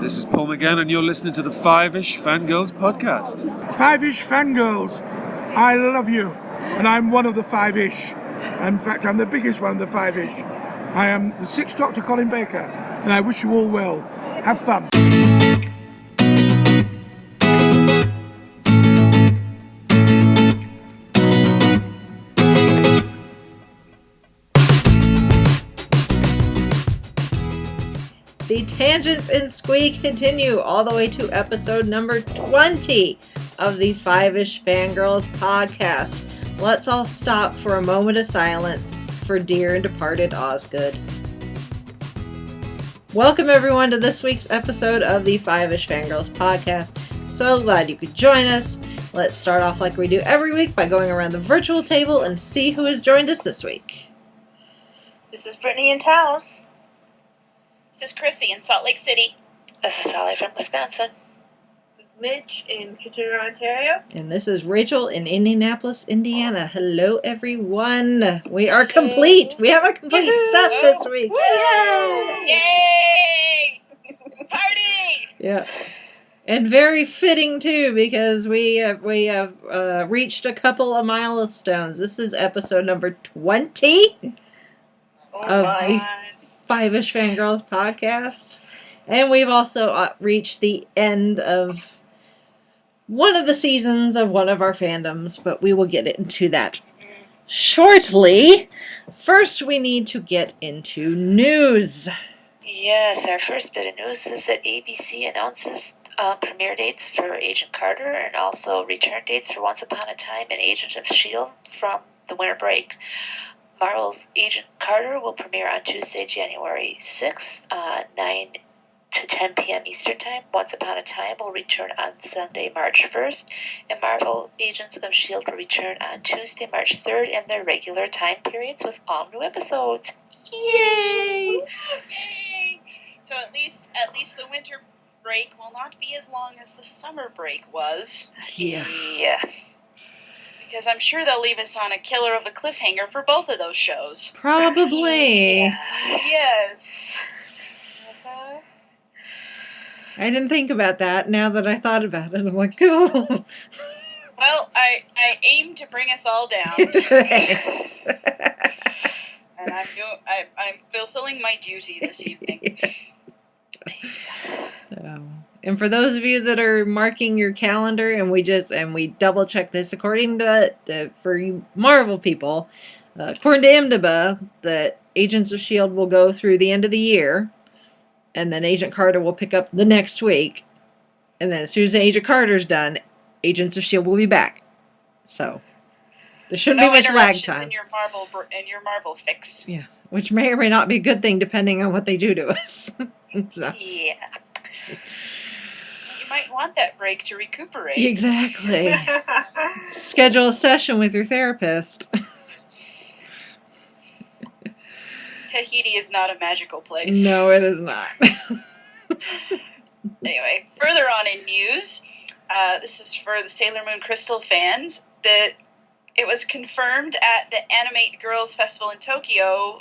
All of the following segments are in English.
This is Paul McGann, and you're listening to the Five-ish Fangirls podcast. Five-ish Fangirls, I love you, and I'm one of the five-ish. In fact, I'm the biggest one of the five-ish. I am the Sixth Doctor Colin Baker, and I wish you all well. Have fun. The tangents and squeak continue all the way to episode number 20 of the Five-ish Fangirls podcast. Let's all stop for a moment of silence for dear and departed Osgood. Welcome everyone to this week's episode of the Five-ish Fangirls podcast. So glad you could join us. Let's start off like we do every week by going around the virtual table and see who has joined us this week. This is Brittany in Taos. This is Chrissy in Salt Lake City. This is Sally from Wisconsin. Mitch in Kitchener, Ontario. And this is Rachel in Indianapolis, Indiana. Hello, everyone. We are complete. We have a complete set this week. Yay! Yay! Party! Yeah. And very fitting, too, because we have reached a couple of milestones. This is episode number 20 of the Five-ish Fangirls podcast. And we've also reached the end of one of the seasons of one of our fandoms, but we will get into that shortly. First, we need to get into news. Yes, our first bit of news is that ABC announces premiere dates for Agent Carter and also return dates for Once Upon a Time and Agent of S.H.I.E.L.D. from the winter break. Marvel's Agent Carter will premiere on Tuesday, January 6th, 9 to 10 p.m. Eastern Time. Once Upon a Time will return on Sunday, March 1st, and Marvel Agents of S.H.I.E.L.D. will return on Tuesday, March 3rd in their regular time periods with all new episodes. Yay! Yay! So at least the winter break will not be as long as the summer break was. Yeah. Because I'm sure they'll leave us on a killer of a cliffhanger for both of those shows. Probably. Yeah. Yes. I didn't think about that. Now that I thought about it, I'm like, oh. Well, I aim to bring us all down. And I'm fulfilling my duty this evening. And for those of you that are marking your calendar, and we double check this according to for you Marvel people, according to IMDb, that Agents of S.H.I.E.L.D. will go through the end of the year, and then Agent Carter will pick up the next week, and then as soon as Agent Carter's done, Agents of S.H.I.E.L.D. will be back. So there shouldn't be much lag time. In your Marvel fix. Yeah, which may or may not be a good thing depending on what they do to us. So. Yeah. You might want that break to recuperate. Exactly. Schedule a session with your therapist. Tahiti is not a magical place. No, it is not. Anyway, further on in news, this is for the Sailor Moon Crystal fans, that it was confirmed at the Animate Girls Festival in Tokyo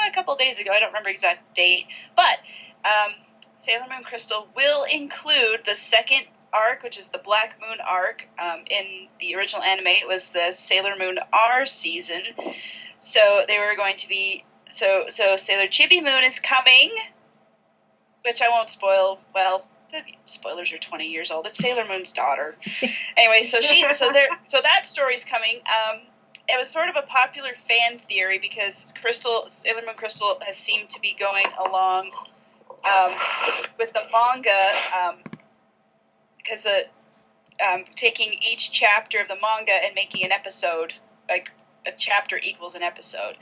a couple of days ago. I don't remember the exact date, but Sailor Moon Crystal will include the second arc, which is the Black Moon arc. In the original anime, it was the Sailor Moon R season. So they were going to be... So Sailor Chibi Moon is coming, which I won't spoil. Well, the spoilers are 20 years old. It's Sailor Moon's daughter. Anyway, so that story's coming. It was sort of a popular fan theory because Sailor Moon Crystal has seemed to be going along with the manga, because taking each chapter of the manga and making an episode, like a chapter equals an episode.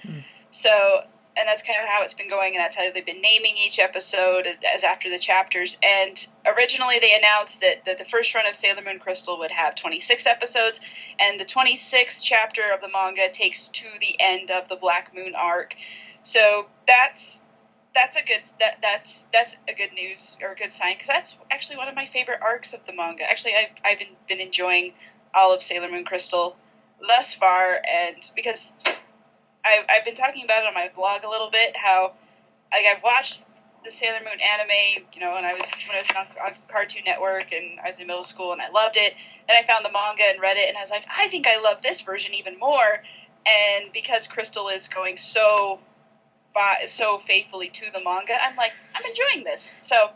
So, and that's kind of how it's been going, and that's how they've been naming each episode as after the chapters. And originally they announced that the first run of Sailor Moon Crystal would have 26 episodes, and the 26th chapter of the manga takes to the end of the Black Moon arc. So that's a good news, or a good sign, because that's actually one of my favorite arcs of the manga. Actually, I've been enjoying all of Sailor Moon Crystal thus far, and because I've been talking about it on my blog a little bit, how I've watched the Sailor Moon anime, when I was on Cartoon Network and I was in middle school and I loved it. Then I found the manga and read it and I was like, I think I love this version even more. And because Crystal is going so faithfully to the manga, I'm like, I'm enjoying this. So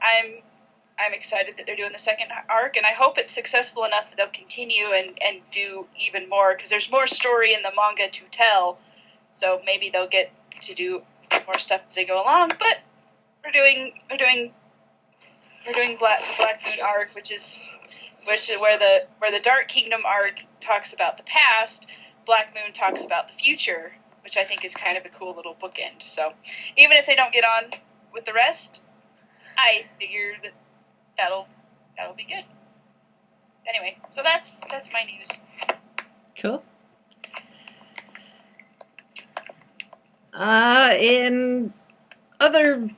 I'm excited that they're doing the second arc, and I hope it's successful enough that they'll continue and do even more, because there's more story in the manga to tell. So maybe they'll get to do more stuff as they go along. But we're doing the Black Moon arc, which is where the Dark Kingdom arc talks about the past. Black Moon talks about the future, which I think is kind of a cool little bookend. So even if they don't get on with the rest, I figure that'll be good. Anyway, so that's my news. Cool. In other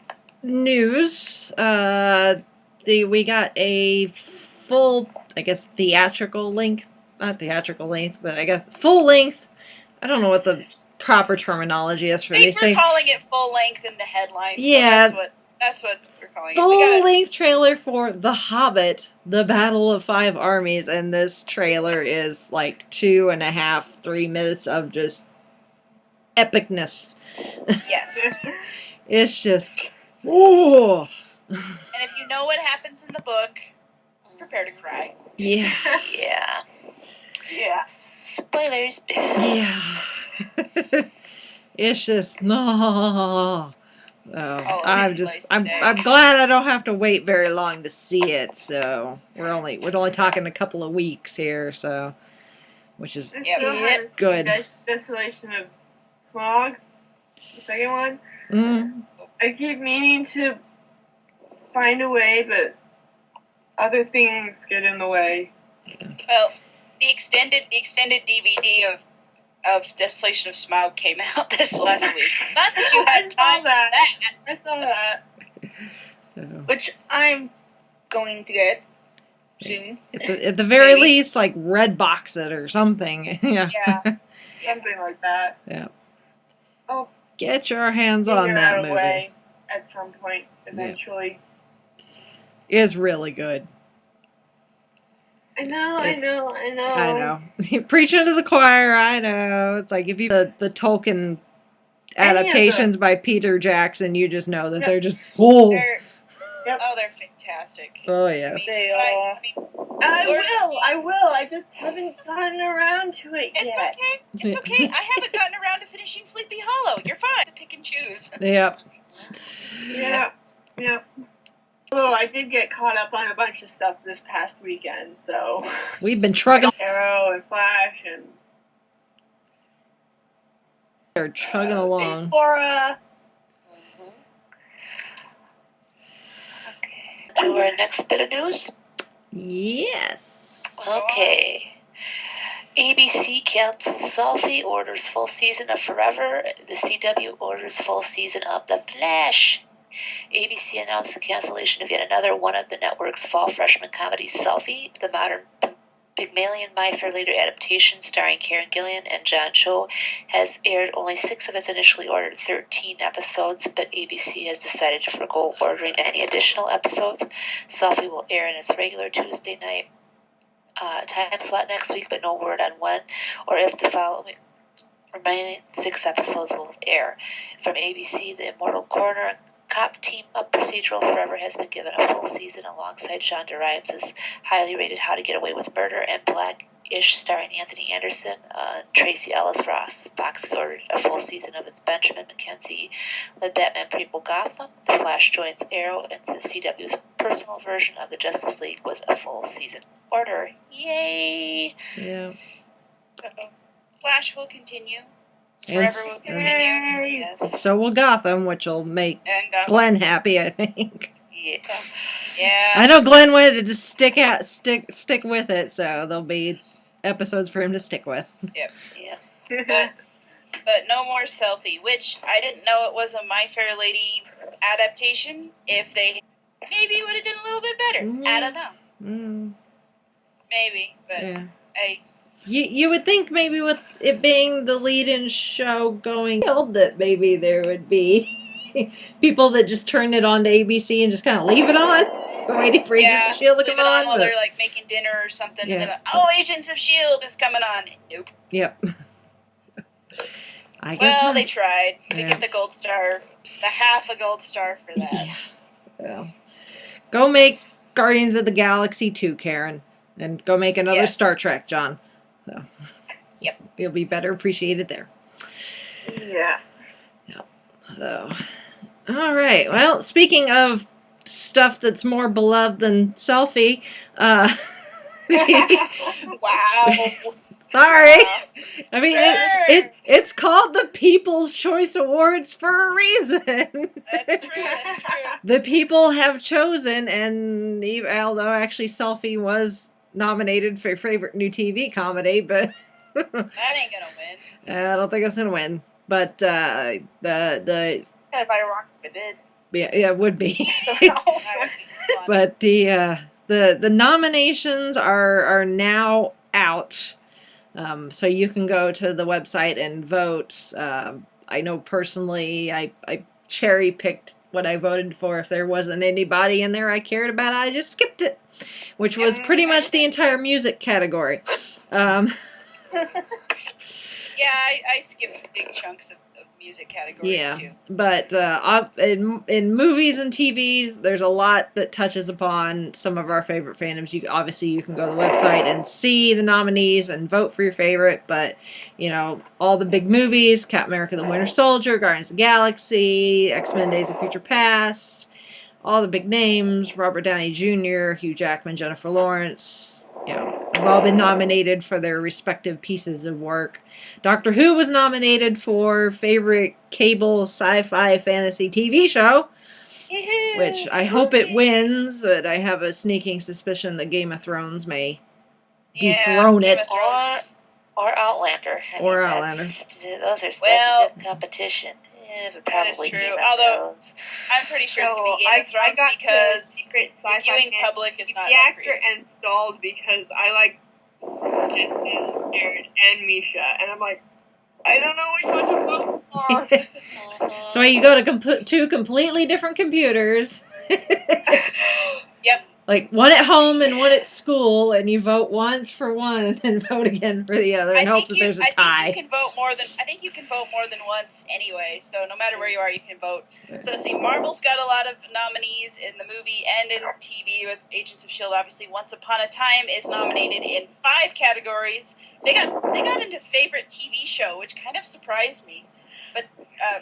news, we got a full, I guess, not theatrical length, but I guess full length. I don't know what the proper terminology is for these things. We're calling it full length in the headlines. Yeah. So that's what we're calling it. Full length trailer for The Hobbit, The Battle of Five Armies, and this trailer is like 2.5, 3 minutes of just epicness. Yes. It's just, ooh. And if you know what happens in the book, prepare to cry. Yeah. Yeah. Yeah. Spoilers. Yeah. It's just, no. Oh, I'm glad I don't have to wait very long to see it. So we're only talking a couple of weeks here, so which is good. Desolation of Smog, the second one. Mm. I keep meaning to find a way, but other things get in the way. Well, the extended DVD of Desolation of Smog came out this last week. Not that you had time. I saw that. Which I'm going to get soon. At the very least, like red box it or something. Yeah. Something like that. Yeah. Oh, get your hands on that movie. Way at some point, eventually. Yeah. It's really good. I know. Preaching to the choir, I know. It's like if you the Tolkien adaptations by Peter Jackson, you just know that they're just they're fantastic. Oh yes. They are. I will. I just haven't gotten around to it yet. It's okay. I haven't gotten around to finishing Sleepy Hollow. You're fine to pick and choose. Yep. Yeah. Oh, I did get caught up on a bunch of stuff this past weekend, so we've been trugging Arrow and Flash and they're chugging along. Flora. Okay. To our next bit of news. Yes. Okay. ABC cancels Selfie, orders full season of Forever. The CW orders full season of The Flash. ABC announced the cancellation of yet another one of the network's fall freshman comedies, Selfie. The modern Pygmalion My Fair Lady adaptation starring Karen Gillan and John Cho has aired only 6 of its initially ordered 13 episodes, but ABC has decided to forgo ordering any additional episodes. Selfie will air in its regular Tuesday night time slot next week, but no word on when or if the following remaining 6 episodes will air. From ABC, the Immortal Corner cop team-up procedural Forever has been given a full season alongside Shonda Rhimes' highly rated How to Get Away with Murder and Black-ish starring Anthony Anderson and Tracy Ellis Ross. Fox has ordered a full season of its Benjamin McKenzie-led Batman prequel Gotham. The Flash joins Arrow, and the CW's personal version of the Justice League with a full season order. Yay! Yeah. Flash will continue. And Forever will continue. Yes. so will Gotham, which will make Glenn happy, I think. Yeah. I know Glenn wanted to just stick with it, so there'll be episodes for him to stick with. Yep. Yeah. But no more Selfie, which I didn't know it was a My Fair Lady adaptation. If they maybe would have done a little bit better. I don't know. Maybe, but Yeah. You would think maybe with it being the lead-in show going that maybe there would be people that just turn it on to ABC and just kind of leave it on, waiting for Agents of Shield to leave come it on. while but- they're like making dinner or something. Yeah. And then, oh, Agents of Shield is coming on. Nope. Yep. I guess Well, not. they tried to Yeah. get the gold star, the half a gold star for that. Yeah. Well, go make Guardians of the Galaxy 2, Karen, and go make another Yes. Star Trek, John. So, Yep. You'll be better appreciated there. Yeah. So, all right. Well, speaking of stuff that's more beloved than Selfie, Wow. sorry. I mean, Burn. it's called the People's Choice Awards for a reason. That's true. That's true. The people have chosen, and although actually Selfie was nominated for favorite new TV comedy, but That ain't gonna win. I don't think it's gonna win. But the Kind of by a rock if it did. yeah, it would be. That would be fun. But the nominations are now out, so you can go to the website and vote. I know personally, I cherry picked what I voted for. If there wasn't anybody in there I cared about, I just skipped it, which was pretty much the entire music category. Yeah, I skipped big chunks of music categories Yeah, too. but in movies and TVs, there's a lot that touches upon some of our favorite fandoms. You can go to the website and see the nominees and vote for your favorite. But all the big movies: Captain America: The Winter Soldier, Guardians of the Galaxy, X-Men: Days of Future Past, all the big names: Robert Downey Jr., Hugh Jackman, Jennifer Lawrence. Have all been nominated for their respective pieces of work. Doctor Who was nominated for favorite cable sci-fi fantasy TV show, which I hope it wins, but I have a sneaking suspicion that Game of Thrones may dethrone Game it. of Thrones. Or Outlander. Or Those are Well, stiff competition. Yeah, but that is probably true. Game of Although- Thrones. I'm pretty sure it's gonna be I Game of Thrones got because the secret the sci-fi viewing fan- public is not the that actor great. installed because I like Jensen, Jared, and Misha, and I'm like, I don't know which one to vote for. Mhm. So you go to two completely different computers. Yep. Like one at home and one at school, and you vote once for one and then vote again for the other and hope that there's a tie. I think you can vote more than once anyway. So no matter where you are, you can vote. So let's see, Marvel's got a lot of nominees in the movie and in TV with Agents of Shield. Obviously, Once Upon a Time is nominated in 5 categories. They got into favorite TV show, which kind of surprised me, but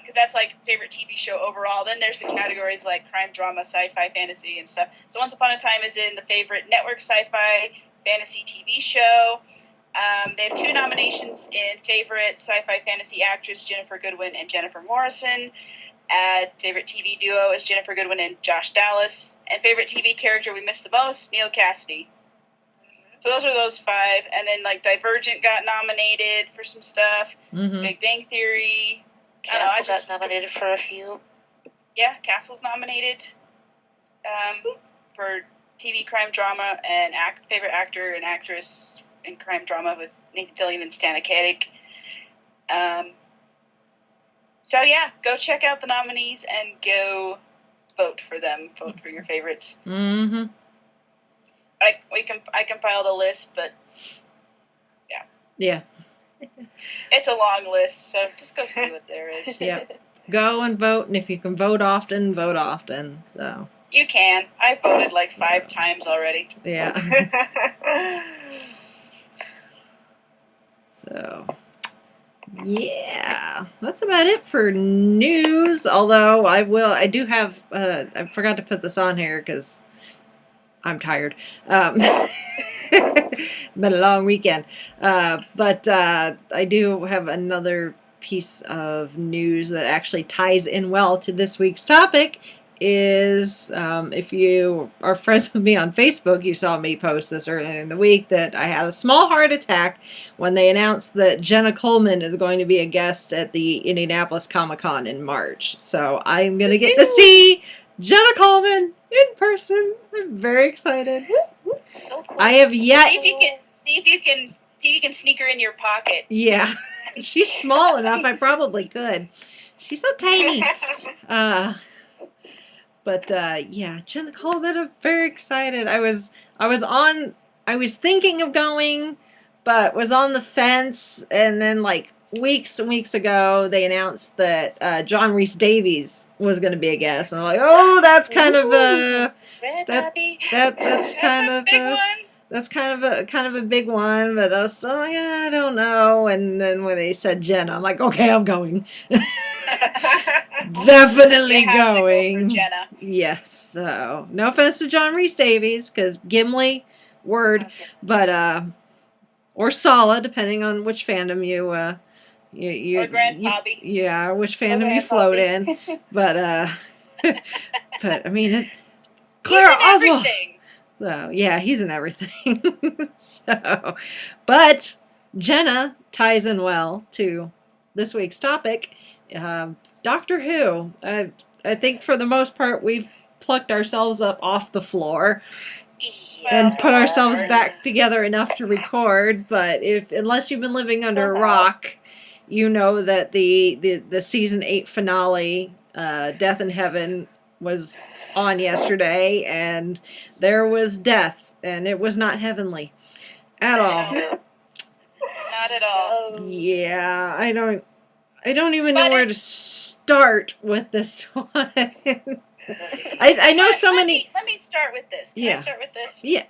because that's like favorite TV show overall. Then there's the categories like crime, drama, sci-fi, fantasy, and stuff. So Once Upon a Time is in the favorite network sci-fi fantasy TV show. They have 2 nominations in favorite sci-fi fantasy actress, Jennifer Goodwin and Jennifer Morrison. Favorite TV duo is Jennifer Goodwin and Josh Dallas. And favorite TV character we missed the most, Neil Cassidy. So those are those 5. And then like Divergent got nominated for some stuff. Mm-hmm. Big Bang Theory. Castle got nominated for a few. Yeah, Castle's nominated for TV crime drama and favorite actor and actress in crime drama with Nathan Fillion and Stana Katic. So yeah, go check out the nominees and go vote for them. Vote for your favorites. Mm-hmm. I compiled a list, but Yeah. it's a long list, so just go see what there is. Yeah. Go and vote, and if you can vote often, vote often. So, You can. I voted like 5 times already. yeah. So, yeah. That's about it for news. Although I do have, I forgot to put this on here because I'm tired. Been a long weekend. But I do have another piece of news that actually ties in well to this week's topic. Is if you are friends with me on Facebook, you saw me post this earlier in the week that I had a small heart attack when they announced that Jenna Coleman is going to be a guest at the Indianapolis Comic-Con in March. So I'm going to get to see Jenna Coleman in person. I'm very excited. So cool. I have yet. See if you can sneak her in your pocket. Yeah, she's small enough. I probably could. She's so tiny. But yeah, Jenna Coleman, I'm very excited. I was thinking of going, but was on the fence, and then like weeks and weeks ago they announced that John Rhys Davies was going to be a guest, and I'm like, oh, that's kind of a that's kind of big a one. that's kind of a big one, but I was still like, I don't know. And then when they said Jenna, I'm like, okay, I'm going. Definitely You have to go for going. Jenna. Yes. So no offense to John Rhys Davies, because Gimli, word, Okay. but or Sala, depending on which fandom you Or Grandpappy. yeah, which fandom you float in. But but I mean, it's Clara He's in Oswald. everything. So yeah, he's in everything. So, but Jenna ties in well to this week's topic, Doctor Who. I think for the most part we've plucked ourselves up off the floor and put ourselves back together enough to record. But unless you've been living under a rock, you know that the season 8 finale, Death in Heaven, was on yesterday, and there was death, and it was not heavenly at all. Not at all. Yeah, I don't even know where to start with this one. I know so many. Let me start with this. Can I start with this? Yeah.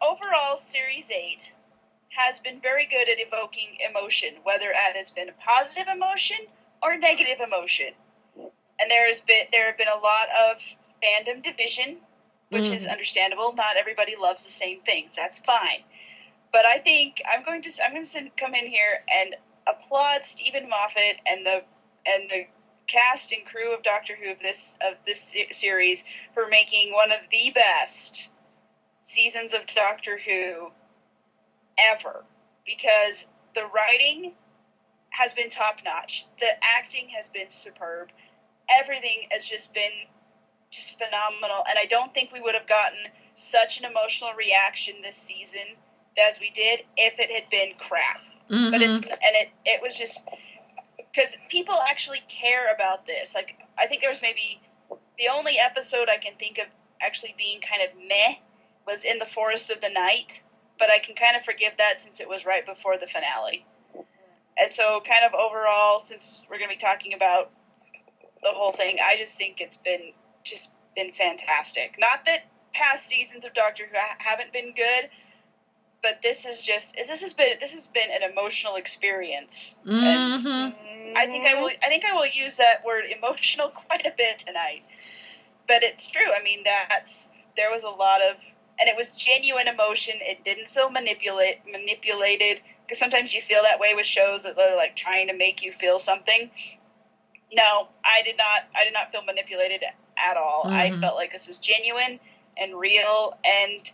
Overall, Series 8 has been very good at evoking emotion, whether it has been a positive emotion or negative emotion. And there have been a lot of fandom division, which is understandable. Not everybody loves the same things. That's fine. But I think I'm going to come in here and applaud Stephen Moffat and the cast and crew of Doctor Who of this series for making one of the best seasons of Doctor Who ever, because the writing has been top notch, the acting has been superb, everything has just been phenomenal, and I don't think we would have gotten such an emotional reaction this season as we did if it had been crap. But it was just because people actually care about this. Like, I think there was maybe the only episode I can think of actually being kind of meh was in the Forest of the Night, but I can kind of forgive that since it was right before the finale. And so kind of overall, since we're going to be talking about the whole thing, I just think it's been fantastic. Not that past seasons of Doctor Who haven't been good, but this has been an emotional experience. And I think I will use that word emotional quite a bit tonight. But it's true. I mean, there was a lot of, and it was genuine emotion. It didn't feel manipulated, because sometimes you feel that way with shows that are like trying to make you feel something. No, I did not feel manipulated at all. I felt like this was genuine and real, and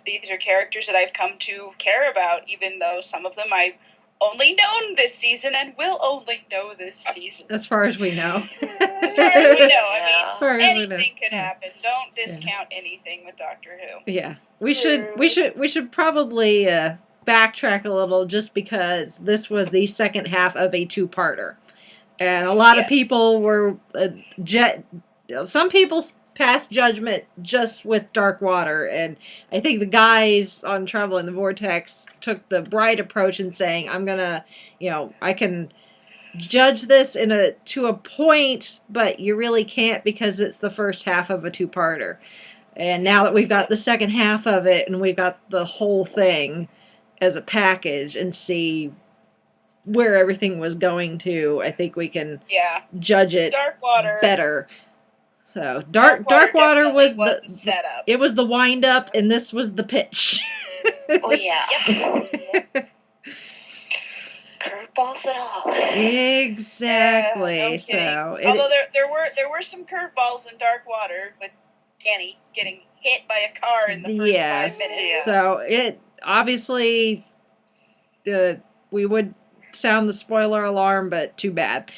these are characters that I've come to care about, even though some of them I've only known this season and will only know this season. As far as we know. As far as we know. I mean, anything could happen. Don't discount anything with Doctor Who. Yeah. We should probably backtrack a little, just because this was the second half of a two-parter. And a lot of people were some people passed judgment just with Dark Water, and I think the guys on Travel in the Vortex took the bright approach in saying, I'm gonna, I can judge this to a point, but you really can't, because it's the first half of a two-parter. And now that we've got the second half of it, and we've got the whole thing as a package, and see where everything was going to, I think we can judge it better. So Dark Water was the setup. It was the wind up, and this was the pitch. Oh yeah. Yep. Curveballs and all. Exactly. No so although there were some curveballs in Dark Water with Danny getting hit by a car in the first 5 minutes. So it obviously we would sound the spoiler alarm, but too bad.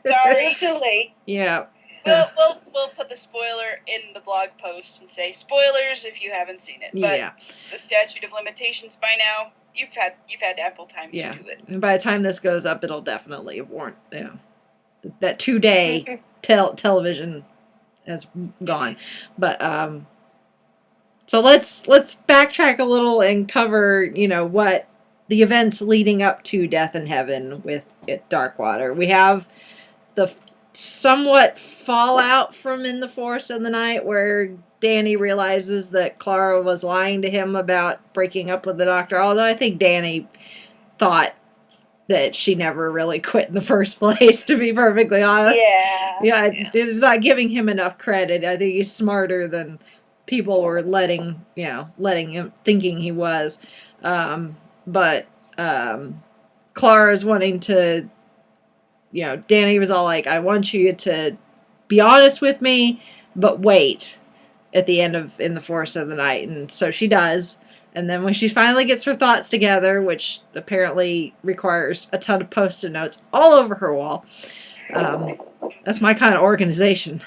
Sorry, too late. Yeah. We'll put the spoiler in the blog post and say spoilers if you haven't seen it. But Yeah. the statute of limitations by now, you've had ample time to do it. And by the time this goes up, it'll definitely have warned. Yeah, that 2-day television has gone. But so let's backtrack a little and cover what the events leading up to Death in Heaven with Darkwater. We have the somewhat fallout from In the Forest of the Night, where Danny realizes that Clara was lying to him about breaking up with the doctor, although I think Danny thought that she never really quit in the first place, to be perfectly honest. Yeah. It's not giving him enough credit. I think he's smarter than people were letting him, thinking he was. But Clara's wanting to, Danny was all like, I want you to be honest with me, but wait at the end of In the Forest of the Night. And so she does. And then when she finally gets her thoughts together, which apparently requires a ton of Post-it notes all over her wall, that's my kind of organization.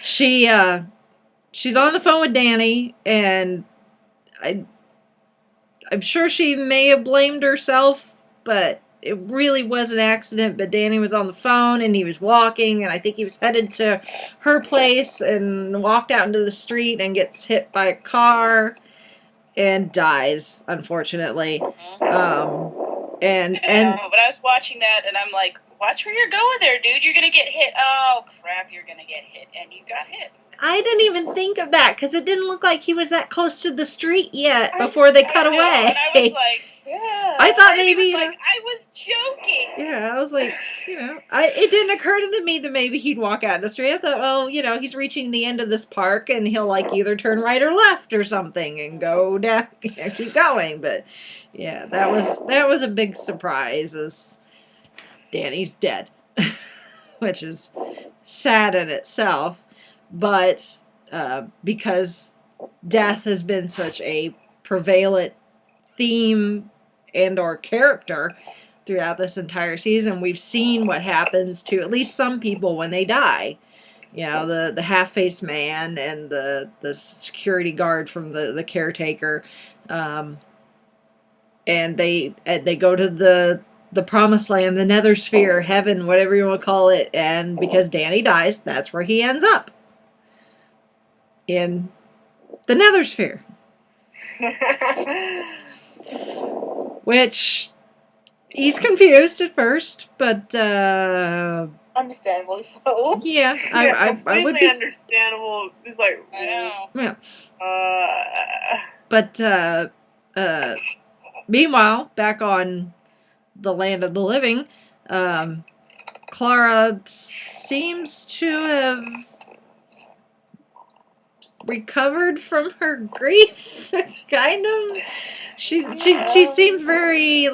She's on the phone with Danny, and I'm sure she may have blamed herself, but it really was an accident. But Danny was on the phone, and he was walking, and I think he was headed to her place and walked out into the street and gets hit by a car and dies, unfortunately. And when I was watching that, and I'm like, watch where you're going there, dude. You're gonna get hit. Oh crap, you're gonna get hit, and you got hit. I didn't even think of that, because it didn't look like he was that close to the street yet before they cut away. And I was like, yeah. I thought maybe I was joking. Yeah, I was like, it didn't occur to me that maybe he'd walk out in the street. I thought, well, he's reaching the end of this park, and he'll either turn right or left or something and go down, keep going. But yeah, that was a big surprise, as Danny's dead, which is sad in itself. But because death has been such a prevalent theme and or character throughout this entire season, we've seen what happens to at least some people when they die. The half-faced man and the security guard from the caretaker, and they go to the promised land, the nether sphere, heaven, whatever you want to call it, and because Danny dies, that's where he ends up, in the nether sphere. Which he's confused at first, but understandably so. Yeah, I would be understandable. It's like, I know. Yeah. But meanwhile, back on the land of the living, Clara seems to have recovered from her grief, kind of. She seemed very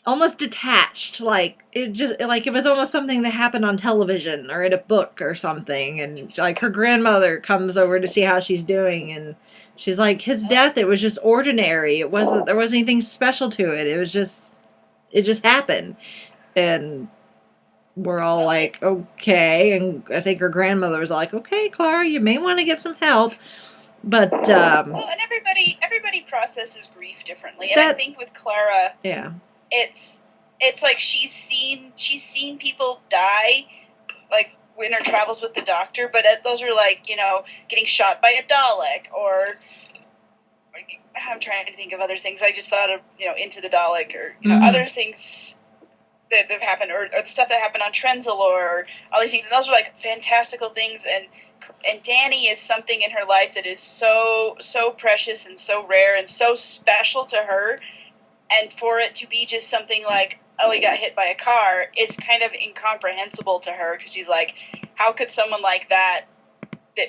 almost detached, it was almost something that happened on television or in a book or something, and her grandmother comes over to see how she's doing, and she's like, his death, it was just ordinary. There wasn't anything special to it. It just happened. And we're all like, okay. And I think her grandmother was like, okay, Clara, you may want to get some help. But and everybody processes grief differently. And I think with Clara, yeah, it's like she's seen people die, in her travels with the doctor, but those are getting shot by a Dalek, or I'm trying to think of other things. I just thought of Into the Dalek, or other things that have happened, or the stuff that happened on Trenzalore, or all these things, and those are fantastical things. And Danny is something in her life that is so precious and so rare and so special to her, and for it to be just something like, oh, he got hit by a car, is kind of incomprehensible to her, because she's like, how could someone like that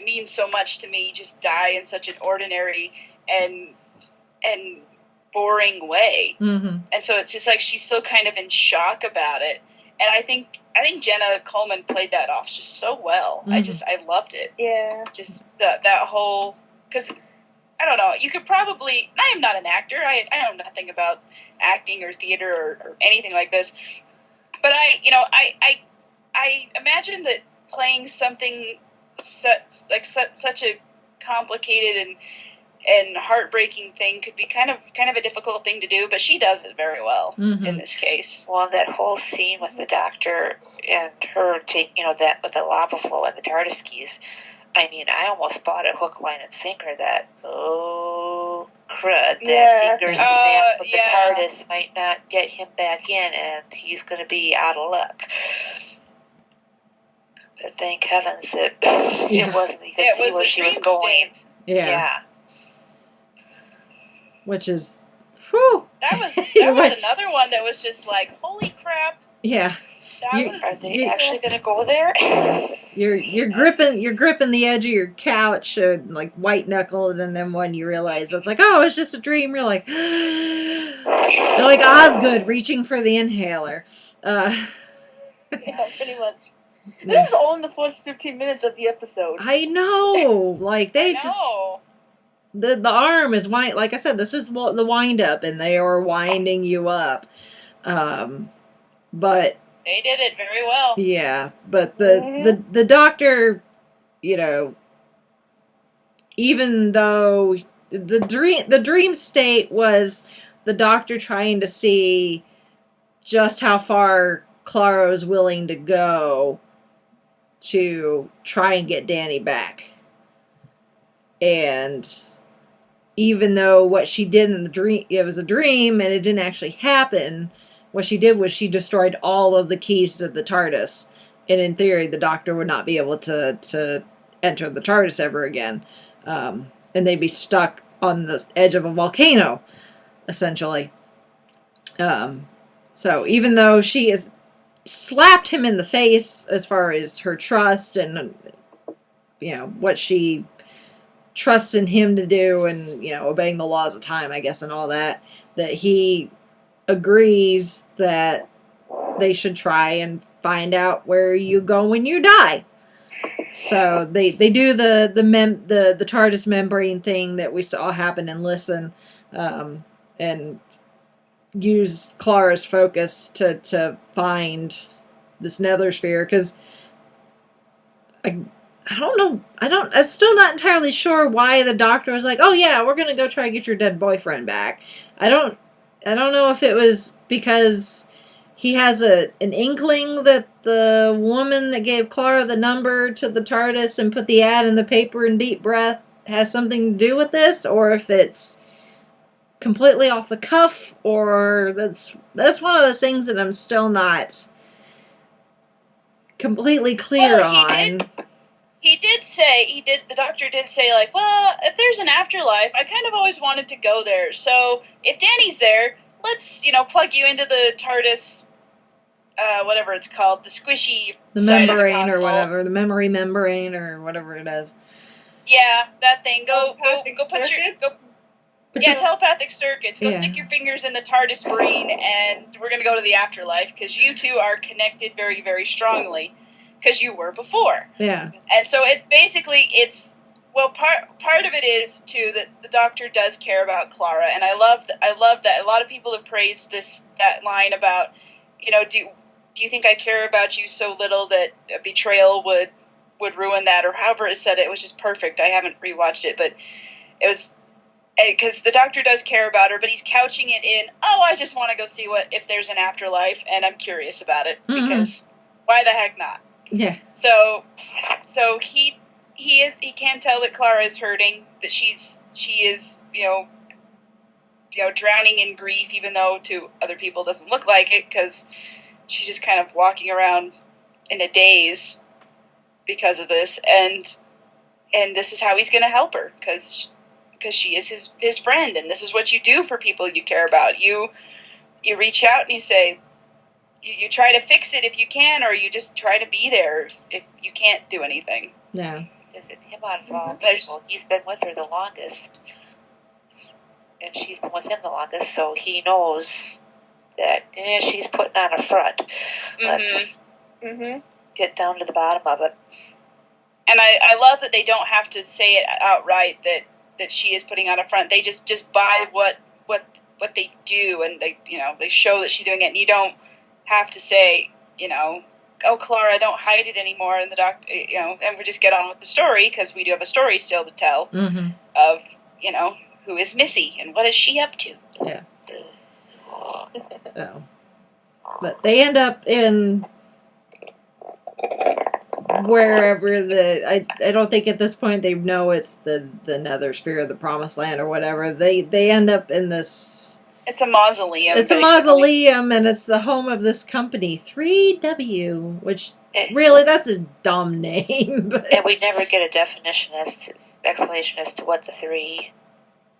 means so much to me just die in such an ordinary and boring way? Mm-hmm. And so it's just she's still kind of in shock about it. And I think Jenna Coleman played that off just so well. Mm-hmm. I loved it. Yeah. Just that whole, because I don't know, you could probably, I am not an actor, I know nothing about acting or theater or anything like this, but I I imagine that playing something such a complicated and heartbreaking thing could be kind of a difficult thing to do, but she does it very well in this case. Well, that whole scene with the doctor and her taking, that with the lava flow and the TARDIS keys, I mean, I almost bought a hook, line, and sinker that, oh, crud, that finger snap with the TARDIS might not get him back in, and he's going to be out of luck. But thank heavens that it wasn't. You could see where she was going. Yeah. Which is, whew. That was another one that was just like, holy crap. Yeah. Are they actually going to go there? You're gripping the edge of your couch, like white knuckled, and then when you realize it's like, oh, it's just a dream, you're like, they're like Osgood reaching for the inhaler. Yeah, pretty much. This was all in the first 15 minutes of the episode. I know, like they the arm is like I said, this is the wind up, and they are winding you up, but. They did it very well. Yeah, but the doctor, even though the dream state was the doctor trying to see just how far Clara was willing to go to try and get Danny back. And even though what she did in the dream, it was a dream and it didn't actually happen, what she did was she destroyed all of the keys to the TARDIS. And in theory, the doctor would not be able to enter the TARDIS ever again. And they'd be stuck on the edge of a volcano, essentially. So even though she has slapped him in the face as far as her trust and, what she trusts in him to do and, obeying the laws of time, I guess, and all that he agrees that they should try and find out where you go when you die. So they do the TARDIS membrane thing that we saw happen in Listen, and use Clara's focus to find this nether sphere, because I don't know. I'm still not entirely sure why the doctor was like, oh yeah, we're gonna go try and get your dead boyfriend back. I don't know if it was because he has an inkling that the woman that gave Clara the number to the TARDIS and put the ad in the paper in Deep Breath has something to do with this, or if it's completely off the cuff, or that's one of those things that I'm still not completely clear on. The doctor did say, like, well, if there's an afterlife, I kind of always wanted to go there. So if Danny's there, let's, plug you into the TARDIS, whatever it's called, the squishy the membrane or whatever, the memory membrane or whatever it is. Yeah, that thing. Go put your telepathic circuits. Go stick your fingers in the TARDIS brain, and we're gonna go to the afterlife because you two are connected very, very strongly. Because you were before. Yeah. And so it's basically, part of it is, too, that the doctor does care about Clara. And I love that. A lot of people have praised that line about, do you think I care about you so little that a betrayal would ruin that? Or however it said it. It was just perfect. I haven't rewatched it, but it was, because the doctor does care about her, but he's couching it in, I just want to go see if there's an afterlife, and I'm curious about it, because why the heck not? Yeah. So he can tell that Clara is hurting, that she is drowning in grief, even though to other people doesn't look like it, because she's just kind of walking around in a daze because of this, and this is how he's going to help her, because she is his friend, and this is what you do for people you care about. You reach out and you say. You try to fix it if you can, or you just try to be there if you can't do anything. Yeah. Is it him out of all people? He's been with her the longest, and she's been with him the longest, so he knows that she's putting on a front. Let's get down to the bottom of it. And I love that they don't have to say it outright that she is putting on a front. They just buy what they do, and they show that she's doing it, and you don't have to say, oh, Clara, don't hide it anymore, and the doc, and we just get on with the story, because we do have a story still to tell of, who is Missy, and what is she up to. Yeah. So, but they end up in wherever I don't think at this point they know it's the nether sphere, the promised land, or whatever. They end up in this. It's a mausoleum. It's a mausoleum, and it's the home of this company, 3W, which really that's a dumb name. But and we never get a explanation as to what the 3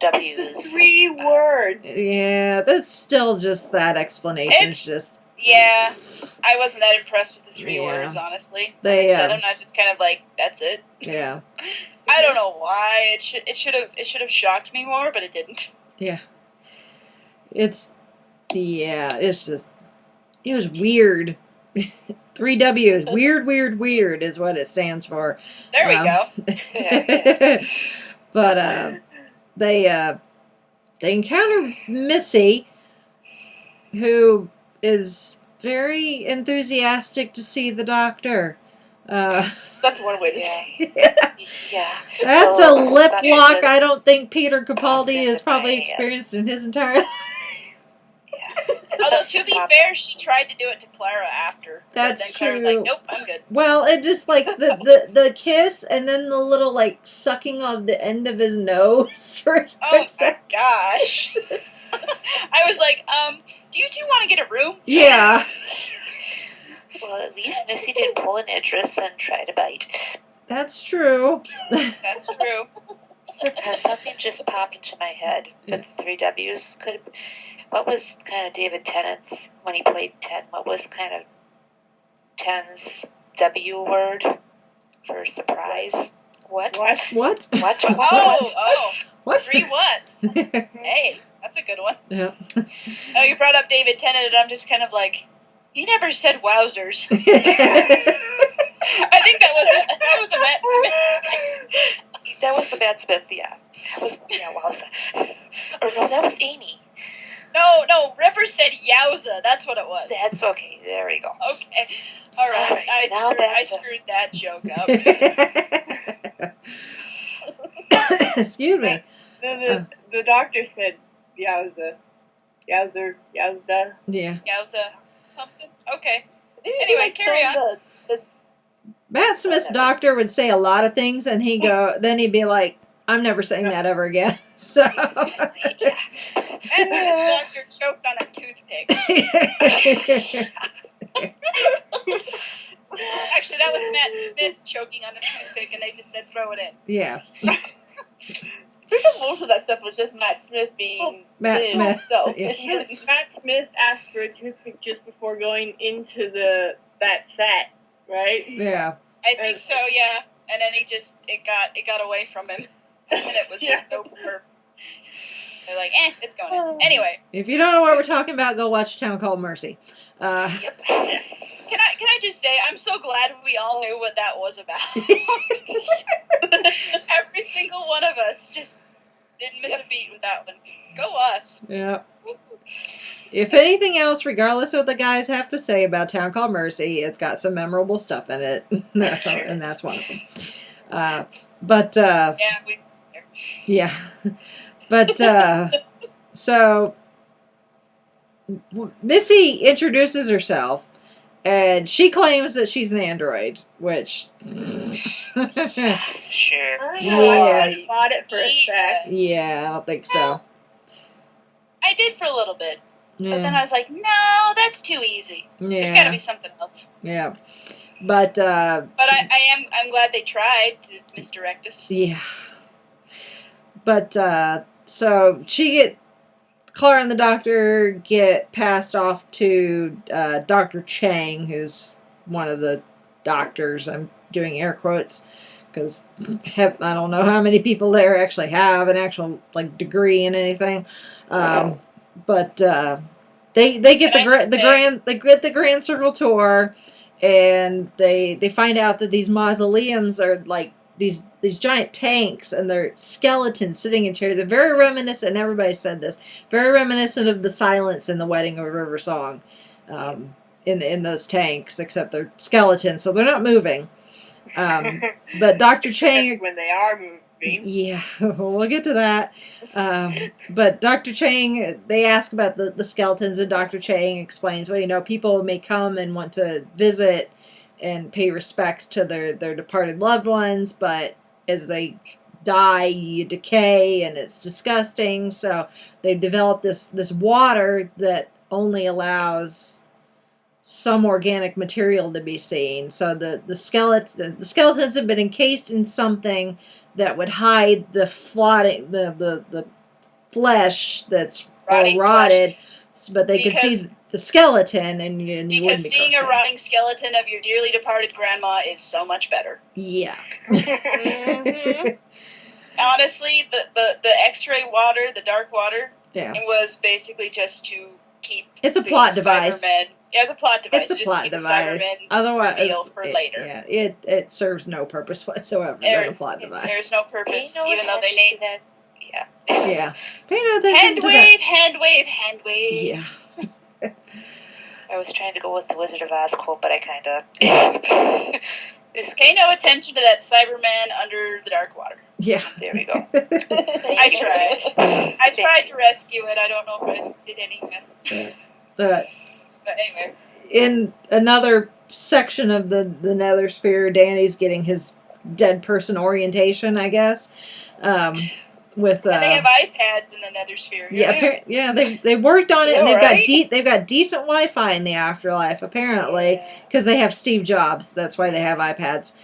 W's. 3 words. Yeah, that's still just that explanation. It's just. Yeah, I wasn't that impressed with the 3 words, honestly. Like I said, I'm not just kind of like, that's it. Yeah. I don't know why. It should have shocked me more, but it didn't. Yeah. It's just, it was weird. 3W is weird is what it stands for. There we go. But they encounter Missy, who is very enthusiastic to see the doctor. That's one way to say. Yeah. That's a lip lock I don't think Peter Capaldi has probably experienced in his entire life. Although, to be fair, she tried to do it to Clara after. That's but then Clara true. was like, nope, I'm good. Well, it just like the kiss and then the little like sucking on the end of his nose for a Oh my second. gosh. I was like, do you two want to get a room? Yeah. Well, at least Missy didn't pull an Idris and try to bite. That's true. That's true. Something just popped into my head with the 3 W's. What was kind of David Tennant's, when he played 10, what was kind of 10's W word for surprise? What? What? What? 3 whats? Hey, that's a good one. Yeah. Oh, you brought up David Tennant, and I'm just kind of like, he never said wowzers. I think that was a Matt Smith. That was the Matt Smith, yeah. Wowza. Or no, that was Amy. No, Ripper said yowza. That's what it was. That's okay. There we go. Okay. All right. I screwed that joke up. Excuse me. The doctor said yowza. Yowzer. Yowza. Yeah. Yowza. Something. Okay. Anyway, carry on. Matt Smith's doctor would say a lot of things, and then he'd be like, I'm never saying that ever again. So. Matt Smith's doctor choked on a toothpick. Actually, that was Matt Smith choking on a toothpick, and they just said throw it in. Yeah. I think most of that stuff was just Matt Smith being Matt Smith. So Yeah. Matt Smith asked for a toothpick just before going into that set, right? Yeah. I think so. Yeah. And then it got away from him, and it was just so perfect. They're like, it's going in. Anyway. If you don't know what we're talking about, go watch A Town Called Mercy. Yep. Can I just say, I'm so glad we all knew what that was about. Every single one of us just didn't miss a beat with that one. Go us. Yeah. If anything else, regardless of what the guys have to say about Town Called Mercy, it's got some memorable stuff in it. And that's one of them. Yeah. But, so, Missy introduces herself, and she claims that she's an android, which... Sure. I bought it for a sec. Yeah, I don't think so. I did for a little bit. Yeah. But then I was like, no, that's too easy. Yeah. There's got to be something else. Yeah. But I'm glad they tried to misdirect us. Yeah. But, so Clara and the doctor get passed off to Dr. Chang, who's one of the doctors. I'm doing air quotes because I don't know how many people there actually have an actual degree in anything. But they get the Grand Circle tour, and they find out that these mausoleums are like these giant tanks, and they're skeletons sitting in chairs. They're very reminiscent, and everybody said this, very reminiscent of the silence in the Wedding of a River Song. in those tanks, except they're skeletons, so they're not moving. But Dr. Chang, when they are moving. yeah, we'll get to that. But Dr. Chang, they ask about the skeletons, and Dr. Chang explains, well, people may come and want to visit and pay respects to their departed loved ones, but as they die, you decay, and it's disgusting. So they've developed this water that only allows some organic material to be seen. So the skeletons have been encased in something that would hide the flesh that's all rotted, but they could see the skeleton, and you wouldn't be because seeing grossed a out. rotting skeleton of your dearly departed grandma is so much better. Yeah. Honestly, the X-ray water, the dark water, Yeah. it was basically just to keep. It's a plot device. Yeah, it's a plot device. It's a just plot to keep device. The Cybermen Otherwise, reveal for later. Yeah, it serves no purpose whatsoever. Than a plot device. There's no purpose, Pay no even though they attention named to that. Yeah. Yeah. Pay no attention hand to wave, hand wave, hand wave. Yeah. I was trying to go with the Wizard of Oz quote, but I kind of. Pay no attention to that Cyberman under the dark water. Yeah. There we go. I tried. I tried to rescue it. I don't know if I did anything. But anyway. In another section of the Nether Sphere, Danny's getting his dead person orientation, I guess. With and they have iPads in the Nether Sphere. Yeah, they worked on it, and right? they've got decent Wi-Fi in the afterlife, apparently, because they have Steve Jobs. That's why they have iPads,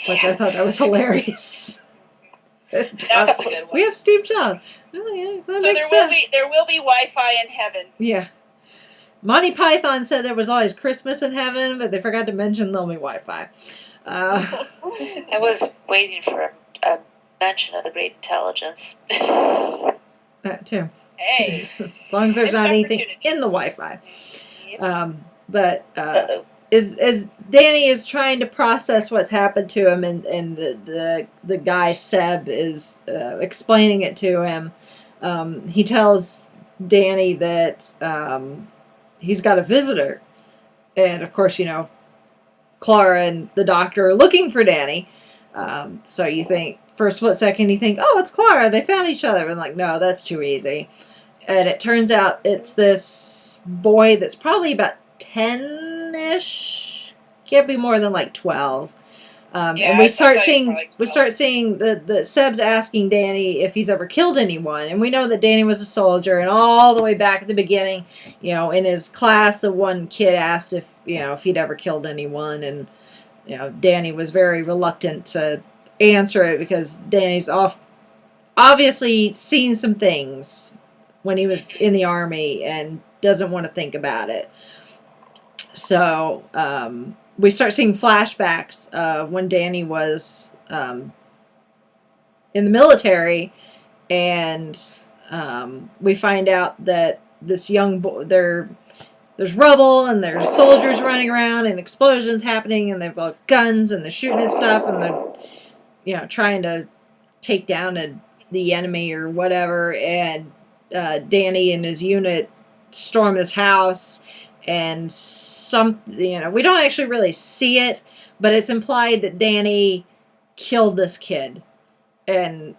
which I thought that was hilarious. That was a good one. We have Steve Jobs. Oh, yeah, that makes sense. There will be Wi-Fi in heaven. Yeah. Monty Python said there was always Christmas in heaven, but they forgot to mention there'll be Wi-Fi. I was waiting for a mention of the great intelligence. That too. Hey. As long as there's not anything in the Wi-Fi. But as Danny is trying to process what's happened to him, and the guy Seb is explaining it to him, he tells Danny that he's got a visitor, and of course, Clara and the doctor are looking for Danny. So you think, for a split second, you think, oh, it's Clara, they found each other. And like, no, that's too easy. And it turns out it's this boy that's probably about 10-ish. Can't be more than like 12. And we start seeing the Seb's asking Danny if he's ever killed anyone. And we know that Danny was a soldier, and all the way back at the beginning, in his class, the one kid asked if he'd ever killed anyone, and Danny was very reluctant to answer it because Danny's obviously seen some things when he was in the army and doesn't want to think about it. So we start seeing flashbacks of when Danny was in the military, and we find out that this young boy, there's rubble, and there's soldiers running around, and explosions happening, and they've got guns, and they're shooting at stuff, and they're trying to take down the enemy or whatever. And Danny and his unit storm this house, and we don't actually really see it, but it's implied that Danny killed this kid, and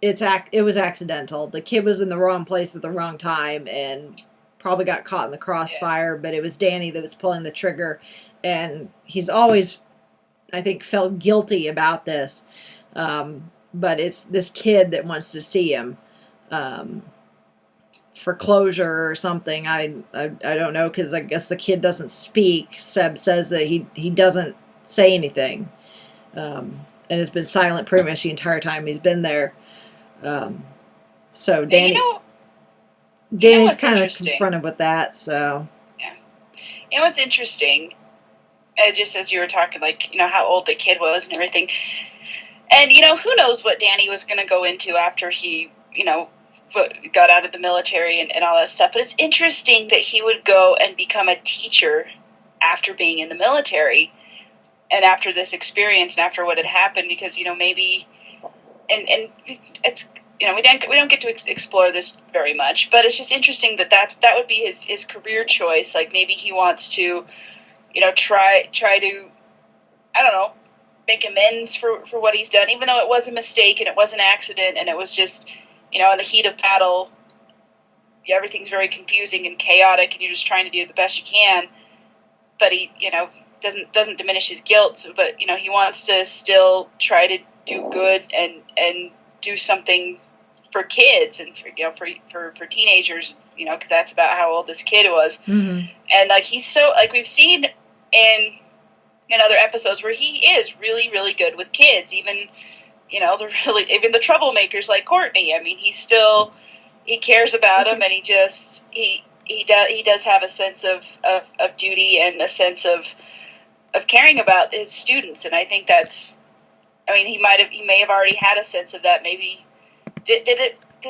it was accidental. The kid was in the wrong place at the wrong time, and probably got caught in the crossfire, but it was Danny that was pulling the trigger, and he's always, I think, felt guilty about this, but it's this kid that wants to see him for closure or something. I don't know, because I guess the kid doesn't speak. Seb says that he doesn't say anything, and has been silent pretty much the entire time he's been there. So Danny's kind of confronted with that. So yeah, what's interesting, just as you were talking, how old the kid was and everything, and who knows what Danny was going to go into after he got out of the military and all that stuff. But it's interesting that he would go and become a teacher after being in the military, and after this experience and after what had happened, because maybe, and it's we don't get to explore this very much, but it's just interesting that would be his career choice. Like maybe he wants to, try to, I don't know, make amends for what he's done, even though it was a mistake and it was an accident and it was just, in the heat of battle, everything's very confusing and chaotic and you're just trying to do the best you can. But he, doesn't diminish his guilt, but, he wants to still try to do good and do something for kids and for teenagers, because that's about how old this kid was. Mm-hmm. And he's so we've seen in other episodes where he is really, really good with kids, even even the troublemakers like Courtney. I mean, he cares about them, and he does have a sense of duty and a sense of caring about his students, and I think that's. I mean, he may have already had a sense of that. Maybe did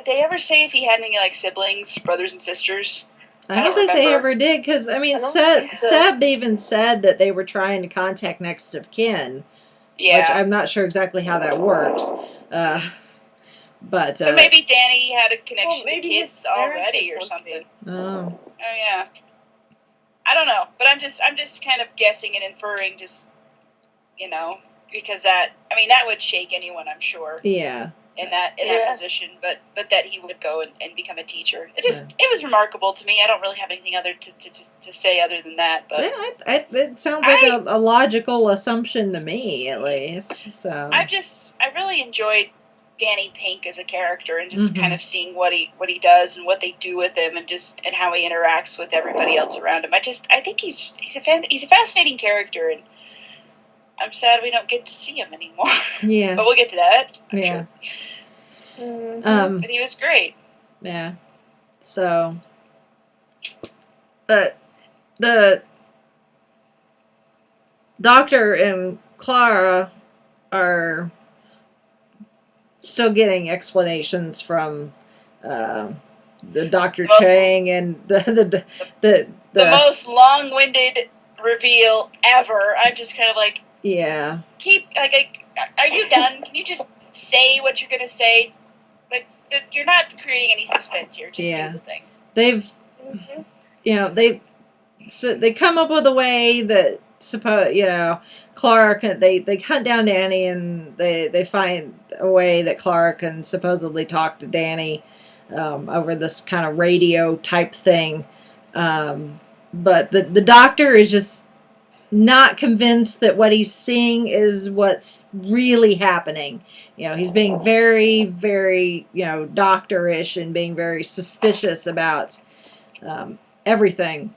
they ever say if he had any siblings, brothers and sisters? I don't think they ever did, because I mean, Seb even said that they were trying to contact next of kin, which I'm not sure exactly how that works. But so maybe Danny had a connection to kids already or something. Oh yeah. I don't know, but I'm just kind of guessing and inferring, just because that would shake anyone, I'm sure. Yeah. In that position, but that he would go and become a teacher. It was remarkable to me. I don't really have anything other to say other than that. But it sounds like a logical assumption to me, at least. So I really enjoyed Danny Pink as a character, and just kind of seeing what he does and what they do with him, and how he interacts with everybody else around him. I think he's a fascinating character, and I'm sad we don't get to see him anymore. Yeah. But we'll get to that, I'm sure. But he was great. Yeah. So, but the Doctor and Clara are still getting explanations from the Dr. Chang and the most long-winded reveal ever. I'm just kind of like, yeah. Are you done? Can you just say what you're going to say? You're not creating any suspense here. Just do the thing. They've, they come up with a way that Clara can. They hunt down Danny, and they find a way that Clara can supposedly talk to Danny over this kind of radio type thing. But the Doctor is just not convinced that what he's seeing is what's really happening. He's being very, very, doctorish and being very suspicious about everything.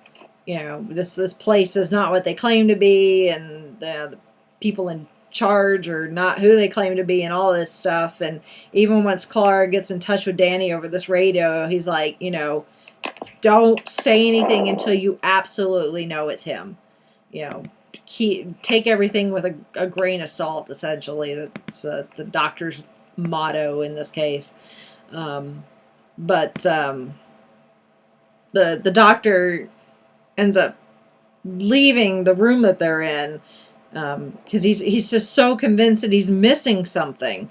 This place is not what they claim to be, and the people in charge are not who they claim to be, and all this stuff. And even once Clara gets in touch with Danny over this radio, he's like, don't say anything until you absolutely know it's him. Take everything with a grain of salt, essentially. That's the Doctor's motto in this case. But the Doctor ends up leaving the room that they're in because he's just so convinced that he's missing something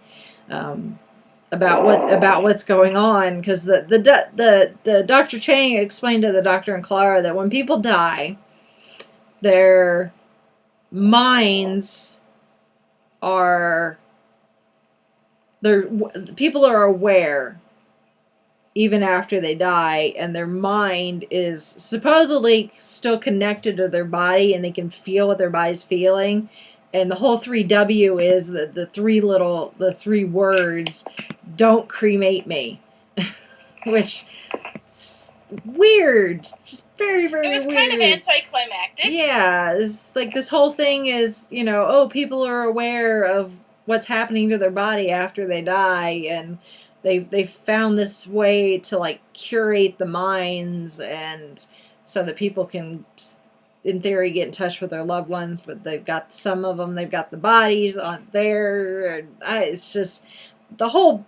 about what's going on. Because the Dr. Chang explained to the Doctor and Clara that when people die, their minds people are aware even after they die, and their mind is supposedly still connected to their body, and they can feel what their body's feeling. And the whole 3W is the three words, "Don't cremate me," which is weird, just very, very weird. It was kind of anticlimactic. Yeah, it's like this whole thing is, people are aware of what's happening to their body after they die, and they found this way to curate the minds, and so that people can, in theory, get in touch with their loved ones. But they've got some of them, they've got the bodies on there. And it's just the whole,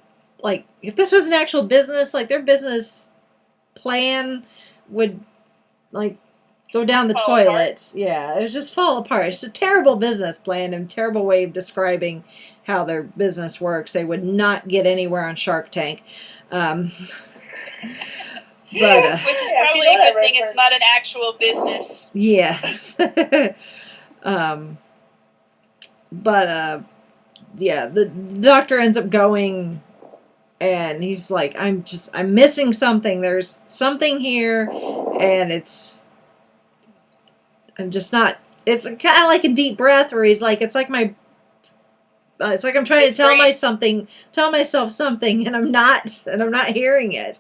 if this was an actual business, their business plan would go down the Fall apart. toilet. Yeah, it was just fall apart. It's a terrible business plan and terrible way of describing how their business works. They would not get anywhere on Shark Tank. But Which is probably a good thing it's not an actual business. yes. Yeah, the doctor ends up going, and he's like, I'm missing something. There's something here, and I'm just not. It's kind of like a deep breath where he's like, it's like I'm trying to tell myself something, and I'm not hearing it.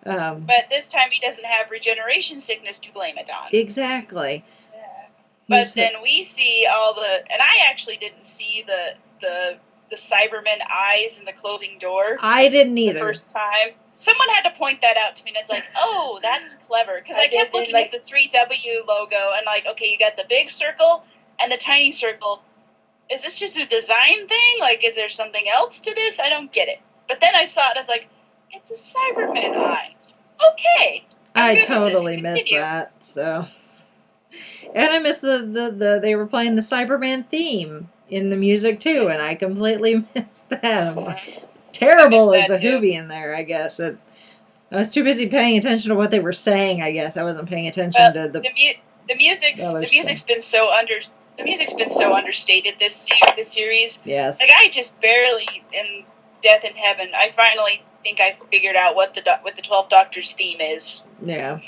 But this time he doesn't have regeneration sickness to blame it on. Exactly. But then we see and I actually didn't see the Cyberman eyes in the closing door. I didn't either. The first time. Someone had to point that out to me, and I was like, oh, that's clever. Because I kept looking at the 3W logo, and like, okay, you got the big circle and the tiny circle. Is this just a design thing? Like, is there something else to this? I don't get it. But then I saw it, and I was like, it's a Cyberman eye. Okay. I totally missed that, so... And I missed they were playing the Cyberman theme in the music too, and I completely missed them. Terrible as a Whovian there, I guess. I was too busy paying attention to what they were saying. I guess I wasn't paying attention to the music's been so understated this series. Yes. Like I just barely in Death in Heaven. I finally think I figured out what the 12th Doctor's theme is. Yeah.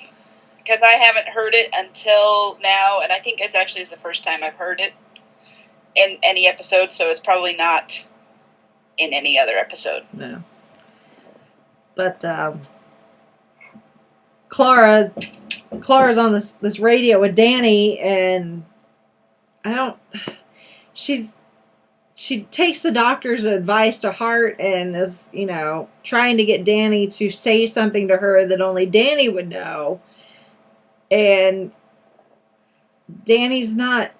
Because I haven't heard it until now, and I think it's actually the first time I've heard it in any episode, so it's probably not in any other episode. No. But Clara's on this radio with Danny, and she takes the doctor's advice to heart and is, trying to get Danny to say something to her that only Danny would know. And Danny's not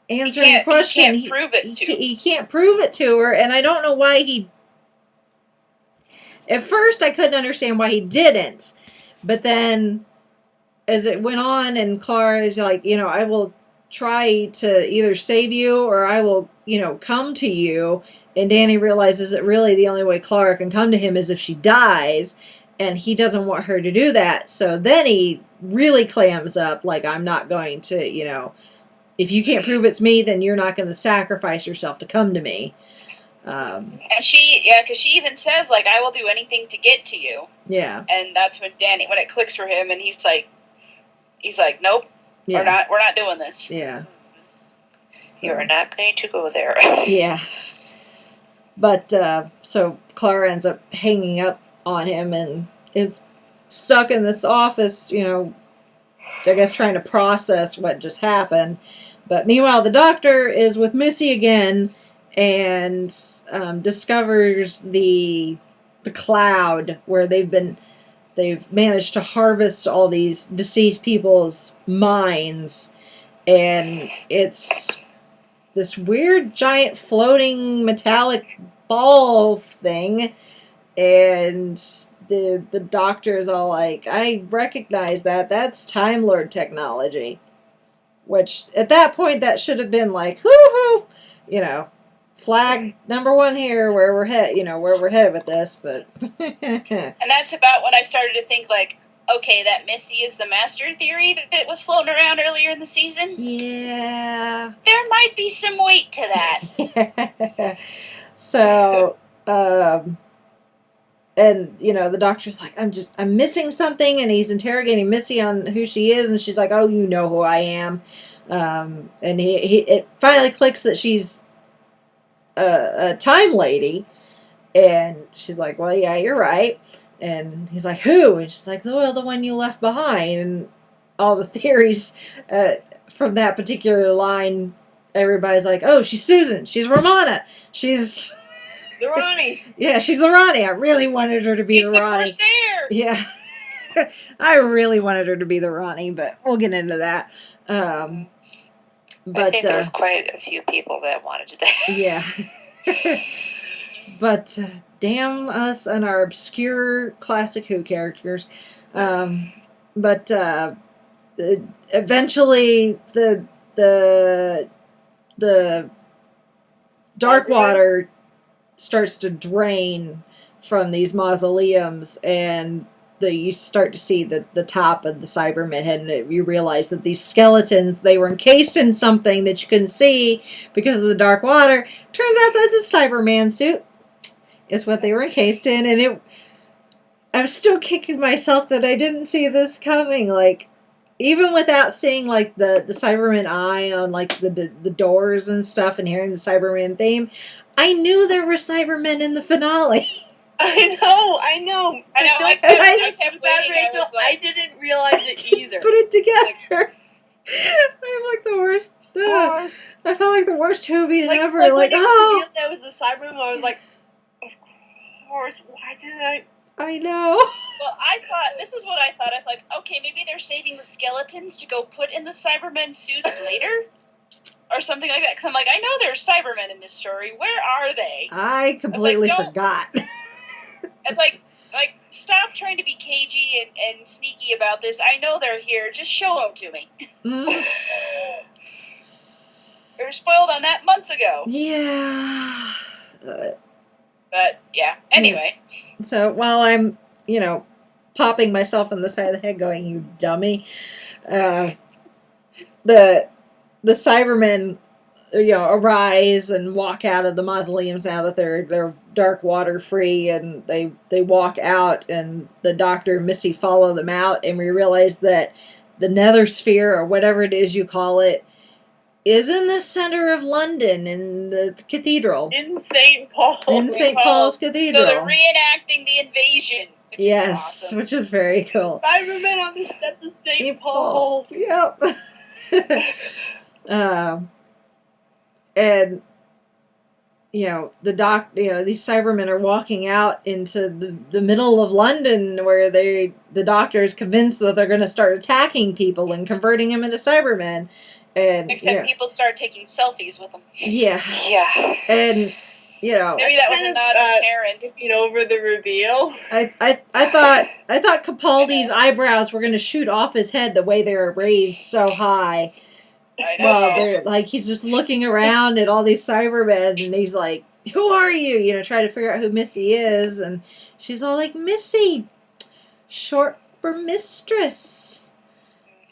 answering the question. He can't prove it to her. He can't prove it to her, and I don't know why he... At first, I couldn't understand why he didn't. But then, as it went on, and Clara is like, I will try to either save you, or I will, come to you. And Danny realizes that really the only way Clara can come to him is if she dies. And he doesn't want her to do that. So then he really clams up, like, I'm not going to, if you can't prove it's me, then you're not going to sacrifice yourself to come to me. And because she even says, like, I will do anything to get to you. Yeah. And that's when it clicks for him, and he's like, nope, yeah. we're not doing this. Yeah. You're not going to go there. Yeah. But, so Clara ends up hanging up on him and is stuck in this office, I guess trying to process what just happened. But meanwhile, the doctor is with Missy again and discovers the cloud where they've managed to harvest all these deceased people's minds, and it's this weird giant floating metallic ball thing. And the doctor's all like, I recognize that. That's Time Lord technology. Which, at that point, that should have been like, hoo-hoo! Flag number 1 here, where we're headed with this, but... And that's about when I started to think, like, okay, that Missy is the master theory that was floating around earlier in the season? Yeah. There might be some weight to that. So, and, the doctor's like, I'm missing something, and he's interrogating Missy on who she is, and she's like, oh, you know who I am. And it finally clicks that she's a time lady, and she's like, well, yeah, you're right. And he's like, who? And she's like, well, the one you left behind. And all the theories from that particular line, everybody's like, oh, she's Susan, she's Romana, she's... The Ronnie. Yeah, she's the Ronnie. I really wanted her to be the Ronnie. Yeah. I really wanted her to be the Ronnie, but we'll get into that. I think there was quite a few people that wanted that. Yeah. But damn us and our obscure classic Who characters. but eventually the dark water starts to drain from these mausoleums, and you start to see the top of the Cybermen head, and you realize that these skeletons, they were encased in something that you couldn't see because of the dark water. Turns out that's a Cyberman suit. Is what they were encased in, and I'm still kicking myself that I didn't see this coming. Like, even without seeing like the Cyberman eye on like the doors and stuff, and hearing the Cyberman theme, I knew there were Cybermen in the finale. I know. I kept waiting. Rachel, I didn't realize it either. Put it together. I'm like the worst. I felt like the worst Whovian ever. Like, oh, that was the Cyberman. I was like, of course. Why did I know. Well, I thought, this is what I thought. I thought, okay, maybe they're saving the skeletons to go put in the Cybermen suits later? Or something like that. Because I'm like, I know there's Cybermen in this story. Where are they? I completely forgot. It's like, stop trying to be cagey and sneaky about this. I know they're here. Just show them to me. Mm. They were spoiled on that months ago. Yeah. But, yeah. Anyway. So while I'm, popping myself on the side of the head going, you dummy, the Cybermen, arise and walk out of the mausoleums now that they're dark water free, and they walk out, and the Doctor and Missy follow them out, and we realize that the Nether Sphere, or whatever it is you call it, is in the center of London, in the cathedral. In St. Paul. In St. Paul's Cathedral. So they're reenacting the invasion. Yes, awesome. Which is very cool. Cybermen on the steps of St. Paul. Yep. And these Cybermen are walking out into the middle of London, where the Doctor is convinced that they're going to start attacking people and converting them into Cybermen. And except people start taking selfies with them. Yeah. And maybe that was a nod to Karen. Tipping over the reveal. I thought Capaldi's eyebrows were going to shoot off his head the way they were raised so high. I know. Well, they're like, he's just looking around at all these Cybermen, and he's like, "Who are you?" Trying to figure out who Missy is, and she's all like, "Missy, short for mistress,"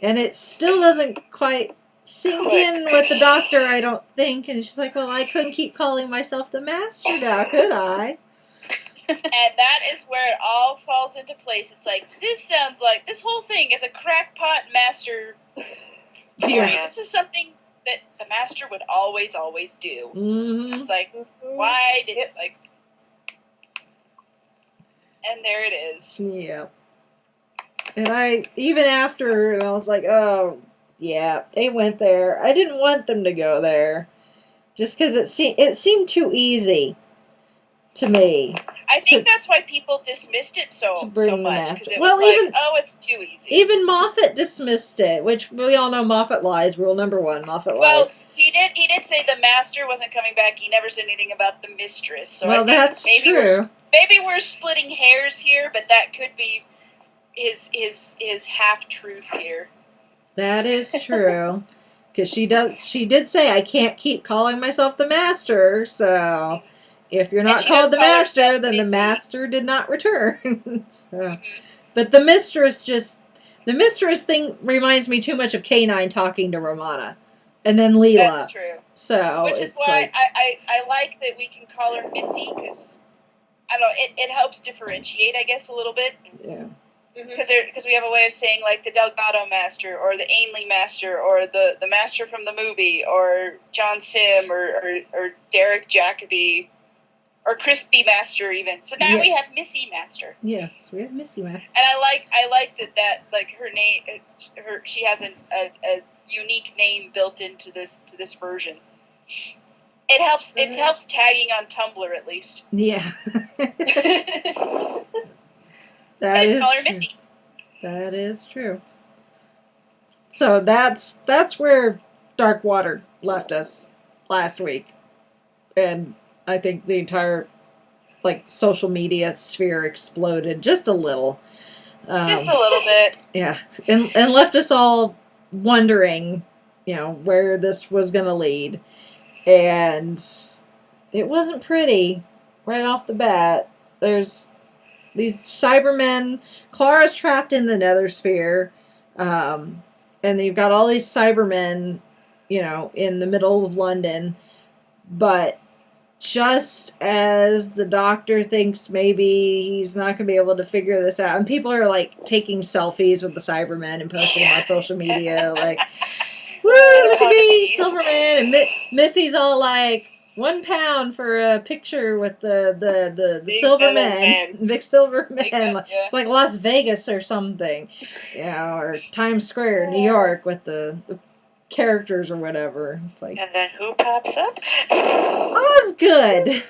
and it still doesn't quite sink in with the Doctor, I don't think. And she's like, "Well, I couldn't keep calling myself the Master now, could I?" And that is where it all falls into place. It's like, this sounds like, this whole thing is a crackpot Master. Yeah. This is something that the Master would always do. Mm-hmm. It's like, why did it, like... And there it is. Yeah. And even after, I was like, oh, yeah, they went there. I didn't want them to go there. Just because it seemed too easy to me. I think that's why people dismissed it so much. It well, was even like, oh, it's too easy. Even Moffat dismissed it, which we all know Moffat lies. Rule number 1, Moffat lies. Well, he did say the Master wasn't coming back. He never said anything about the Mistress. So well, that's true. Maybe we're splitting hairs here, but that could be his half truth here. That is true. Because she did say, I can't keep calling myself the Master, so if you're not called the Master, then the Master did not return. So. But the Mistress thing reminds me too much of K9 talking to Romana. And then Leela. That's true. So which is why I like that we can call her Missy, because, I don't know, it helps differentiate, I guess, a little bit. Yeah. Because we have a way of saying, like, the Delgado Master, or the Ainley Master, or the Master from the movie, or John Sim, or Derek Jacobi, or Crispy Master, even. So now we have Missy Master. Yes, we have Missy Master. And I like that like, her name, she has a unique name built into this version. It helps tagging on Tumblr, at least. Yeah. I just call her Missy. That is true. So that's where Dark Water left us last week. And I think the entire social media sphere exploded just a little. Just a little bit. Yeah, and left us all wondering, where this was going to lead. And it wasn't pretty right off the bat. There's these Cybermen. Clara's trapped in the Nether Sphere. And you've got all these Cybermen, in the middle of London. But just as the Doctor thinks maybe he's not going to be able to figure this out, and people are like taking selfies with the Cybermen and posting them on social media, like, woo, look at me, Silverman. And Missy's all like, £1 for a picture with the Silverman, big Silverman. It's like Las Vegas or something, or Times Square, New York, with the characters or whatever. It's like, and then who pops up? Osgood.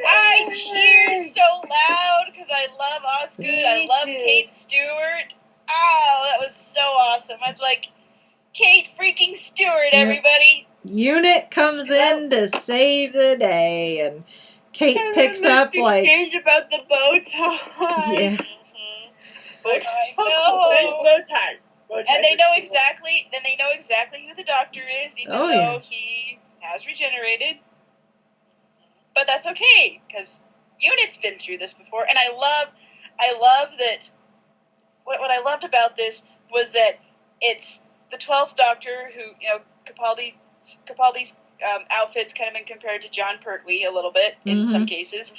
I cheered so loud because I love Osgood. I love Kate Stewart. Oh, that was so awesome. I was like, Kate freaking Stewart, everybody. Unit comes in to save the day, and Kate picks up like exchange about the bow tie. Yeah. Bow tie. And they know exactly. Then they know exactly who the Doctor is, even though he has regenerated. But that's okay because Unit's been through this before, and I love that. What I loved about this was that it's the 12th Doctor who, Capaldi's outfit's kind of been compared to John Pertwee a little bit in some cases,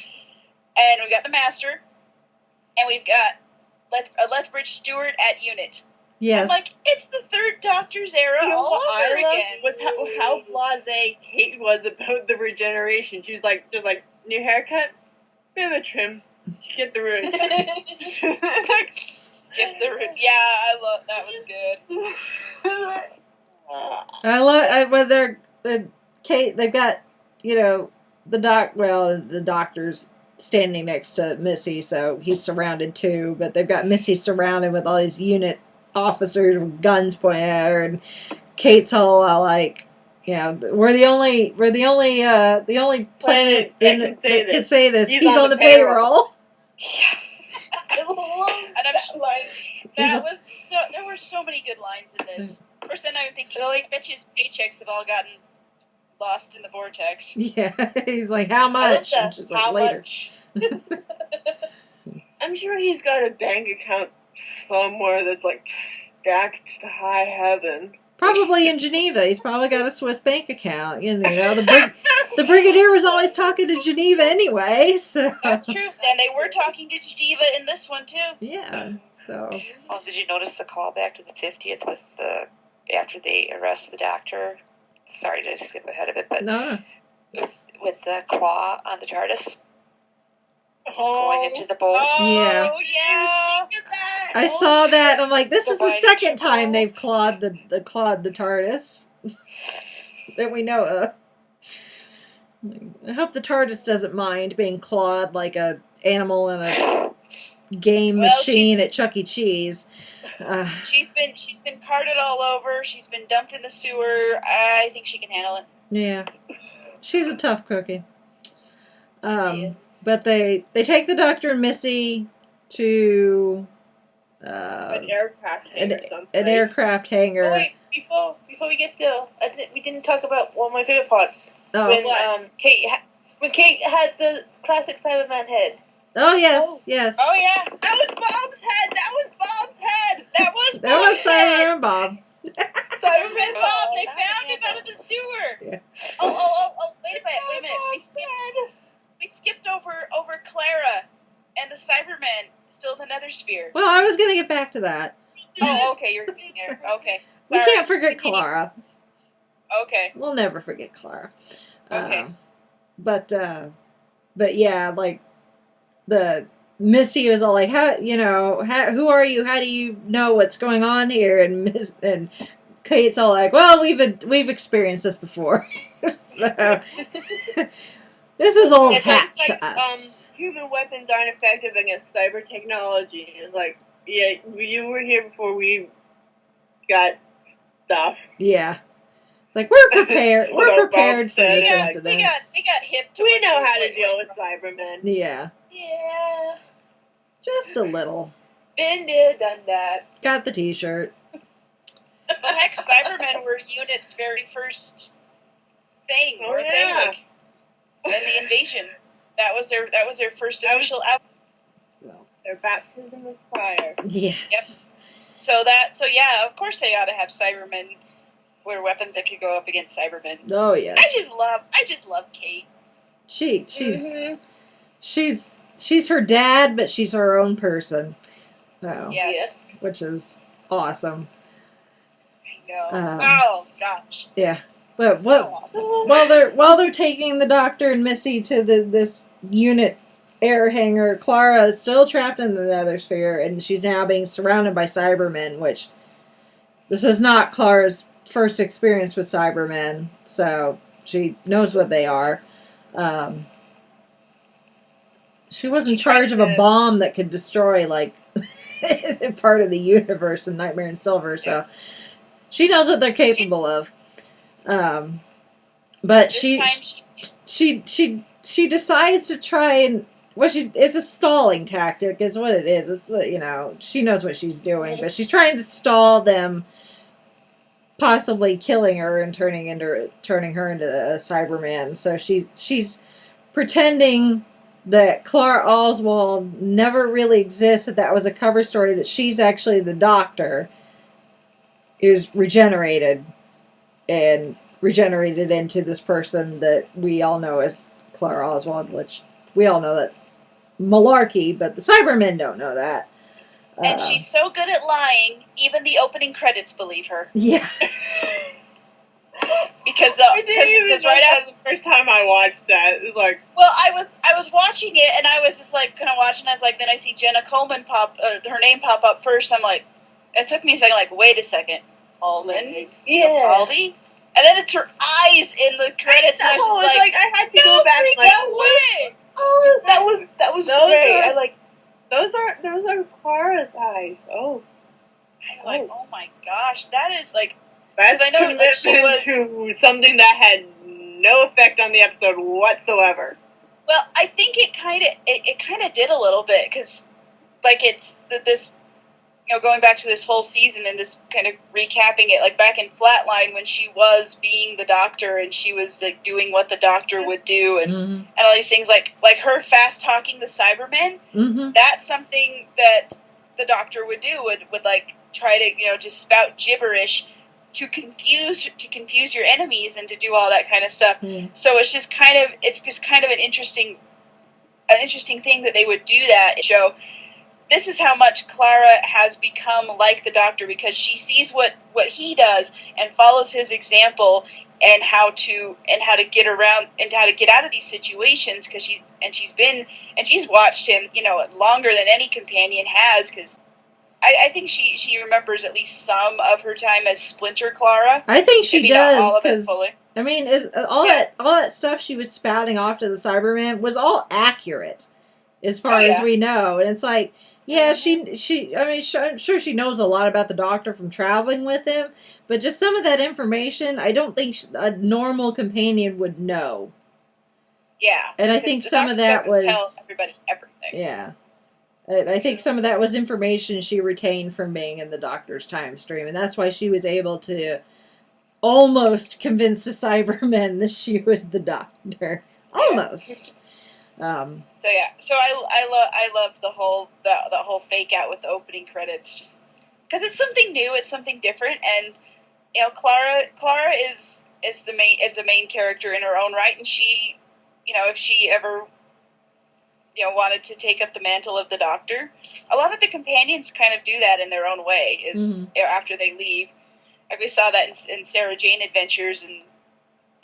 and we've got the Master, and we've got Lethbridge Stewart at Unit. Yes. I'm like, it's the 3rd Doctor's era all over again. Was how blasé Kate was about the regeneration. She was like, just like, new haircut, bit of a trim, skip the roots. Skip the roots. Yeah, I love that. Was good. I love whether Kate. They've got the Doctor's standing next to Missy, so he's surrounded too. But they've got Missy surrounded with all these Unit officers with guns pointed at her, and Kate's all like, we're the only planet that can say this. He's on the payroll. And I'm like, there were so many good lines in this. First, then I'm thinking, I bet his paychecks have all gotten lost in the vortex. Yeah, he's like, how much? And she's like, later. I'm sure he's got a bank account somewhere that's like stacked to high heaven. Probably in Geneva. He's probably got a Swiss bank account. The Brigadier was always talking to Geneva anyway. So that's true. And they were talking to Geneva in this one too. Yeah. So. Well, did you notice the callback to the 50th with after they arrest the Doctor? Sorry to skip ahead of it, but no. With the claw on the TARDIS. Oh, going into the boat. Yeah. Oh, yeah. I saw that. I'm like, this is the second time they've clawed the TARDIS that we know of. I hope the TARDIS doesn't mind being clawed like a animal in a game machine at Chuck E. Cheese. She's been carted all over. She's been dumped in the sewer. I think she can handle it. Yeah, she's a tough cookie. But they take the Doctor and Missy to an aircraft hangar. An aircraft hangar. Oh, wait, before we get there, we didn't talk about one of my favorite parts. Oh, when Kate had the classic Cyberman head. Oh yes, yes. Oh yeah, that was Bob's head. That was Cyberman Bob. Cyberman Bob. They found him out of the sewer. Yeah. Oh! Wait a minute. We skipped over Clara and the Cybermen still in the Nether Sphere. Well, I was going to get back to that. Oh, okay. You're getting there. Okay. Sorry. We can't forget Clara. Okay. We'll never forget Clara. Okay. But yeah, like the Missy was all like, who are you? How do you know what's going on here? And Kate's all like, well, we've experienced this before. So this is old hat to us. Human weapons aren't effective against cyber technology. It's like, yeah, you were here before we got stuff. Yeah. It's like, we're prepared. We're prepared for this incident. They got hip to we know how to deal with Cybermen. Yeah. Yeah. Just a little. Been there, done that. Got the T-shirt. Well, heck, Cybermen were Unit's very first thing, Oh, weren't yeah. they? Like, in the invasion, that was their first official out. Their baptism of fire. Yes. So yeah, of course they ought to have Cybermen wear weapons that could go up against Cybermen. Oh yes. I just love Kate. She's her dad, but she's her own person. Oh, Yes. which is awesome. I know. Um, Oh gosh. Yeah. But So awesome. while they're taking the Doctor and Missy to this unit air hangar, Clara is still trapped in the Nether Sphere, and she's now being surrounded by Cybermen, which this is not Clara's first experience with Cybermen, so she knows what they are. She was in charge of a bomb that could destroy, like, part of the universe in Nightmare in Silver, so she knows what they're capable of. But she decides to try and it's a stalling tactic is what it is. It's she knows what she's doing, but she's trying to stall them, possibly killing her and turning her into a Cyberman. So she's pretending that Clara Oswald never really exists, that was a cover story, that she's actually the Doctor, is regenerated into this person that we all know as Clara Oswald, which we all know that's malarkey, but the Cybermen don't know that. And she's so good at lying, even the opening credits believe her. Yeah. Because right after the first time I watched that, it was like, well, I was watching it and I was just like kind of watching. I was like, then I see Jenna Coleman her name pop up first. I'm like, it took me a second. Like, wait a second, Coleman, Capaldi? And then it's her eyes in the credits. And I was like, I had to go back. Like, away. Oh, that was great. Those are Clara's eyes. Oh, I'm like, oh my gosh, that is like. That's I know commitment to something that had no effect on the episode whatsoever. Well, I think it kind of did a little bit, because like it's this, going back to this whole season and this kind of recapping it, like back in Flatline when she was being the Doctor and she was like doing what the Doctor would do and all these things, like her fast talking the Cybermen. That's something that the Doctor would do, would like try to just spout gibberish to confuse your enemies and to do all that kind of stuff. So it's just kind of an interesting thing that they would do that show. This is how much Clara has become like the Doctor, because she sees what he does and follows his example, and how to get around and how to get out of these situations, because she's watched him longer than any companion has, because I think she remembers at least some of her time as Splinter Clara. I think she Maybe not does, all of it because fully. I mean, all that stuff she was spouting off to the Cyberman was all accurate, as far as we know. And it's like, yeah, I'm sure she knows a lot about the Doctor from traveling with him, but just some of that information, I don't think a normal companion would know. Yeah, and I think some of that was tell everybody everything. Yeah. I think some of that was information she retained from being in the Doctor's time stream, and that's why she was able to almost convince the Cybermen that she was the Doctor. Almost. So I loved the whole fake out with the opening credits, just because it's something new, it's something different, and Clara is the main character in her own right, and she, if she ever wanted to take up the mantle of the Doctor. A lot of the companions kind of do that in their own way, after they leave. Like we saw that in Sarah Jane Adventures and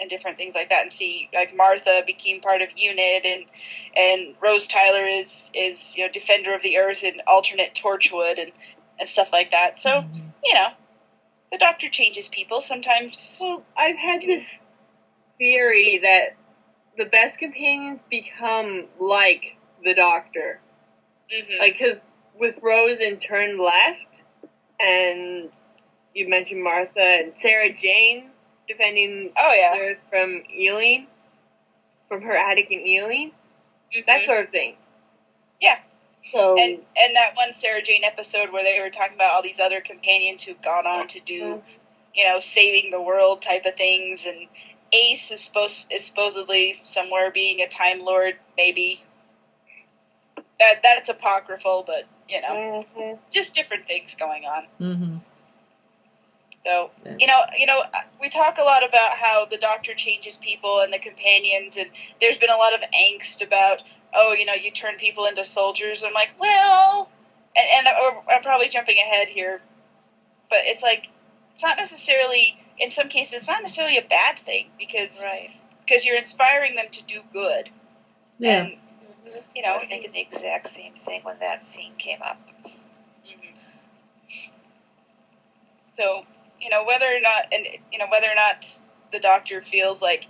different things like that, and see like Martha became part of Unit, and Rose Tyler is Defender of the Earth and alternate Torchwood and stuff like that. So, the Doctor changes people sometimes. Well, I've had this theory that the best companions become like the Doctor. Like, because with Rose in Turn Left, and you mentioned Martha and Sarah Jane defending the Earth from her attic in Ealing, that sort of thing. Yeah. So And that one Sarah Jane episode where they were talking about all these other companions who've gone on to do, saving the world type of things, and Ace is supposedly somewhere being a Time Lord, maybe. That's apocryphal, but just different things going on. Mm-hmm. So we talk a lot about how the Doctor changes people and the companions, and there's been a lot of angst about, you turn people into soldiers. I'm like, well, and I'm probably jumping ahead here, but it's like, it's not necessarily, in some cases, it's not necessarily a bad thing, because you're inspiring them to do good. Yeah. And, I was thinking the exact same thing when that scene came up. Mm-hmm. So, whether or not the Doctor feels like,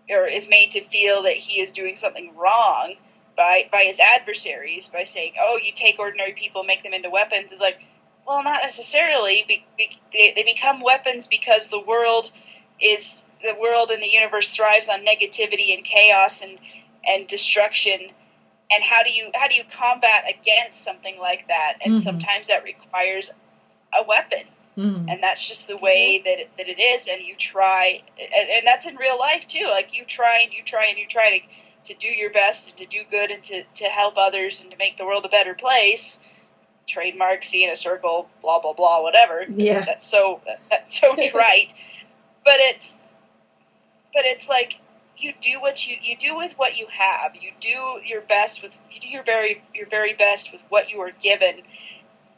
or is made to feel that he is doing something wrong by his adversaries, by saying, oh, you take ordinary people, make them into weapons, is like, well, not necessarily. They become weapons because the world and the universe thrives on negativity and chaos and destruction. And how do you combat against something like that? And sometimes that requires a weapon. Mm-hmm. And that's just the way that it is. And you try, and that's in real life too. Like you try to do your best and to do good and to help others and to make the world a better place. Trademark, see in a circle, blah blah blah, whatever. Yeah, that's so trite. But it's like you do what you do with what you have. You do your best you do your very best with what you are given,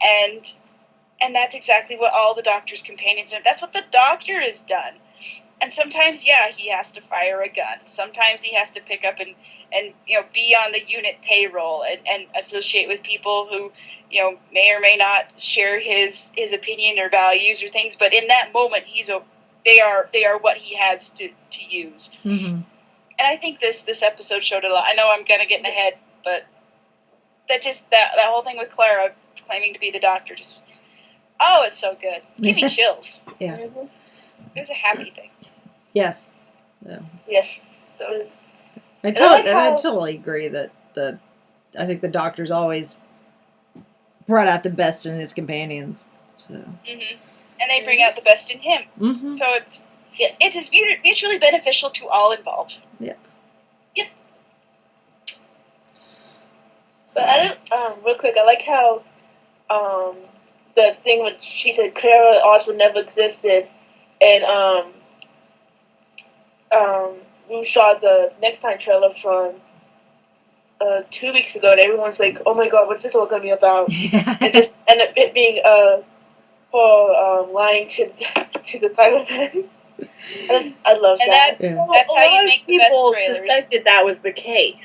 and that's exactly what all the Doctor's companions do. That's what the Doctor has done. And sometimes, he has to fire a gun. Sometimes he has to pick up and be on the unit payroll and associate with people who, may or may not share his opinion or values or things. But in that moment, they are what he has to use. Mm-hmm. And I think this episode showed a lot. I know I'm kind of getting ahead, but that whole thing with Clara claiming to be the Doctor just, it's so good. Give me chills. Yeah. It was a happy thing. Yes. Yeah. Yes. So it's, I totally agree that I think the Doctor's always brought out the best in his companions. So. Mm-hmm. And they bring out the best in him. Mm-hmm. So it is mutually beneficial to all involved. Yep. Yep. But real quick, I like how the thing when she said Clara Oswald never existed, and we saw the Next Time trailer from 2 weeks ago, and everyone's like, "Oh my God, what's this all gonna be about?" And it being for lying to the Cybermen. I love that. That's how you make the best trailers. People suspected that was the case.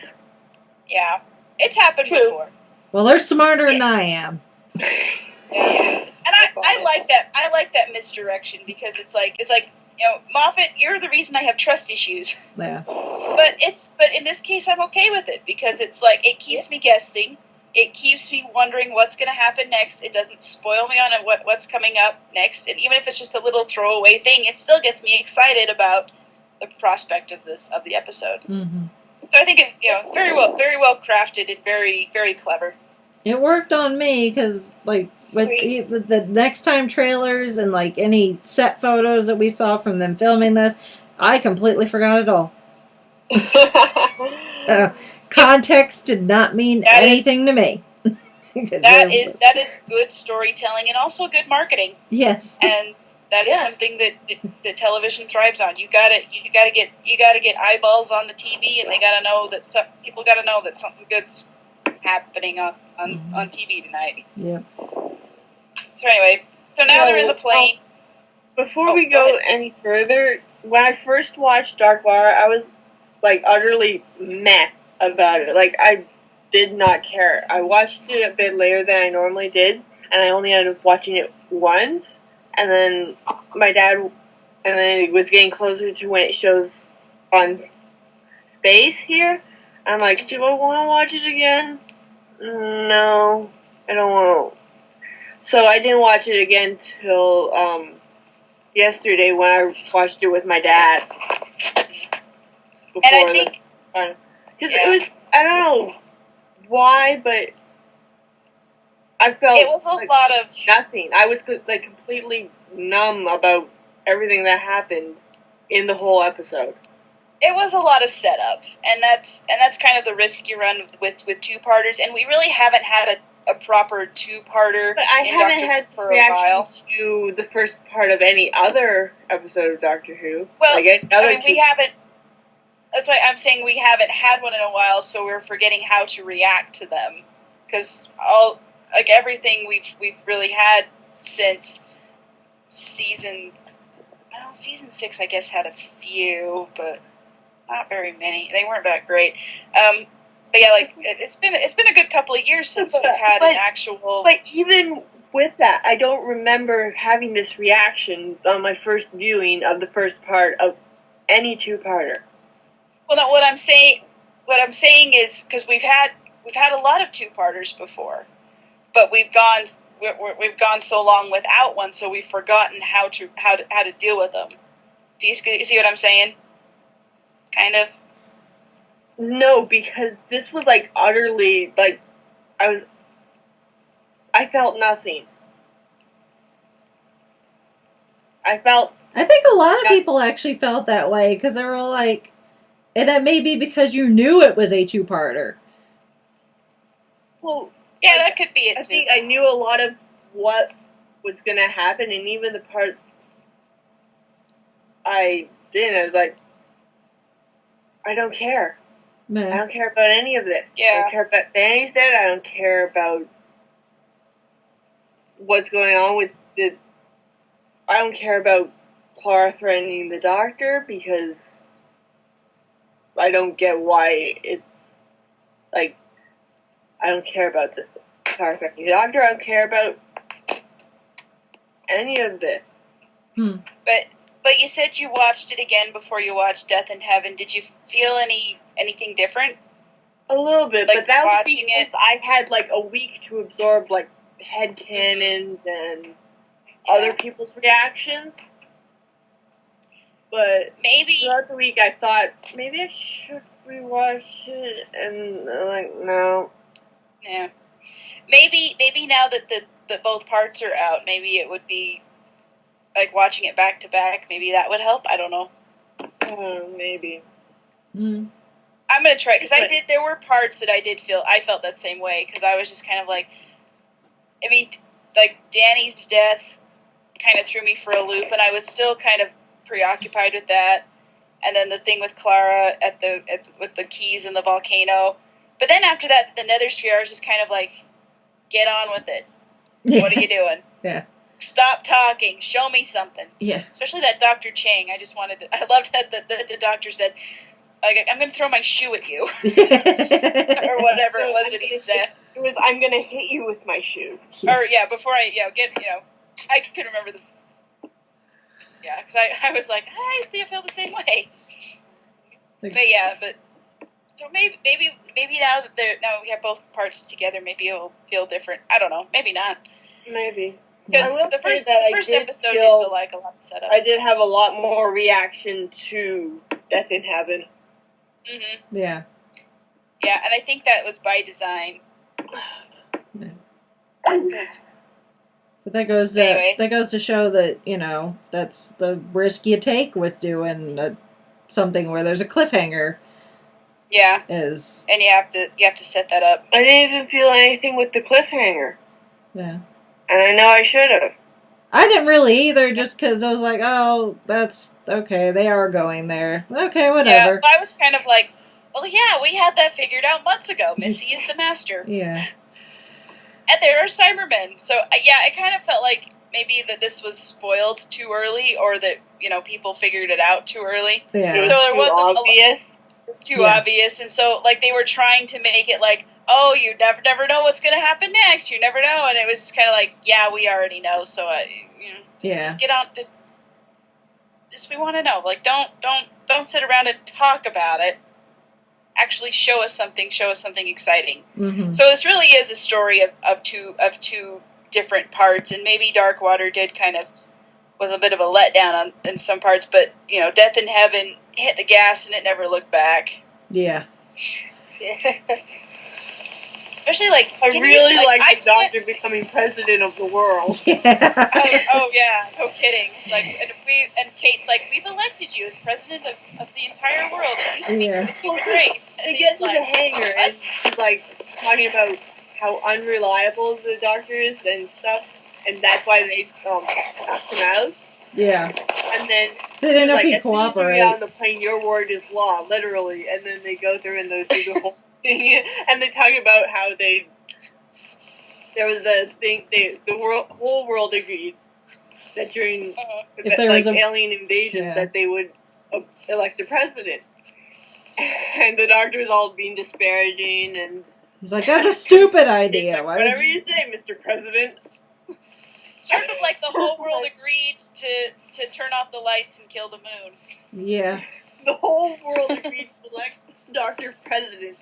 Yeah, it's happened before. Well, they're smarter than I am. Yeah. And I like that. I like that misdirection because it's like Moffat, you're the reason I have trust issues. Yeah. But in this case, I'm okay with it because it's like it keeps me guessing. It keeps me wondering what's going to happen next. It doesn't spoil me on what's coming up next. And even if it's just a little throwaway thing, it still gets me excited about the prospect of the episode. Mm-hmm. So I think it's very well crafted and very, very clever. It worked on me because with the Next Time trailers and any set photos that we saw from them filming this, I completely forgot it all. Context did not mean anything to me. that is good storytelling and also good marketing. Yes, and that is something that television thrives on. You gotta get eyeballs on the TV, and they gotta know that people gotta know that something good's happening on TV tonight. Yeah. So anyway, now they're in the plane. Before we go any further, when I first watched Darkwater, I was utterly meh about it. I did not care. I watched it a bit later than I normally did, and I only ended up watching it once. And then it was getting closer to when it shows on Space here. I'm like, do I want to watch it again? No, I don't want to. So I didn't watch it again till yesterday when I watched it with my dad. And I think... Because it was, I don't know why, but I felt It was a lot of nothing. I was like completely numb about everything that happened in the whole episode. It was a lot of setup, and that's kind of the risk you run with two-parters. And we really haven't had a proper two-parter. But I haven't had this reaction to the first part of any other episode of Doctor Who. Well, like we haven't. That's why I'm saying we haven't had one in a while, so we're forgetting how to react to them. Because everything we've really had since season 6, I guess, had a few, but not very many. They weren't that great. But yeah, it's been a good couple of years since we've had an actual. But even with that, I don't remember having this reaction on my first viewing of the first part of any two-parter. Well, no, what I'm saying is because we've had a lot of two-parters before, but we've gone so long without one, so we've forgotten how to deal with them. Do you see what I'm saying? Kind of. No, because this was utterly I felt nothing. I think a lot of people actually felt that way because they were like, and that may be because you knew it was a two-parter. Well, yeah, that could be it. I think I knew a lot of what was going to happen, and even the parts I didn't. I was like, I don't care. No. I don't care about any of it. Yeah. I don't care about Danny's dead. I don't care about what's going on with the. I don't care about Clara threatening the Doctor because I don't get why it's I don't care about the Clara threatening the Doctor. I don't care about any of this. But you said you watched it again before you watched Death in Heaven. Did you feel anything different? A little bit, but that was watching because I had a week to absorb headcanons and other people's reactions. But maybe throughout the week I thought maybe I should rewatch it, and no. Yeah. Maybe now that both parts are out, maybe it would be watching it back to back. Maybe that would help. I don't know. Maybe. Mm. I'm gonna try because there were parts that I felt that same way because I was just kind of Danny's death kind of threw me for a loop, and I was still kind of preoccupied with that. And then the thing with Clara with the keys in the volcano. But then after that, the Nether Sphere, I was just kind of get on with it. Yeah. What are you doing? Yeah. Stop talking. Show me something. Yeah. Especially that Dr. Chang. I loved that the doctor said, I'm going to throw my shoe at you. Or whatever it was that he said. It was, I'm going to hit you with my shoe. Or, before I could remember the... Yeah, because I was like, I feel the same way. So maybe now that we have both parts together, maybe it'll feel different. I don't know. Maybe not. Maybe. Because the first episode did feel like a lot of setup. I did have a lot more reaction to Death in Heaven. Mm-hmm. Yeah. Yeah, and I think that was by design. Yeah. But that goes to show that, that's the risk you take with doing something where there's a cliffhanger. Yeah. And you have to set that up. I didn't even feel anything with the cliffhanger. Yeah. And I know I should have. I didn't really either, just because I was like, oh, that's okay, they are going there. Okay, whatever. Yeah, I was kind of like, well, yeah, we had that figured out months ago. Missy is the master. Yeah. And there are Cybermen. So, I kind of felt like maybe that this was spoiled too early, or that, people figured it out too early. Yeah. So there wasn't obvious. It's too obvious, and so, they were trying to make it oh, you never know what's going to happen next. You never know. And it was just kind of we already know. So, just get on. Just we want to know. Don't sit around and talk about it. Actually, show us something exciting. Mm-hmm. So this really is a story of two different parts, and maybe Darkwater was a bit of a letdown in some parts, but Death in Heaven hit the gas and it never looked back. Yeah. Especially like I can really you, like I the Doctor becoming president of the world. Yeah. Oh yeah, no kidding. Like, and Kate's like, we've elected you as president of the entire world, and you speak Yeah. with human grace. And It he's gets like a hanger, and she's like talking about how unreliable the Doctor is and stuff, and that's why they cast him out. Yeah. And then They didn't know if like, he'd as soon as you cooperate. get on the plane, your word is law, literally. And then they go through and they do the whole thing, and they talk about how there was a thing, whole world agreed that during If there was a- alien invasions yeah. that they would elect a president. And the Doctor's all being disparaging and He's like, that's a stupid he's idea. like, Why whatever would you say, Mr. President. sort of like the whole world agreed to turn off the lights and kill the moon. Yeah. The whole world agreed to elect Doctor President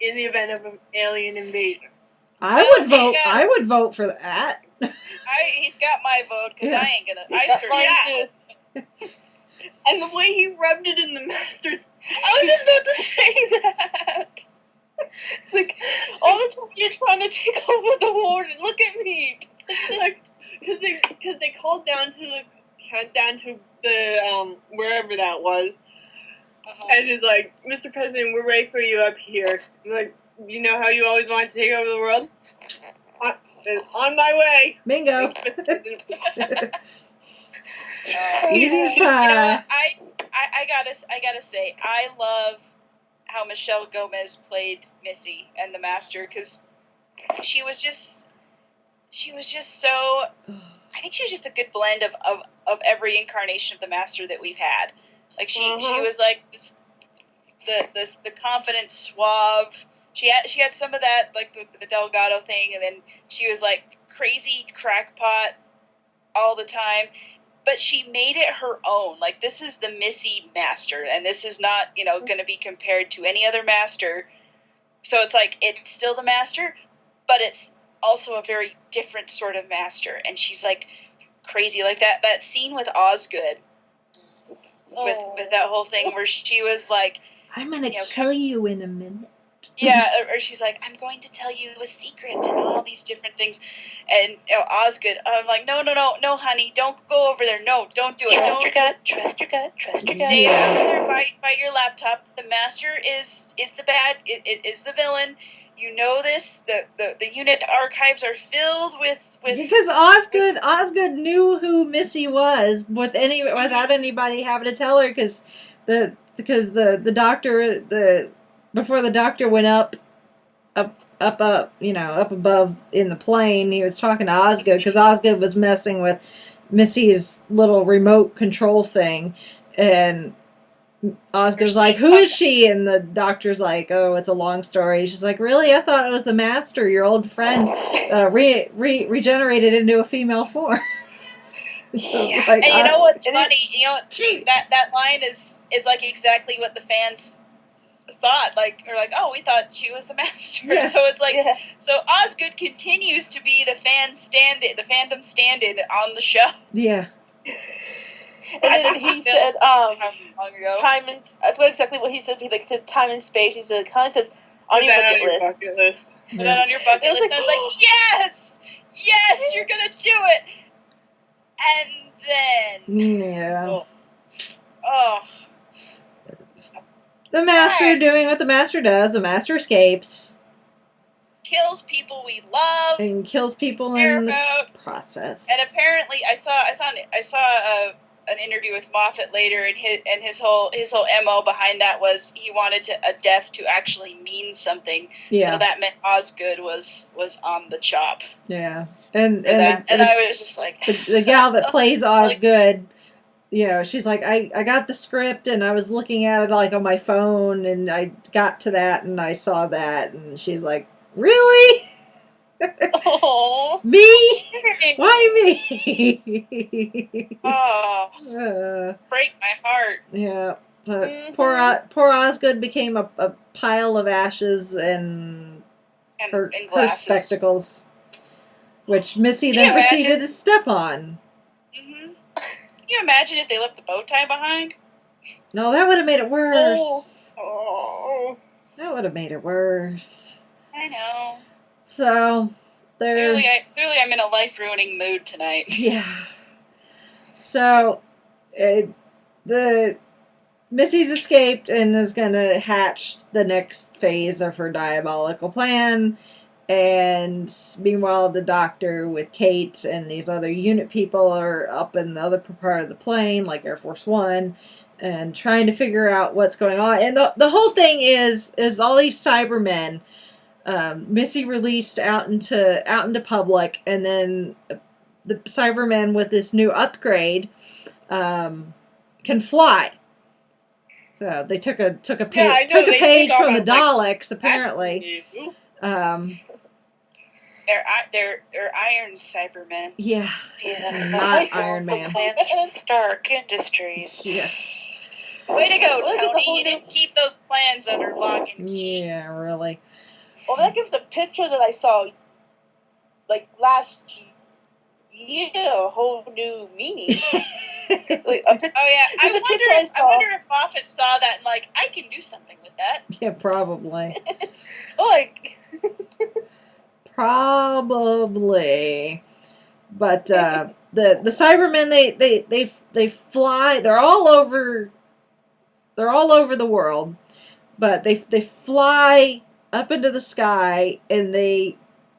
in the event of an alien invasion. I Well, would vote. yeah. I would vote for that. He's got my vote because Yeah. I ain't gonna. He I got certainly. mine too. And the way he rubbed it in the Master's. I was just about to say that. It's like, all the time you're trying to take over the world, and look at me. Like, because they called down to the wherever that was, and he's like, Mr. President, we're ready for you up here. I'm like, you know how you always wanted to take over the world? On my way. Bingo. Thank you, Mr. President. Easy as You know pie. what? I gotta say, I love how Michelle Gomez played Missy and the Master because she was just so. I think she was just a good blend of every incarnation of the Master that we've had. Like she was like this, the confident, suave. She had some of that, like the Delgado thing, and then she was like crazy crackpot all the time. But she made it her own. Like, this is the Missy Master, and this is not, going to be compared to any other Master. So it's like, it's still the Master, but it's also a very different sort of Master. And she's, like, crazy. Like, that scene with Osgood, with that whole thing where she was like... I'm gonna kill you in a minute. Yeah, or she's like, I'm going to tell you a secret and all these different things. And Osgood, I'm like, no, honey, don't go over there. No, don't do it. Trust your gut, trust your gut, trust your gut. Stay over there by your laptop. The Master is the bad, it is the villain. You know this. The unit archives are filled with Because Osgood knew who Missy was without anybody having to tell her because the doctor before the Doctor went up above in the plane, he was talking to Osgood because Osgood was messing with Missy's little remote control thing, and Osgood's like, who is she? And the Doctor's like, oh, it's a long story. She's like, really? I thought it was the Master, your old friend, regenerated into a female form. Like, and you know what's funny? That line is like exactly what the fans thought. Oh, we thought she was the Master. Yeah. So it's like, so Osgood continues to be the fandom stand-in on the show. Yeah. And then he said, time and... I forgot exactly what he said. He said time and space. He said, kind of says, on your bucket list. Put that on your bucket list. And I was like, yes, you're going to do it. And then... Yeah. Oh. The Master doing what the Master does. The Master escapes. Kills people we love. And kills people in the process. And apparently, I saw an interview with Moffat later, and his whole MO behind that was he wanted a death to actually mean something. Yeah. So that meant Osgood was on the chop. Yeah. And I was just like... The gal that plays Osgood... she's like, I got the script and I was looking at it on my phone and I got to that and I saw that and she's like, really? Oh, me? Why me? Break my heart. Yeah, but poor Osgood became a pile of ashes and her spectacles, which Missy then proceeded to step on. Can you imagine if they left the bow tie behind? No, that would have made it worse. Oh. That would have made it worse. I know. So they're clearly I'm in a life-ruining mood tonight. yeah. So the Missy's escaped and is gonna hatch the next phase of her diabolical plan. And meanwhile, the doctor with Kate and these other unit people are up in the other part of the plane, like Air Force One, and trying to figure out what's going on. And the whole thing is all these Cybermen. Missy released out into public, and then the Cybermen with this new upgrade can fly. So they took a page from the Daleks, apparently. They're Iron Cybermen. Yeah, Not Iron Man. Plans from Stark Industries. Yeah. Way to go, Tony! You didn't keep those plans under lock and key. Yeah, really. Well, that gives a picture that I saw, like, last year, a whole new meaning. Like, Oh yeah, I wonder if Moffat saw that and like, I can do something with that. Yeah, probably. like, Probably. But the Cybermen they fly. They're all over the world, but they fly up into the sky and they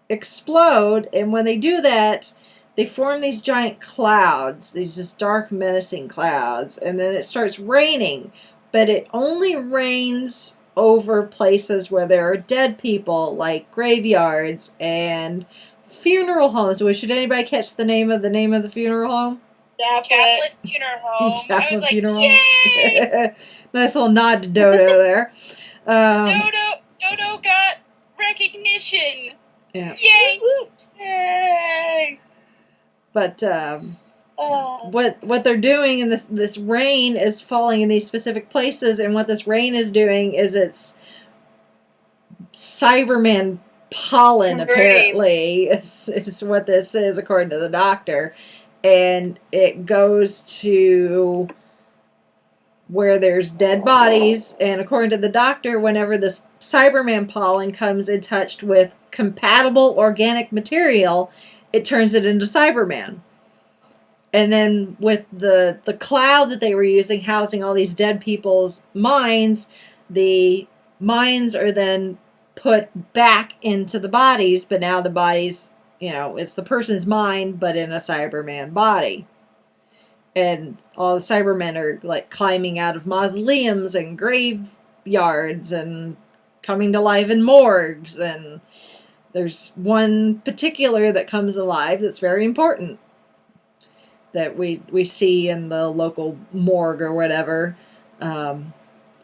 explode. And when they do that, they form these giant clouds, these just dark, menacing clouds, and then it starts raining. But it only rains over places where there are dead people, like graveyards and funeral homes. Should anybody catch the name of the funeral home? Chaplain Funeral Home. I was like, Funeral yay! Nice little nod to Dodo there. Dodo got recognition. Yeah. Yay! Yay! But what they're doing in this rain is falling in these specific places, and what this rain is doing is it's Cyberman pollen, apparently, is what this is, according to the doctor. And it goes to where there's dead bodies, and according to the doctor, whenever this Cyberman pollen comes in touch with compatible organic material, it turns it into Cyberman. And then with the cloud that they were using, housing all these dead people's minds, the minds are then put back into the bodies, but now the bodies, it's the person's mind, but in a Cyberman body. And all the Cybermen are like climbing out of mausoleums and graveyards and coming to life in morgues. And there's one particular that comes alive that's very important that we see in the local morgue or whatever. But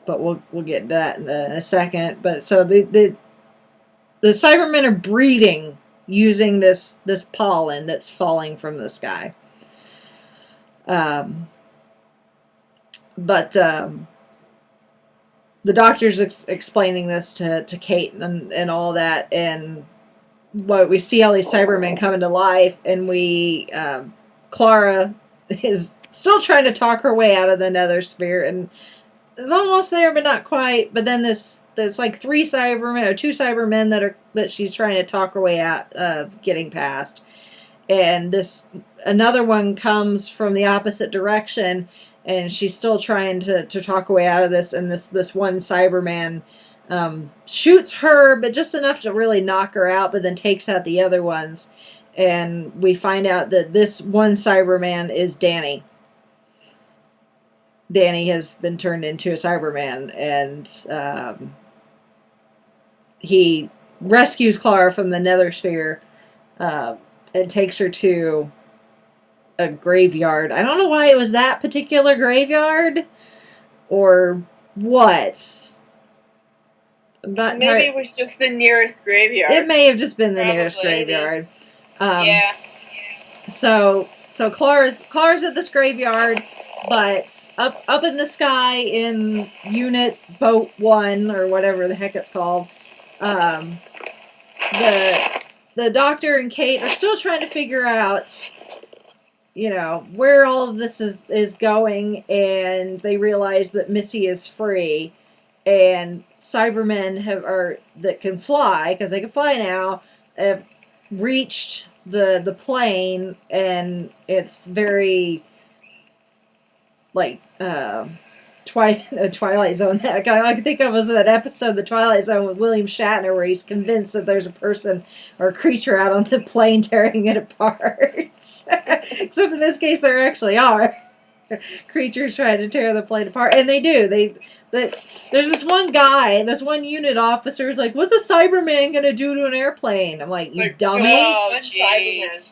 we'll get to that in a second. But so the Cybermen are breeding using this pollen that's falling from the sky. But the doctor's explaining this to Kate and all that, and what we see all these Cybermen coming to life, and Clara is still trying to talk her way out of the Nether Sphere, and is almost there, but not quite. But then there's like two Cybermen that she's trying to talk her way out of getting past, and another one comes from the opposite direction, and she's still trying to talk her way out of this, and this one Cyberman shoots her, but just enough to really knock her out, but then takes out the other ones. And we find out that this one Cyberman is Danny. Danny has been turned into a Cyberman, and he rescues Clara from the Nether Sphere and takes her to a graveyard. I don't know why it was that particular graveyard or what. Maybe it was just the nearest graveyard. It may have just been the nearest graveyard. Yeah. So Clara's at this graveyard, but up in the sky in Unit Boat 1 or whatever the heck it's called, the doctor and Kate are still trying to figure out, where all of this is going, and they realize that Missy is free, and Cybermen that can fly, because they can fly now, have reached the plane, and it's very like Twilight Zone. That guy I can think of was that episode of the Twilight Zone with William Shatner, where he's convinced that there's a person or a creature out on the plane tearing it apart. Except in this case, there actually are creatures trying to tear the plane apart, and they do. There's this one guy, this one unit officer who's like, "What's a Cyberman gonna do to an airplane?" I'm like, "You dummy! Oh, jeez.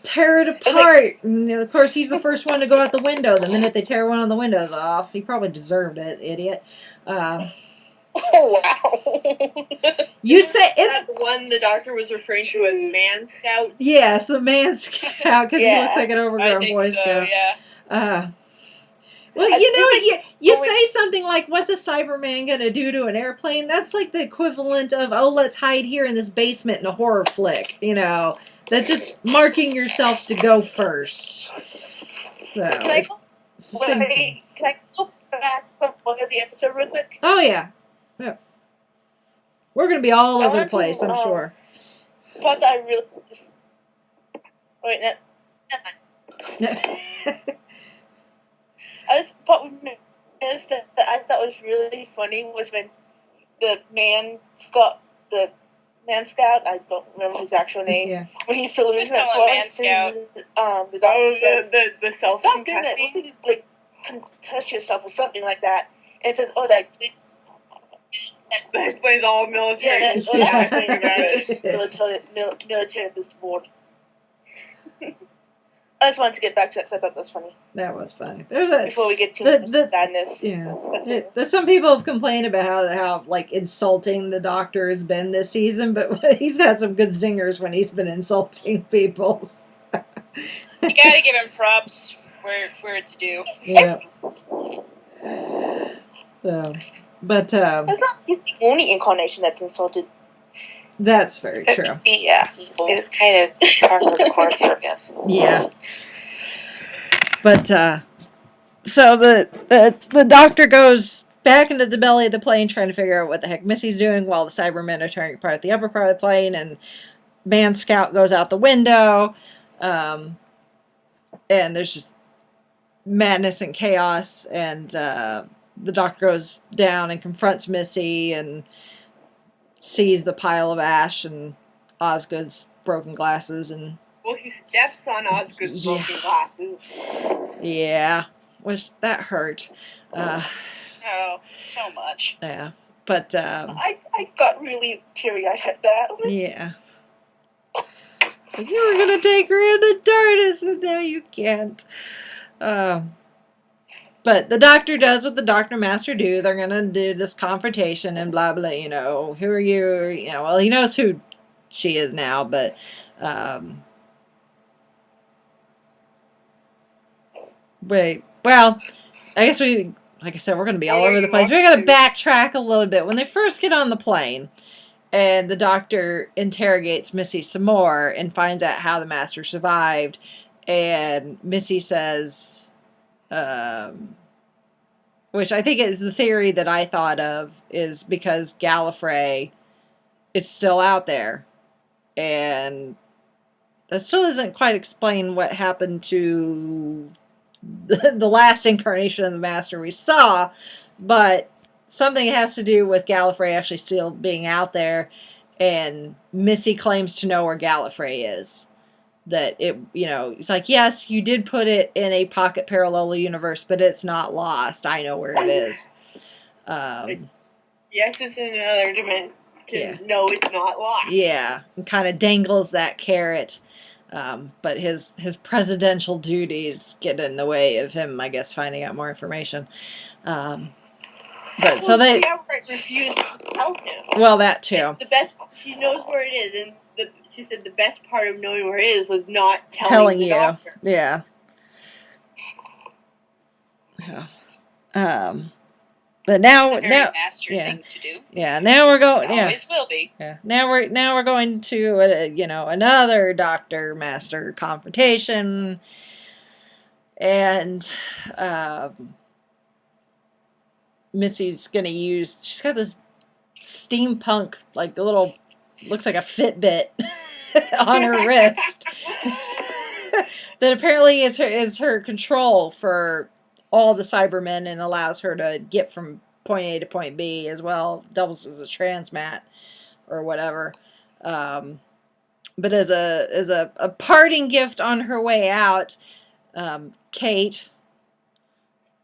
Tear it apart!" And of course, he's the first one to go out the window the minute they tear one of the windows off. He probably deserved it, idiot. Oh, wow. You say it's That one the doctor was referring to as Man Scout. yes, the Man Scout, because he Yeah, looks like an I overgrown think Boy so, Scout. yeah. Well, I you know, think you say something like, "What's a Cyberman gonna do to an airplane?" That's like the equivalent of, "Oh, let's hide here in this basement in a horror flick." You know, that's just marking yourself to go first. So, it's the same thing. Can I go back from one of the episode real quick? Oh yeah, we're gonna be all I over the want to, place, I'm sure. Part that I really. Wait, never mind. I just part with me that I thought was really funny was when the man scout, I don't remember his actual name, Yeah. when he salutes Just that call him Man the doctor said, the self stop doing that, concussing. like, touch yourself or something like that. And it says, oh, that's That explains all military. yeah, stuff. Yeah. military this board. I just wanted to get back to it because I thought that was funny. That was funny. There's a Before we get too much sadness. yeah. That's it. Some people have complained about how like insulting the Doctor has been this season, but he's had some good zingers when he's been insulting people. You gotta give him props where it's due. Yeah. So, but That's not he's the only incarnation that's insulted that's very true. Yeah, people. it's kind of par for the course for him. Yeah. But so the Doctor goes back into the belly of the plane trying to figure out what the heck Missy's doing while the Cybermen are tearing apart the upper part of the plane, and Man Scout goes out the window. And there's just madness and chaos, and the Doctor goes down and confronts Missy and sees the pile of ash and Osgood's broken glasses, and Well, he steps on Osgood's broken glasses. yeah, which that hurt. Oh, so much. Yeah, but I got really teary-eyed at that. yeah. You were gonna take her in the TARDIS, and now you can't. But the Doctor does what the Doctor Master do. They're gonna do this confrontation and blah blah. You know, who are you? You know, well, he knows who she is now, but wait. Well, I guess like I said, we're gonna be all over the place. We're gonna backtrack a little bit. When they first get on the plane, and the Doctor interrogates Missy some more and finds out how the Master survived, and Missy says, which I think is the theory that I thought of, is because Gallifrey is still out there, and that still doesn't quite explain what happened to the last incarnation of the Master we saw, but something has to do with Gallifrey actually still being out there, and Missy claims to know where Gallifrey is. That it, you know, it's like, yes, you did put it in a pocket parallel universe, but it's not lost. I know where it is. Yes, it's in another dimension. Yeah. No, it's not lost. Yeah, and kind of dangles that carrot. But his presidential duties get in the way of him, I guess, finding out more information. But so they Gallifrey refused to tell him. well, that too. The best, she knows where it is, and she said the best part of knowing where it is was not Telling the you, Doctor. yeah. But now, It's a very Master thing to do. yeah. Now we're going, yeah. Always will be. Yeah. Now we're going to another Doctor Master confrontation, and Missy's gonna use. She's got this steampunk, like a little looks like a Fitbit on her wrist. That apparently is her control for all the Cybermen and allows her to get from point A to point B as well. Doubles as a transmat or whatever. But as a parting gift on her way out, Kate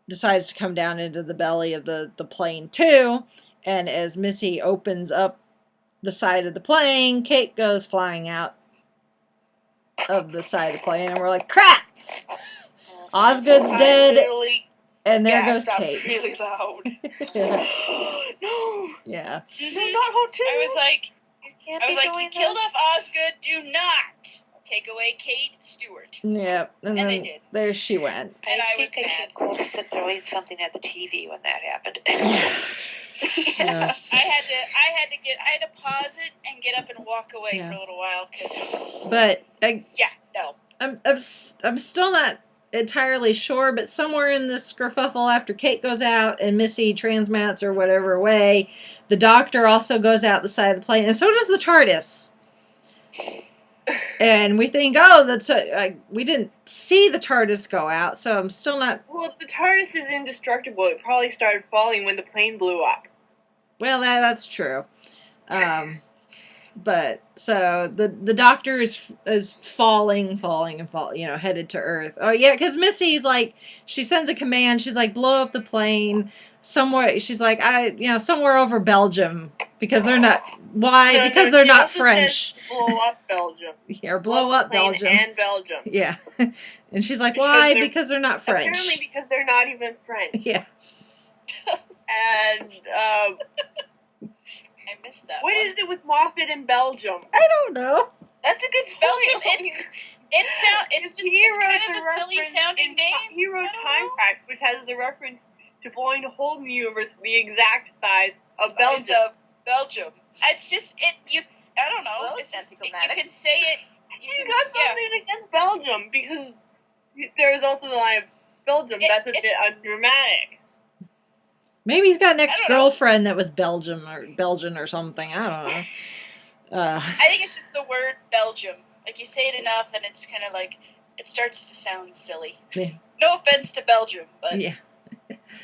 decides to come down into the belly of the plane too. And as Missy opens up the side of the plane, Kate goes flying out of the side of the plane, and we're like, crap! Osgood's dead, and there goes Kate. Really loud. Yeah. No. Yeah. No, not Hotel. I was like, You you killed off Osgood. Do not take away Kate Stewart. Yeah. And And they then did. there she went. And I I was think I came mad. close to throwing something at the TV when that happened. Yeah. I had to pause it and get up and walk away Yeah. for a little while. 'Cause, But no. I'm still not entirely sure, but somewhere in this kerfuffle after Kate goes out and Missy transmats or whatever away, the Doctor also goes out the side of the plane, and so does the TARDIS. And we think, we didn't see the TARDIS go out, so I'm still not... Well, the TARDIS is indestructible. It probably started falling when the plane blew up. Well, that's true. But so the Doctor is falling, headed to Earth. Oh yeah, because Missy's like, she sends a command. She's like, blow up the plane somewhere. She's like, somewhere over Belgium, because they're not. Why? No, because no, they're she not also French. said blow up Belgium. Yeah, or blow up plane Belgium. and Belgium. Yeah, and she's like, Because why? they're- Because they're not French. Apparently, because they're not even French. Yes. And I missed that. what one. is it with Moffat and Belgium? I don't know. That's a good Belgium? point. It's just Hero kind the of a silly reference sounding in name. Hero I don't Time know. Pack, which has the reference to blowing a hole in the universe the exact size of Belgium. Belgium. Belgium. It's just I don't know. Well, It's, it's you anticlimactic. can say it. You got something against Belgium because there is also the line of Belgium. That's a bit undramatic. Maybe he's got an don't know. ex-girlfriend that was Belgian or something. I don't know. I think it's just the word Belgium. Like, you say it enough, and it's kind of like, it starts to sound silly. Yeah. No offense to Belgium, but Yeah.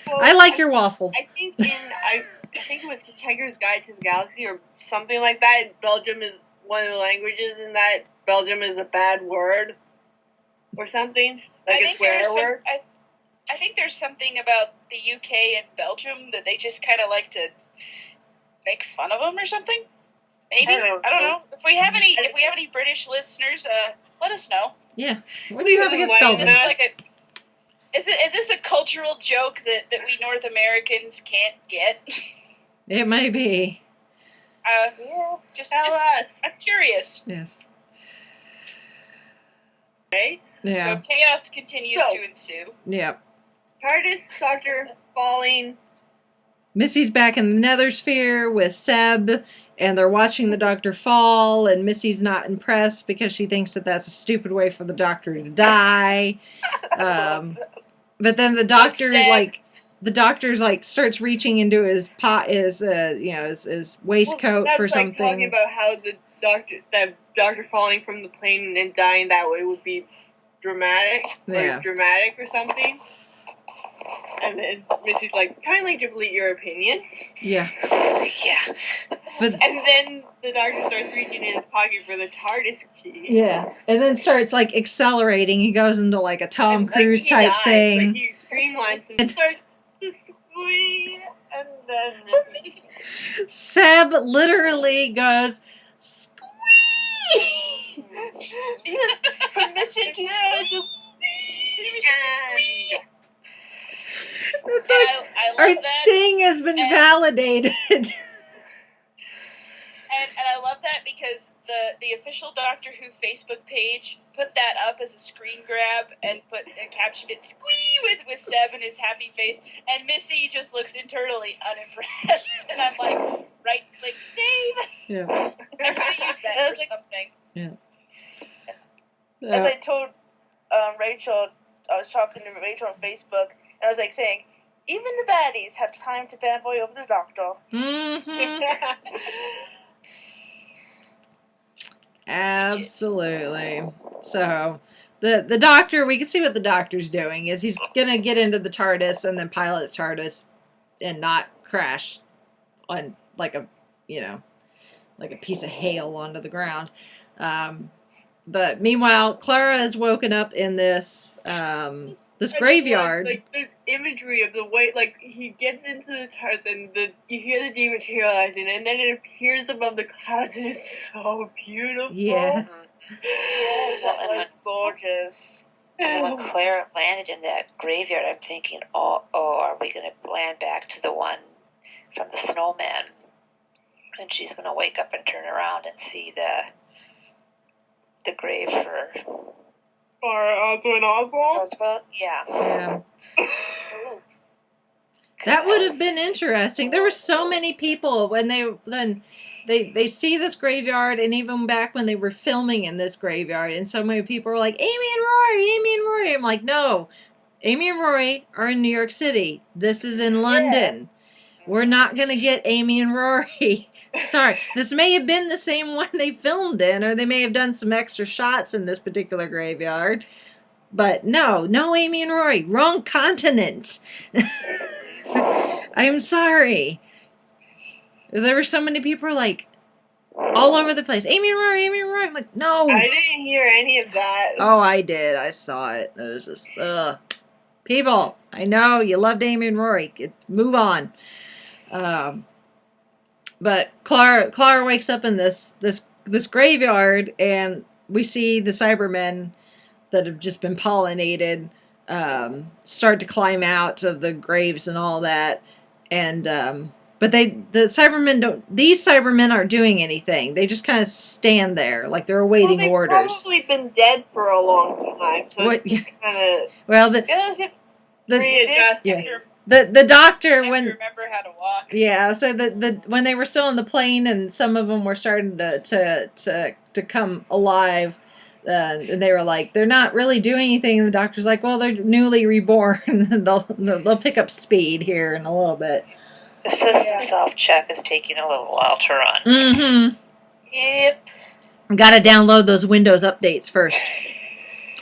Well, I like your waffles. I think I think it was Hitchhiker's Guide to the Galaxy or something like that. Belgium is one of the languages, and that Belgium is a bad word or something, like a swear word. I think there's something about the UK and Belgium that they just kind of like to make fun of them or something. Maybe, I don't know. If we have any British listeners, let us know. Yeah. What do you have against Like Belgium? that. Is this a cultural joke that we North Americans can't get? It may be. Just Tell us. I'm curious. Yes. Okay. Yeah. So chaos continues So- to ensue. Yeah. TARDIS, Doctor falling. Missy's back in the Nether Sphere with Seb, and they're watching the Doctor fall, and Missy's not impressed because she thinks that that's a stupid way for the Doctor to die. But then the Doctor, Doctor's starts reaching into his his waistcoat That's for like talking something. about how the Doctor falling from the plane and dying that way would be dramatic, Yeah. or something. And then Missy's like, kindly delete your opinion. Yeah. Yeah. But And then the Doctor starts reaching in his pocket for the TARDIS key. yeah, and then starts accelerating. He goes into a Tom And, Cruise he type dies. thing. He streamlines and starts to squeeze, and then Seb literally goes, squeeze! He has permission to squeeze. It's And like, I our love that. thing has been And- validated. And I love that because the official Doctor Who Facebook page put that up as a screen grab and captioned it "squee" with Seb and his happy face, and Missy just looks internally unimpressed, and I'm like, right click save. Yeah. I'm gonna use that I was for like- something. As I told Rachel, I was talking to Rachel on Facebook, and I was saying, even the baddies have time to fanboy over the Doctor. Mm-hmm. Absolutely. So the doctor, we can see what the doctor's doing is he's gonna get into the TARDIS and then pilot his TARDIS and not crash on like a like a piece of hail onto the ground. But meanwhile, Clara is woken up in this this graveyard. Like the imagery of the way, like he gets into the TARDIS and you hear the dematerializing, and then it appears above the clouds, and it's so beautiful. Yeah. Yes, that was gorgeous. And when Clara landed in that graveyard, I'm thinking, oh, are we going to land back to the one from the snowman? And she's going to wake up and turn around and see the grave for Oswald Oswald? Oswald. Yeah. Yeah. That would have been interesting. There were so many people when they see this graveyard, and even back when they were filming in this graveyard, and so many people were like, Amy and Rory, Amy and Rory. I'm like, no, Amy and Rory are in New York City. This is in London. We're not going to get Amy and Rory. Sorry. This may have been the same one they filmed in, or they may have done some extra shots in this particular graveyard. But no Amy and Rory. Wrong continent. I'm sorry. There were so many people like all over the place. Amy and Rory, Amy and Rory. I'm like, no. I didn't hear any of that. Oh, I did. I saw it. It was just, people, I know you loved Amy and Rory. Move on. But Clara wakes up in this graveyard, and we see the Cybermen that have just been pollinated start to climb out of the graves and all that, and but these Cybermen aren't doing anything. They just kind of stand there like they're awaiting orders. They've probably been dead for a long time, so What? it's kind of Well, readjust. Yeah. The doctor when remember how to walk. Yeah, so when they were still on the plane and some of them were starting to come alive, and they were like, they're not really doing anything. And the doctor's like, well, they're newly reborn. they'll pick up speed here in a little bit. The system self-check is taking a little while to run. Mm-hmm. Yep. Got to download those Windows updates first.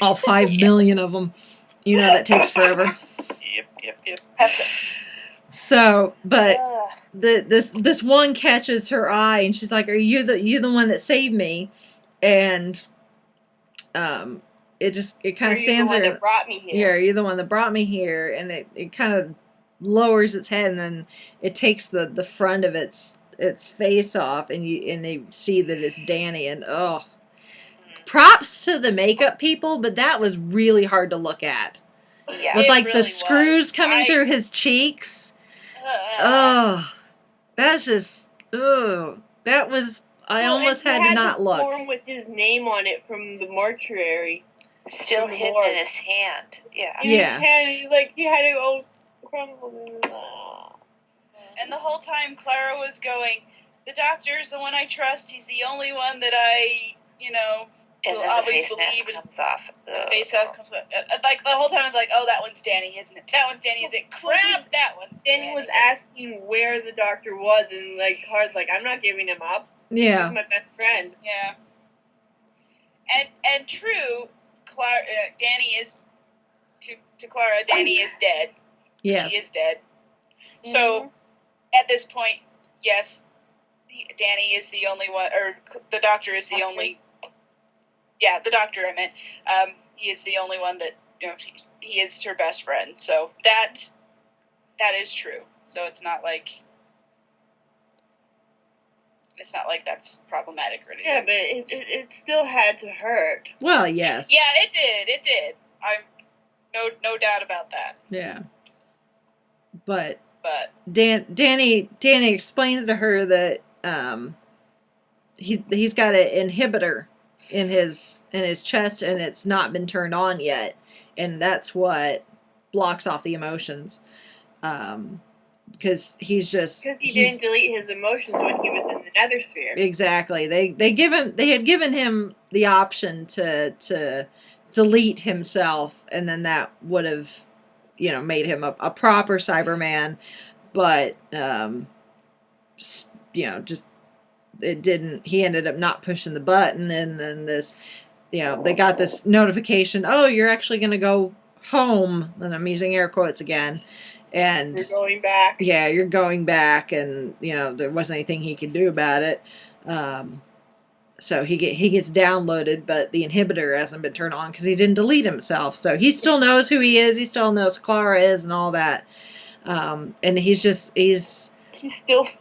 All 5 million of them. You know that takes forever. Yep. So, but this one catches her eye, and she's like, "Are you the one that saved me?" And it kind of stands her. there. Brought me here. Yeah, you're the one that brought me here, and it kind of lowers its head, and then it takes the front of its face off, and they see that it's Danny, and props to the makeup people, but that was really hard to look at. Yeah, with like really the screws coming through his cheeks. That's just that was. I almost had to not look. Form with his name on it from the mortuary. Still hidden in his hand. Yeah. In his hand, he had it all crumbled. And the whole time Clara was going, the doctor's the one I trust. He's the only one that I, And then the face mask comes off. The face mask comes off. Like, the whole time I was like, oh, that one's Danny, isn't it? That one's Danny, isn't it? Crap, that one's Danny. Danny was asking where the doctor was, and, Cara's like, I'm not giving him up. Yeah. He's my best friend. Yeah. And true, Danny is, to Clara, Danny is dead. Yes. She is dead. So, at this point, yes, Danny is the only one, or the doctor is the only... Yeah, the doctor, I meant. He is the only one that, he is her best friend. So that is true. So it's not like that's problematic or anything. Yeah, but it still had to hurt. Well, yes. Yeah, it did. I'm no doubt about that. Yeah. But Danny explains to her that he's got an inhibitor in his chest, and it's not been turned on yet, and that's what blocks off the emotions, because he didn't delete his emotions when he was in the nether sphere. Exactly. They had given him the option to delete himself, and then that would have made him a proper Cyberman, but just it didn't. He ended up not pushing the button, and then this, they got this notification. Oh, you're actually going to go home, and I'm using air quotes again. And You're going back. Yeah, you're going back, and there wasn't anything he could do about it. So he gets downloaded, but the inhibitor hasn't been turned on because he didn't delete himself. So he still knows who he is. He still knows who Clara is and all that. And he still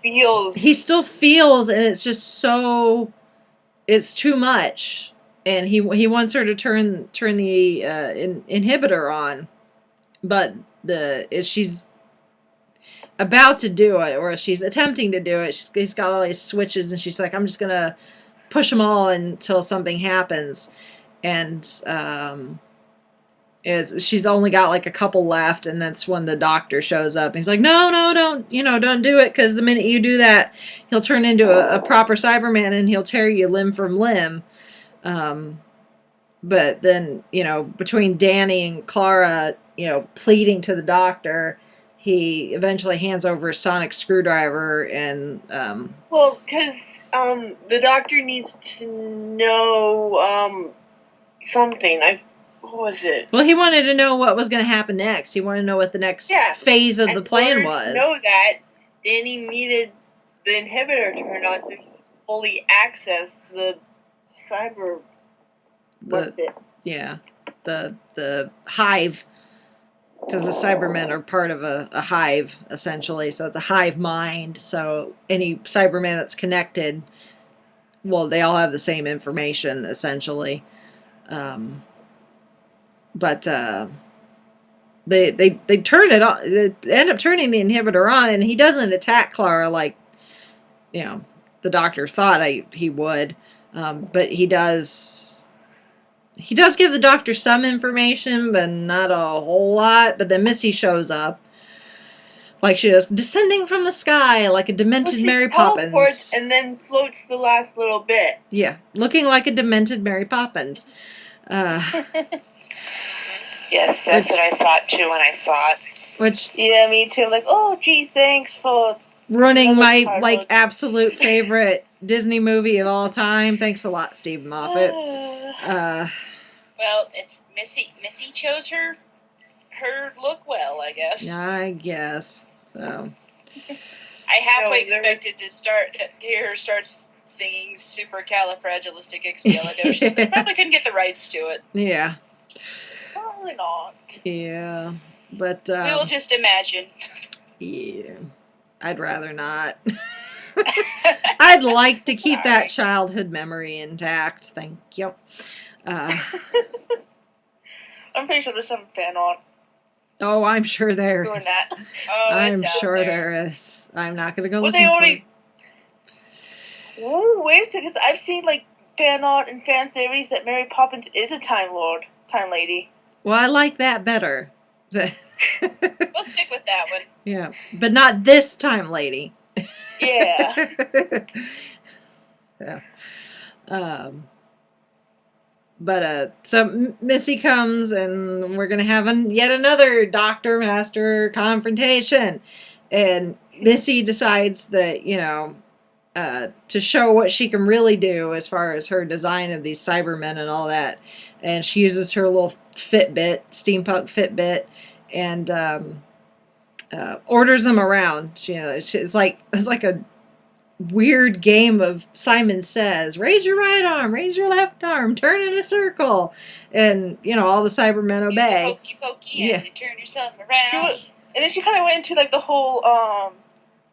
feels. He still feels, and it's just so. It's too much, and he wants her to turn the inhibitor on, but she's about to do it, or she's attempting to do it. He's got all these switches, and she's like, I'm just gonna push them all until something happens. And she's only got like a couple left, and that's when the doctor shows up. He's like, no, don't do it, because the minute you do that, he'll turn into a proper Cyberman, and he'll tear you limb from limb. But then, between Danny and Clara, pleading to the doctor, he eventually hands over a sonic screwdriver, and well, because the doctor needs to know something. What was it? Well, he wanted to know what was going to happen next. He wanted to know what the next phase of the plan was. To know that, Danny needed the inhibitor turned on to fully access the cyber. The hive, because the Cybermen are part of a hive, essentially. So it's a hive mind. So any Cyberman that's connected, well, they all have the same information, essentially. But they turn it on. They end up turning the inhibitor on, and he doesn't attack Clara like the doctor thought he would. But he does. He does give the doctor some information, but not a whole lot. But then Missy shows up, like she is descending from the sky, like a demented Mary Poppins, and then floats the last little bit. Yeah, looking like a demented Mary Poppins. Yes, that's what I thought too when I saw it. Yeah, me too. Like, oh, gee, thanks for ruining my absolute favorite Disney movie of all time. Thanks a lot, Steve Moffat. Well, it's Missy chose her look well, I guess. I guess so. I halfway expected to hear her start singing Supercalifragilisticexpialidocious, but probably couldn't get the rights to it. Yeah. Probably not. Yeah, but we will just imagine. Yeah, I'd rather not. I'd like to keep that childhood memory intact. Thank you. I'm pretty sure there's some fan art. Oh, I'm sure there doing is. That. I'm sure there is. I'm not going to go looking for it. Oh, wait a second. I've seen like fan art and fan theories that Mary Poppins is a Time Lady. Well, I like that better. We'll stick with that one. Yeah, but not this Time Lady. Yeah. Yeah. So Missy comes, and we're gonna have yet another Doctor Master confrontation, and Missy decides that to show what she can really do as far as her design of these Cybermen and all that, and she uses her little Fitbit, steampunk Fitbit, and orders them around. It's like a weird game of Simon Says. Raise your right arm, raise your left arm, turn in a circle, and all the Cybermen obey. Hokey pokey, and you turn yourself around. And then she kind of went into like the whole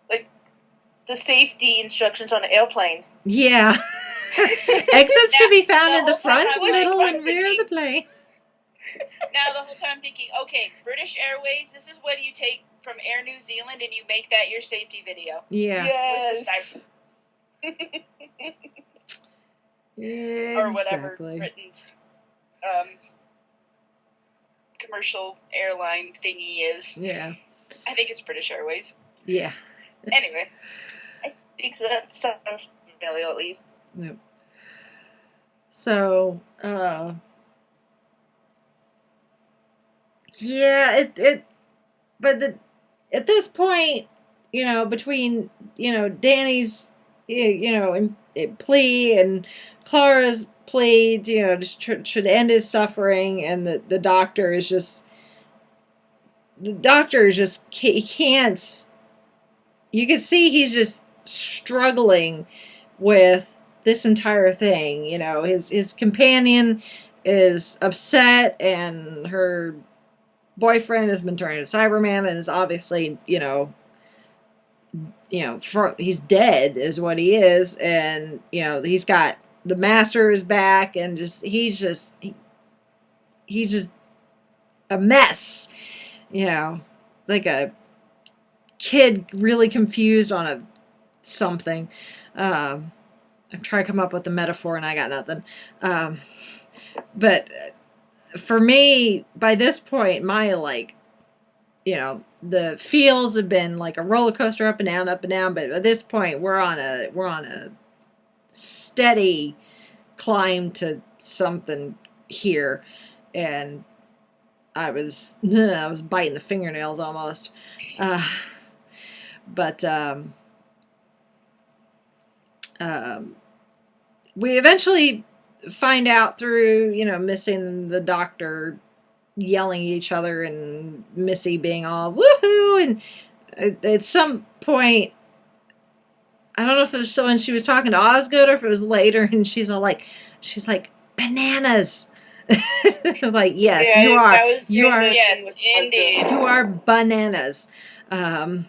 like the safety instructions on an airplane. Yeah. Exits can be found in the front, middle, and rear of the plane. Now the whole time thinking, okay, British Airways, this is what you take from Air New Zealand, and you make that your safety video. Yeah. Yes. Yeah, or whatever Britain's commercial airline thingy is. Yeah. I think it's British Airways. Yeah. Anyway. I think so. That sounds familiar, at least. Yep. So, yeah, but at this point, between, Danny's, plea, and Clara's plea, just to end his suffering, and the doctor is just, he can't, you can see he's just struggling with this entire thing. His companion is upset, and her boyfriend has been turned into Cyberman, and is obviously, he's dead is what he is, and he's got the master is back, and he's just a mess, like a kid really confused on a something. I'm trying to come up with a metaphor, and I got nothing. But for me, by this point, my the feels have been like a roller coaster, up and down. But at this point, we're on a steady climb to something here, and I was biting the fingernails almost. But we eventually find out through, missing the doctor yelling at each other, and Missy being all woohoo, and at some point, I don't know if it was when she was talking to Osgood or if it was later, and she's like bananas. Like, yes, Yeah, you are. that was You are. Yes, indeed. You are bananas. That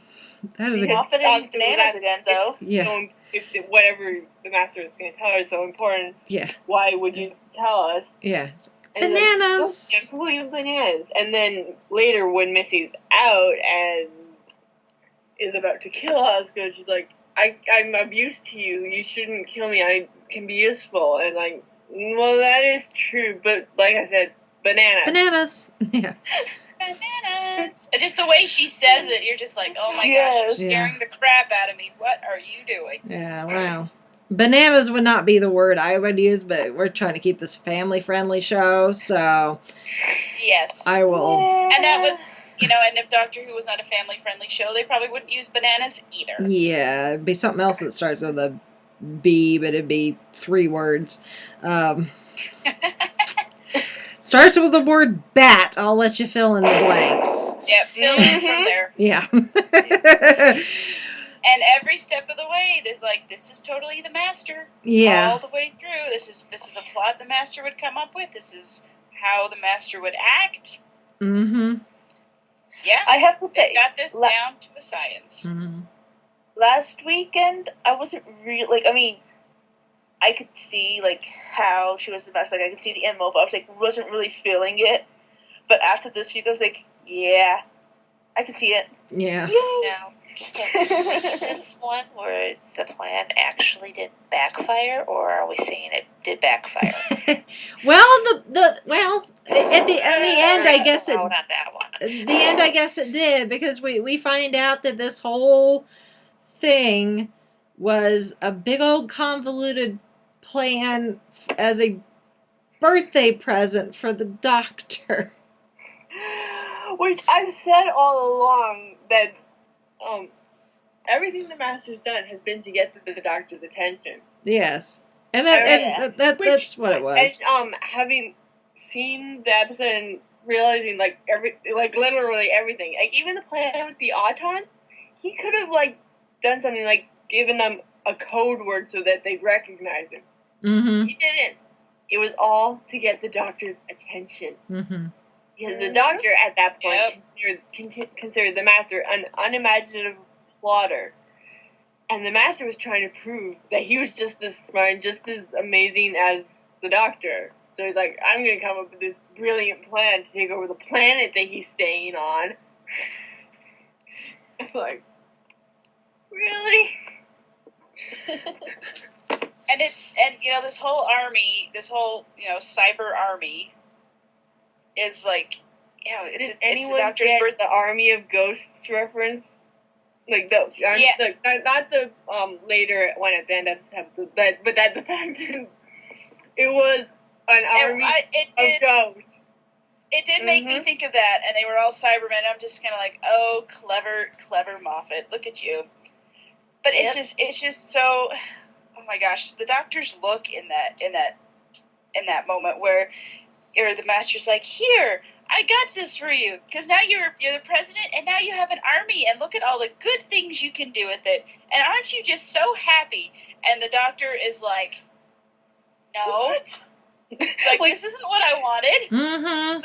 is Because a Osgood bananas was again, though. yeah. So if whatever the master is going to tell her is so important, Yeah. why would you tell us? Yeah. And Bananas. Like, completely bananas. And then later, when Missy's out and is about to kill Osgood, she's like, I'm of use to you. You shouldn't kill me. I can be useful. And like, well, that is true. But like I said, bananas. Bananas. Yeah. Bananas. And just the way she says it, you're just like, oh my gosh, you're scaring the crap out of me. What are you doing? Yeah, wow. Bananas would not be the word I would use, but we're trying to keep this family-friendly show, so yes, I will. And that was, and if Doctor Who was not a family-friendly show, they probably wouldn't use bananas either. Yeah, it'd be something else that starts with a B, but it'd be 3 words. Starts with the word bat. I'll let you fill in the blanks. Yep, fill in from there. Yeah. And every step of the way, there's like, this is totally the master. Yeah. All the way through. This is a plot the master would come up with. This is how the master would act. Mm-hmm. Yeah. I have to say, they got this down to a science. Mm-hmm. Last weekend, I wasn't really, I could see, how she was the best. I could see the MO, but I was, wasn't really feeling it. But after this week, I was like, yeah, I can see it. Yeah. Now, can we believe this one where the plan actually did backfire, or are we saying it did backfire? Well, at the end, I guess it. On that one. The end, I guess it did, because we find out that this whole thing was a big old convoluted plan as a birthday present for the doctor. Which I've said all along that everything the master's done has been to get the doctor's attention. Yes, and that's what it was. And having seen the episode and realizing literally everything, even the plan with the Autons, he could have done something given them a code word so that they'd recognize him. Mm-hmm. He didn't. It was all to get the doctor's attention. Mm-hmm. Because the doctor at that point considered the master an unimaginative plotter. And the master was trying to prove that he was just as smart and just as amazing as the doctor. So he's like, I'm going to come up with this brilliant plan to take over the planet that he's staying on. It's like, really? And this whole army, cyber army is did anyone get the Army of Ghosts reference? Not the later one at the end of the episode, but that the fact that it was an army of ghosts. It did make me think of that, and they were all Cybermen. I'm just kind of like, oh, clever Moffat, look at you. But it's just so. Oh my gosh, the Doctor's look in that moment where the Master's like, "Here, I got this for you, because now you're the president, and now you have an army, and look at all the good things you can do with it, and aren't you just so happy?" And the Doctor is like, "No." Like, this isn't what I wanted. Mm-hmm.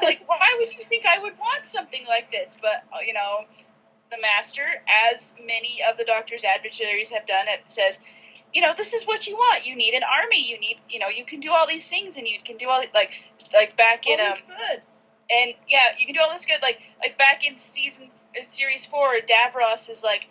Like, why would you think I would want something like this? But, the Master, as many of the Doctor's adversaries have done, it says, this is what you want. You need an army. You need, you can do all these things, and you can do all, like back in, good. And, yeah, you can do all this good. Like back in Series 4, Davros is like,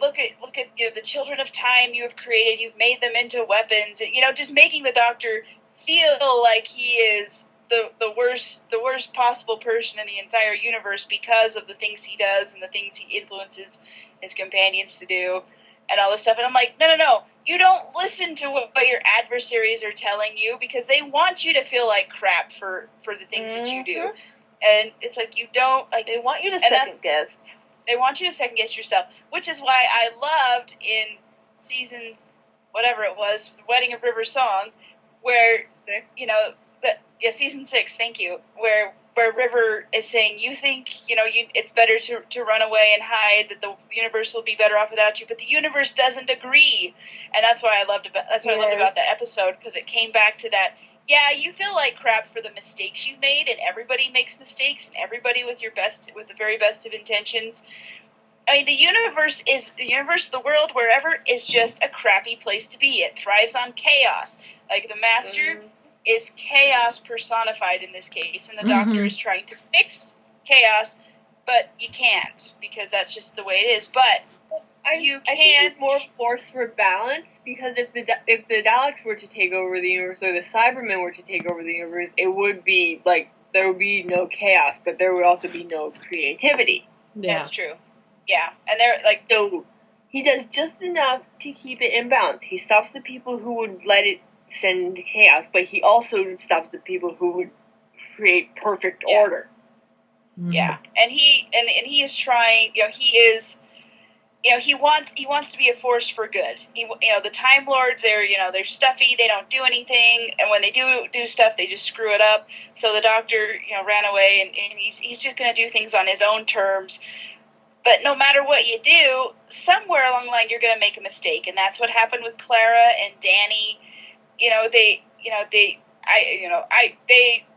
look at the children of time you have created. You've made them into weapons. Just making the Doctor feel like he is the worst possible person in the entire universe because of the things he does and the things he influences his companions to do, and all this stuff. And I'm like, no. You don't listen to what your adversaries are telling you, because they want you to feel like crap for the things that you do. And it's like, you don't, like... They want you to second guess. They want you to second guess yourself, which is why I loved in season, whatever it was, The Wedding of River Song, where, season 6, thank you, where River is saying, you think, it's better to run away and hide, that the universe will be better off without you, but the universe doesn't agree. And that's what I loved about that episode, because it came back to that. Yeah, you feel like crap for the mistakes you've made, and everybody makes mistakes, and everybody with the very best of intentions. I mean, the universe, the world, wherever, is just a crappy place to be. It thrives on chaos. Like, the Master is chaos personified in this case, and the Doctor is trying to fix chaos, but you can't, because that's just the way it is. But I think it's more force for balance, because if the Daleks were to take over the universe, or the Cybermen were to take over the universe, it would be like, there would be no chaos, but there would also be no creativity. Yeah. That's true. Yeah, and they're like, so he does just enough to keep it in balance. He stops the people who would let it send chaos, but he also stops the people who would create perfect order. Yeah, and he is trying. He wants to be a force for good. The Time Lords, they're stuffy. They don't do anything, and when they do stuff, they just screw it up. So the Doctor, ran away, and he's just going to do things on his own terms. But no matter what you do, somewhere along the line, you're going to make a mistake, and that's what happened with Clara and Danny. They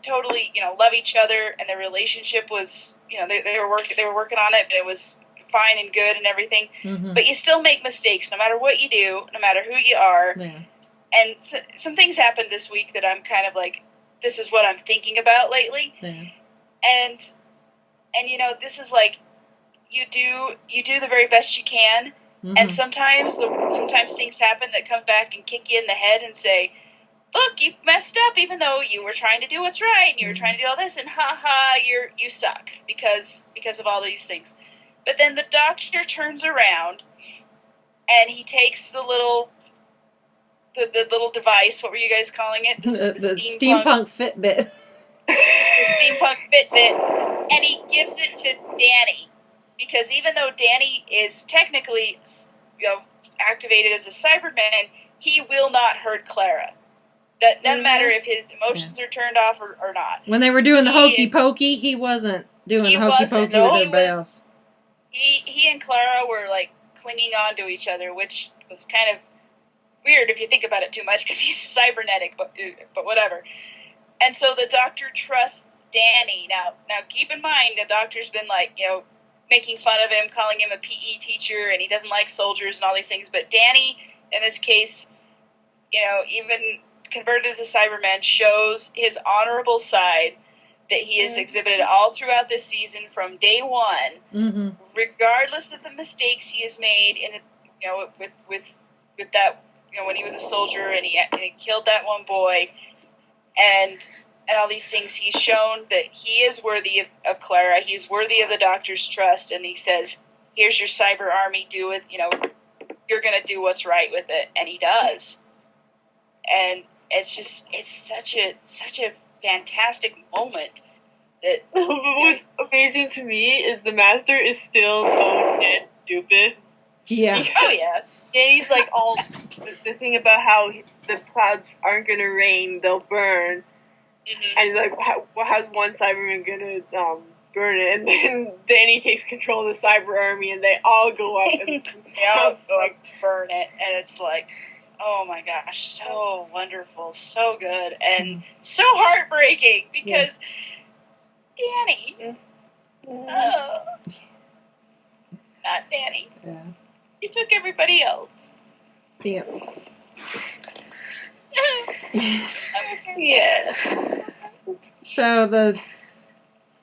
totally, love each other, and their relationship was, they were working on it, and it was fine and good and everything. But you still make mistakes, no matter what you do, no matter who you are. Yeah. And some things happened this week that I'm kind of like, this is what I'm thinking about lately. Yeah. And this is like, you do the very best you can, and sometimes things happen that come back and kick you in the head and say, look, you messed up, even though you were trying to do what's right, and you were trying to do all this, and you suck because of all these things. But then the Doctor turns around, and he takes the little device. What were you guys calling it? The steampunk Fitbit. The steampunk Fitbit, and he gives it to Danny, because even though Danny is technically, activated as a Cyberman, he will not hurt Clara. That doesn't matter if his emotions are turned off or not. When they were doing the hokey pokey, he wasn't doing the hokey pokey with everybody else. He and Clara were like clinging on to each other, which was kind of weird if you think about it too much, because he's cybernetic, but whatever. And so the Doctor trusts Danny. Now keep in mind, the Doctor's been like, making fun of him, calling him a PE teacher, and he doesn't like soldiers and all these things. But Danny, in this case, even converted as a Cyberman, shows his honorable side that he has exhibited all throughout this season from day one, regardless of the mistakes he has made with that, when he was a soldier and he killed that one boy, and all these things. He's shown that he is worthy of Clara. He's worthy of the Doctor's trust, and he says, here's your cyber army, do it, you're going to do what's right with it, and he does. And it's such a fantastic moment. What's amazing to me is the Master is still so dead stupid. Yeah. Oh, yes. Danny's like all the thing about how the clouds aren't gonna rain, they'll burn. Mm-hmm. And like, how's one Cyberman gonna burn it? And then Danny takes control of the Cyber Army, and they all go up and They all go like burn it, and it's like, oh my gosh, so wonderful, so good, and so heartbreaking because Danny, not Danny. Yeah. You took everybody else. Yeah. Yeah. So the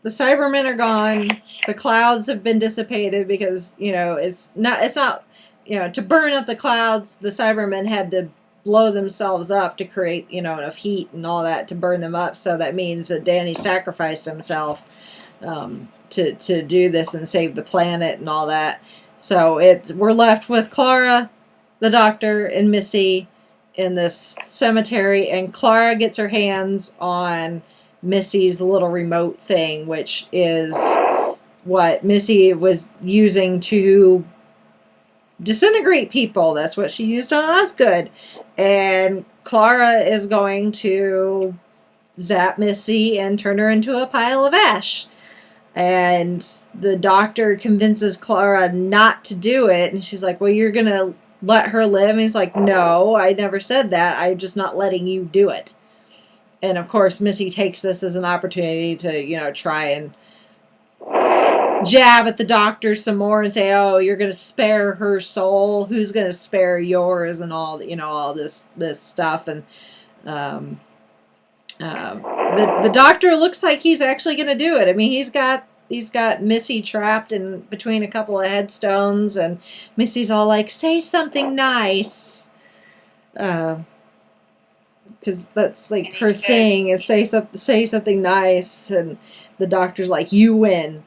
Cybermen are gone. The clouds have been dissipated because, it's not, to burn up the clouds, the Cybermen had to blow themselves up to create, enough heat and all that to burn them up. So that means that Danny sacrificed himself to do this and save the planet and all that. So we're left with Clara, the Doctor, and Missy in this cemetery, and Clara gets her hands on Missy's little remote thing, which is what Missy was using to disintegrate people. That's what she used on Osgood. And Clara is going to zap Missy and turn her into a pile of ash. And the Doctor convinces Clara not to do it, and she's like, well, you're going to let her live? And he's like, no, I never said that. I'm just not letting you do it. And of course, Missy takes this as an opportunity to, try and jab at the Doctor some more and say, oh, you're going to spare her soul. Who's going to spare yours? And all, all this stuff. And the Doctor looks like he's actually going to do it. I mean, he's got Missy trapped in between a couple of headstones, and Missy's all like, say something nice. Because that's like her thing, is say something nice, and the Doctor's like, you win.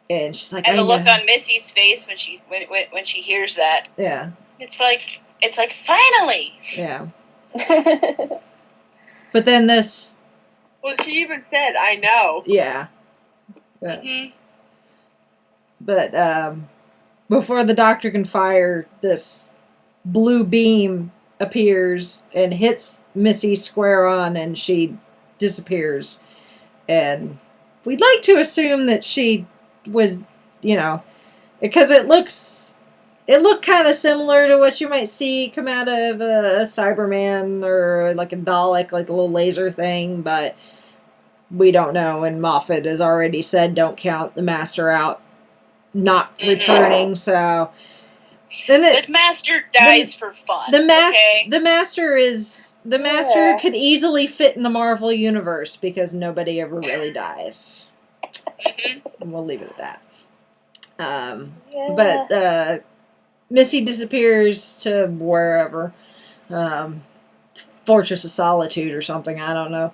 And she's like, and the look on Missy's face when she hears that. Yeah. It's like finally. Yeah. But then this. Well, she even said, I know. Yeah. But before the Doctor can fire, this blue beam appears and hits Missy square on, and she disappears. And we'd like to assume that she was, because it looked kind of similar to what you might see come out of a Cyberman or like a Dalek, like a little laser thing, but we don't know. And Moffat has already said don't count the Master out not returning, so the Master dies for fun. The Master could easily fit in the Marvel universe because nobody ever really dies. And we'll leave it at that. But Missy disappears to wherever. Fortress of Solitude or something, I don't know.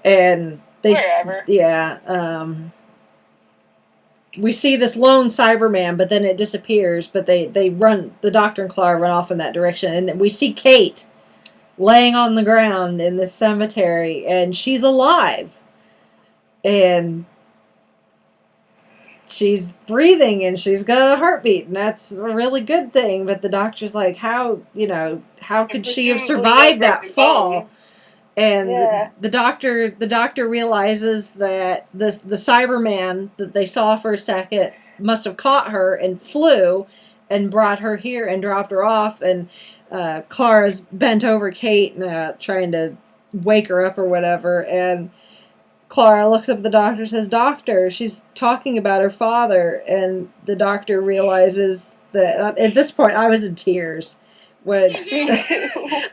And wherever. Yeah. We see this lone Cyberman, but then it disappears. But they run. The Doctor and Clara run off in that direction, and then we see Kate laying on the ground in this cemetery, and she's alive, and she's breathing, and she's got a heartbeat, and that's a really good thing. But the Doctor's like, how could she have survived that fall? And the doctor realizes that the Cyberman that they saw for a second must have caught her and flew and brought her here and dropped her off. And Clara's bent over Kate trying to wake her up or whatever. And Clara looks up at the Doctor and says, Doctor, she's talking about her father. And the Doctor realizes that at this point I was in tears. When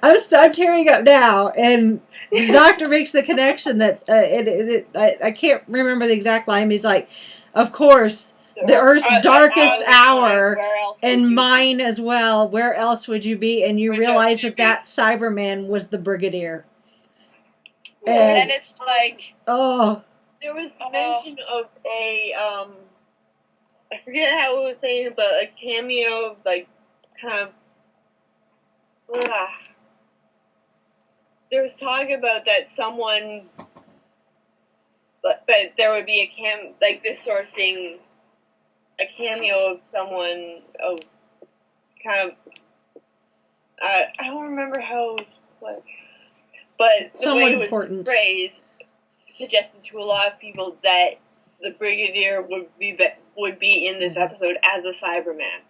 I'm tearing up now, and the Doctor makes the connection that I can't remember the exact line. He's like, of course, the Earth's darkest hour, and mine as well. Where else would you be? And you realize that Cyberman was the Brigadier. And it's like, there was mention of a I forget how it was saying, but a cameo, like kind of. There was talk about that someone, but there would be like this sort of thing a cameo of someone of kind of I don't remember how it was played, but the Someone way it was important. phrased suggested to a lot of people that the Brigadier would be in this episode as a Cyberman.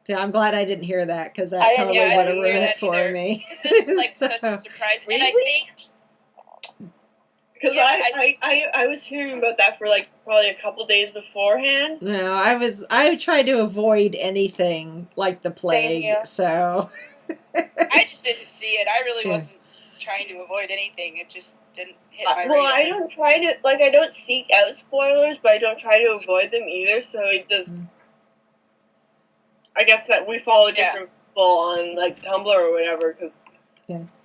See, I'm glad I didn't hear that because I that didn't totally hear would have that ruined either. it for me. This is like So- such a surprise, Really? and I think Because I was hearing about that for like probably a couple days beforehand. No, I tried to avoid anything like the plague, here. so I just didn't see it. I really Yeah. wasn't trying to avoid anything. It just didn't hit my Well, radar. I don't try to I don't seek out spoilers, but I don't try to avoid them either. So it just, I guess that we follow different people on like Tumblr or whatever, because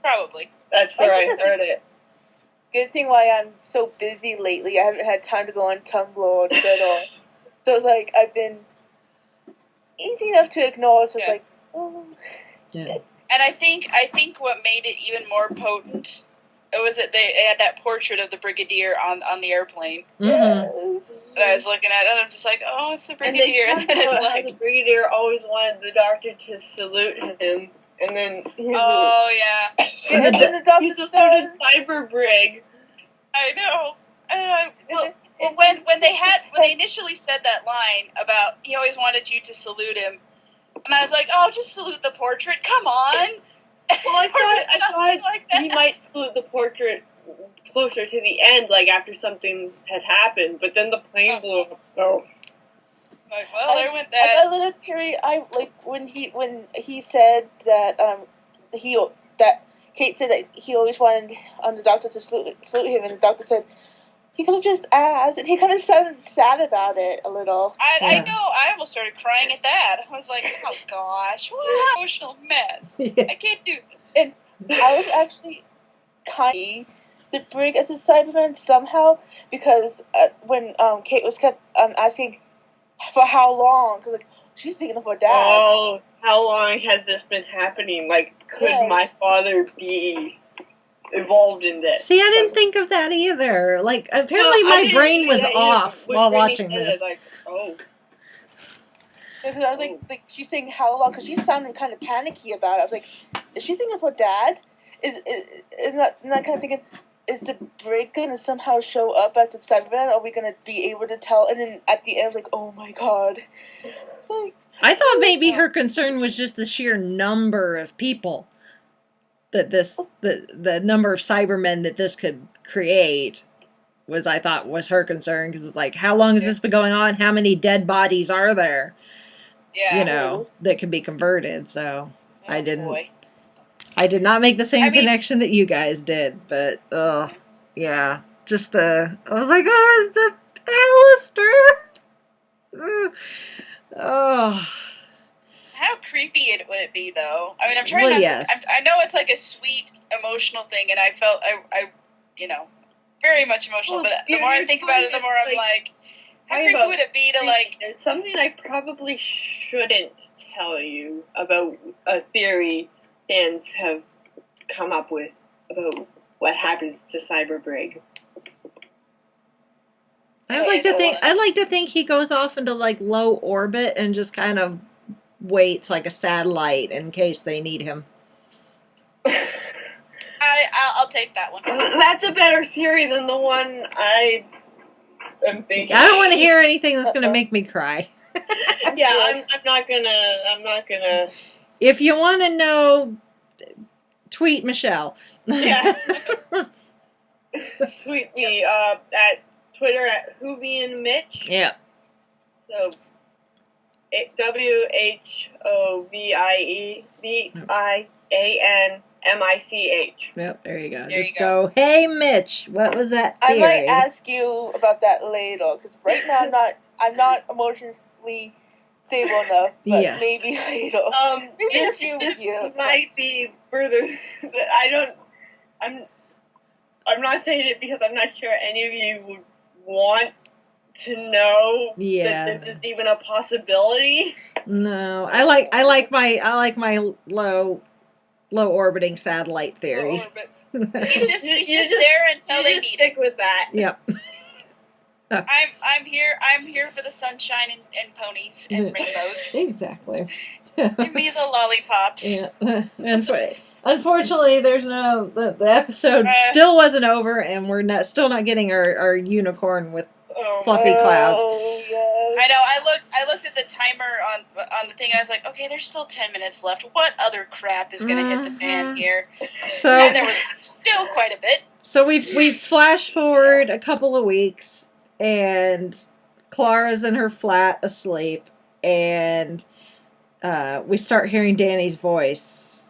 Probably. that's where I I guess heard it. Good thing why I'm so busy lately. I haven't had time to go on Tumblr or Twitter. So it's like I've been easy enough to ignore. So it's Yeah. like, oh. yeah. And I think what made it even more potent was that they had that portrait of the Brigadier on the airplane. Mm-hmm. Yes. that I was looking at, and I'm just like, oh, it's the And they Brigadier. talked And then it's about how the like, Brigadier always wanted the Doctor to salute him, and then oh yeah, And then the doctor he says, saluted Cyber Brig. I know. Well, when they initially said that line about he always wanted you to salute him, and I was like, oh, just salute the portrait. Come on. Well, I Or something thought like that. he might salute the portrait closer to the end, like after something had happened, but then the plane blew up, so... Like, well, there went I that. got a little teary. I like when he said that that Kate said that he always wanted the doctor to salute him, and the doctor said he could have just asked, and he kind of sounded sad about it a little. I know. I almost started crying at that. I was like, oh gosh, what an emotional mess. Yeah. I can't do this. I was actually kind of the Brig as a Cyberman somehow, because when Kate was kept asking for how long, because like she's thinking of her dad. Oh, how long has this been happening? Like, could Yes. my father be involved in this? See, I didn't think of that either. Like, apparently No, I my didn't brain see was that either, off but while when Brittany watching said it, this. like, oh. Because I was like she's saying how long, because she sounded kind of panicky about it. I was like, is she thinking of her dad? Is not kind of thinking, is the Brig gonna somehow show up as the Cyberman? Are we gonna be able to tell? And then at the end, I was like, oh my god. It's like, I thought maybe her concern was just the sheer number of people that the number of Cybermen that this could create I thought was her concern, because it's like, how long has this been going on? How many dead bodies are there? Yeah. You know, that could be converted. So Oh, I didn't. boy. I did not make the same I mean- connection that you guys did, but yeah, just I was like, oh, it's the Alistair. Oh, How creepy would it be, though? I mean, I'm trying Well, not yes. to... I know it's like a sweet, emotional thing, and I felt, very much emotional, Well, but the you're- more I you're think about it, the more I'm like- like, how Talking creepy about would it be to, like... There's something I probably shouldn't tell you about a theory fans have come up with about what happens to Cyberbrig. I'd like to think he goes off into like low orbit and just kind of waits like a satellite in case they need him. I'll take that one. That's a better theory than the one I am thinking. I don't want to hear anything that's going to make me cry. Yeah, I'm not gonna. If you want to know, tweet Michelle. Yeah. Tweet me at Twitter at Whovian Mitch. Yeah. So WHOVIEVIANMICH. Yep, there you go. There Just you go. go, hey Mitch, what was that I theory? might ask you about that later, because right now I'm not emotionally stable enough. But Yes. maybe later. Maybe in a few years. Might be further. I'm not saying it because I'm not sure any of you would want to know Yeah. that this is even a possibility. No, I like my low orbiting satellite theory. Or- but He's just there until you they just need stick him. with that. Yep. I'm here for the sunshine and ponies and rainbows. Exactly. Give me the lollipops. Yeah. Unfortunately, there's no the episode still wasn't over, and we're still not getting our unicorn with fluffy clouds. Yes. I know. I looked at the timer on the thing. I was like, okay, there's still 10 minutes left. What other crap is gonna hit the fan here? So and there was still quite a bit. So we've flashed forward a couple of weeks, and Clara's in her flat asleep, and we start hearing Danny's voice,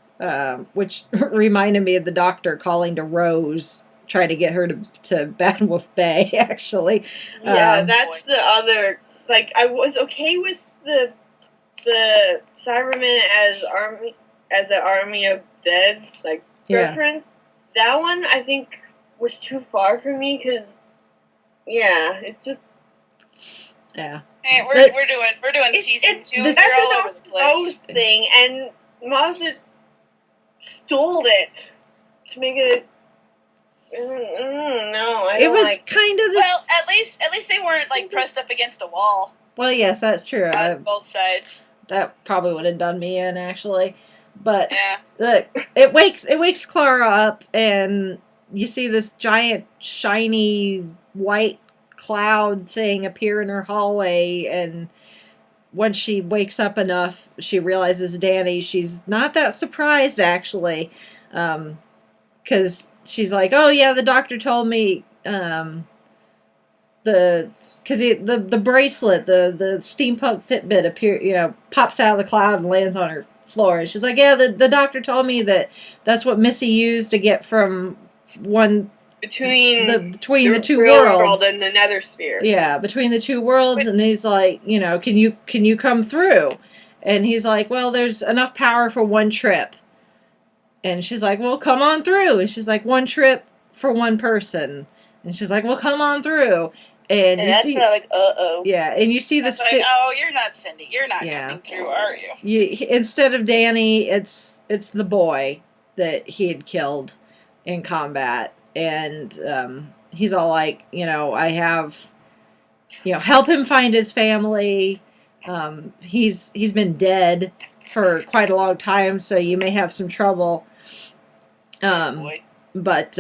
which reminded me of the doctor calling to Rose, try to get her to Bad Wolf Bay, actually. Yeah, that's the other. Like, I was okay with the Cybermen as the Army of Dead, like, reference. That one, I think, was too far for me, because, yeah, it's just... Yeah. Hey, we're doing season 2. That's all over the place. Rose thing, and Moffat stole it to make it... no, I It don't was like... kind of this... Well, at least they weren't, like, pressed up against a wall. Well, yes, that's true. On both sides. That probably would have done me in, actually. But yeah. It wakes Clara up, and you see this giant, shiny, white cloud thing appear in her hallway, and when she wakes up enough, she realizes Danny. She's not that surprised, actually, because she's like, oh, yeah, the doctor told me the bracelet, the steampunk Fitbit pops out of the cloud and lands on her floor. And she's like, yeah, the doctor told me that's what Missy used to get from between the two worlds and the nether sphere. Yeah, between the two worlds. And he's like, can you come through? And he's like, well, there's enough power for one trip. And she's like, well, come on through. And she's like, one trip for one person. And she's like, well, come on through. And you that's see, not like, uh-oh. Yeah, and you see this. Like, oh, you're not Cindy. You're not coming through, are you? Instead of Danny, it's the boy that he had killed in combat, and he's all like, I have, help him find his family. He's been dead for quite a long time, so you may have some trouble. But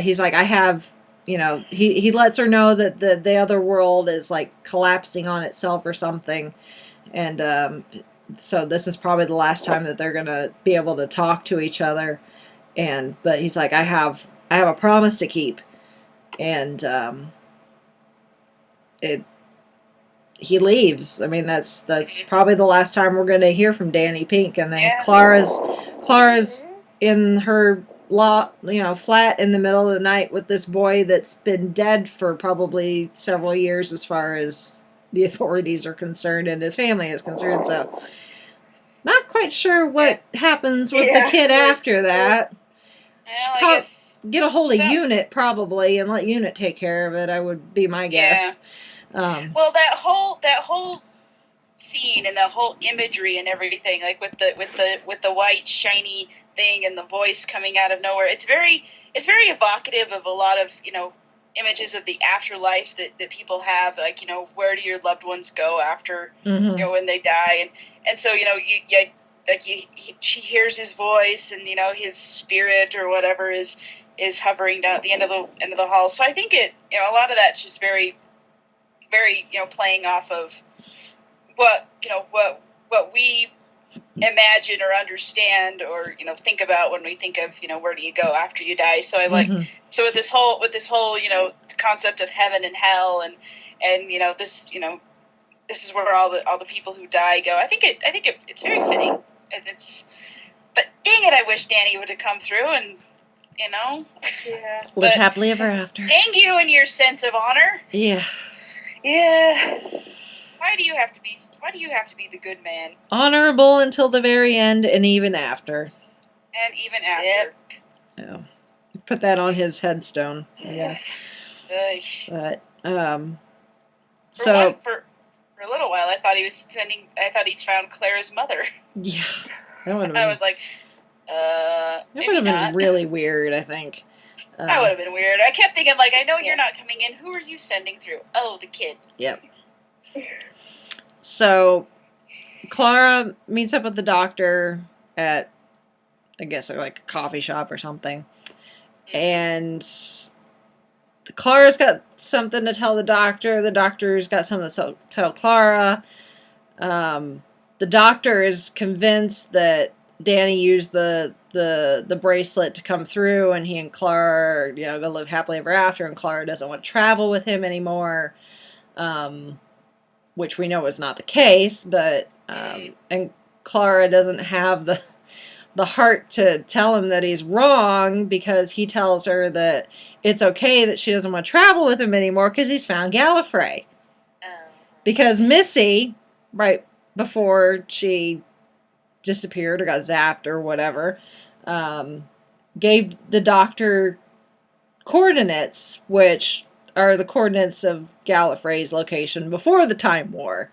he's like, I have. He lets her know that the other world is like collapsing on itself or something, and so this is probably the last time that they're gonna be able to talk to each other. But he's like, I have a promise to keep, and he leaves. I mean, that's probably the last time we're gonna hear from Danny Pink, and then Clara's in her flat in the middle of the night with this boy that's been dead for probably several years as far as the authorities are concerned and his family is concerned. So, not quite sure what happens with the kid after that. Well, get a hold of Unit probably and let Unit take care of it. I would be my guess. Well, that whole scene and the whole imagery and everything, like with the white shiny thing and the voice coming out of nowhere. It's very evocative of a lot of, images of the afterlife that people have, like, where do your loved ones go after, when they die, and so, she hears his voice and, his spirit or whatever is hovering down at the end of the hall. So I think a lot of that's just very, very, playing off of what we imagine or understand or think about when we think of where do you go after you die. So I like so with this whole concept of heaven and hell and this is where all the people who die go. I think it's very fitting, and but dang it, I wish Danny would have come through and live happily ever after. Dang you and your sense of honor. Yeah. Why do you have to be the good man? Honorable until the very end, and even after. And even after. Yeah. Put that on his headstone, I guess. But so for a little while, I thought he found Clara's mother. Yeah, that would have been. I was like, that would have been really weird, I think. That would have been weird. I kept thinking, like, I know you're not coming in. Who are you sending through? Oh, the kid. Yep. So, Clara meets up with the doctor at, I guess, like a coffee shop or something. And Clara's got something to tell the doctor. The doctor's got something to tell Clara. The doctor is convinced that Danny used the bracelet to come through, and he and Clara are, gonna live happily ever after, and Clara doesn't want to travel with him anymore, which we know is not the case, but and Clara doesn't have the heart to tell him that he's wrong, because he tells her that it's okay that she doesn't want to travel with him anymore because he's found Gallifrey. Because Missy, right before she disappeared or got zapped or whatever, gave the doctor coordinates, which are the coordinates of Gallifrey's location before the Time War.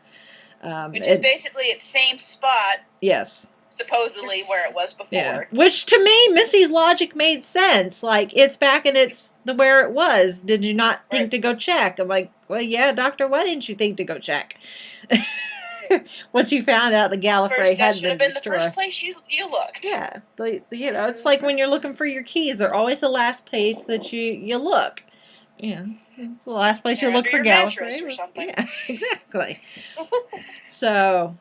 Which is basically at the same spot. Yes. Supposedly where it was before. Yeah. Which, to me, Missy's logic made sense. Like, it's back and it's where it was. Did you not think to go check? I'm like, well, yeah, doctor, why didn't you think to go check? Once you found out the Gallifrey had been destroyed. That should have been the first place you looked. Yeah. It's like when you're looking for your keys. They're always the last place that you look. Yeah. It's the last place you look for Gallifrey. Or something. Yeah, exactly. So,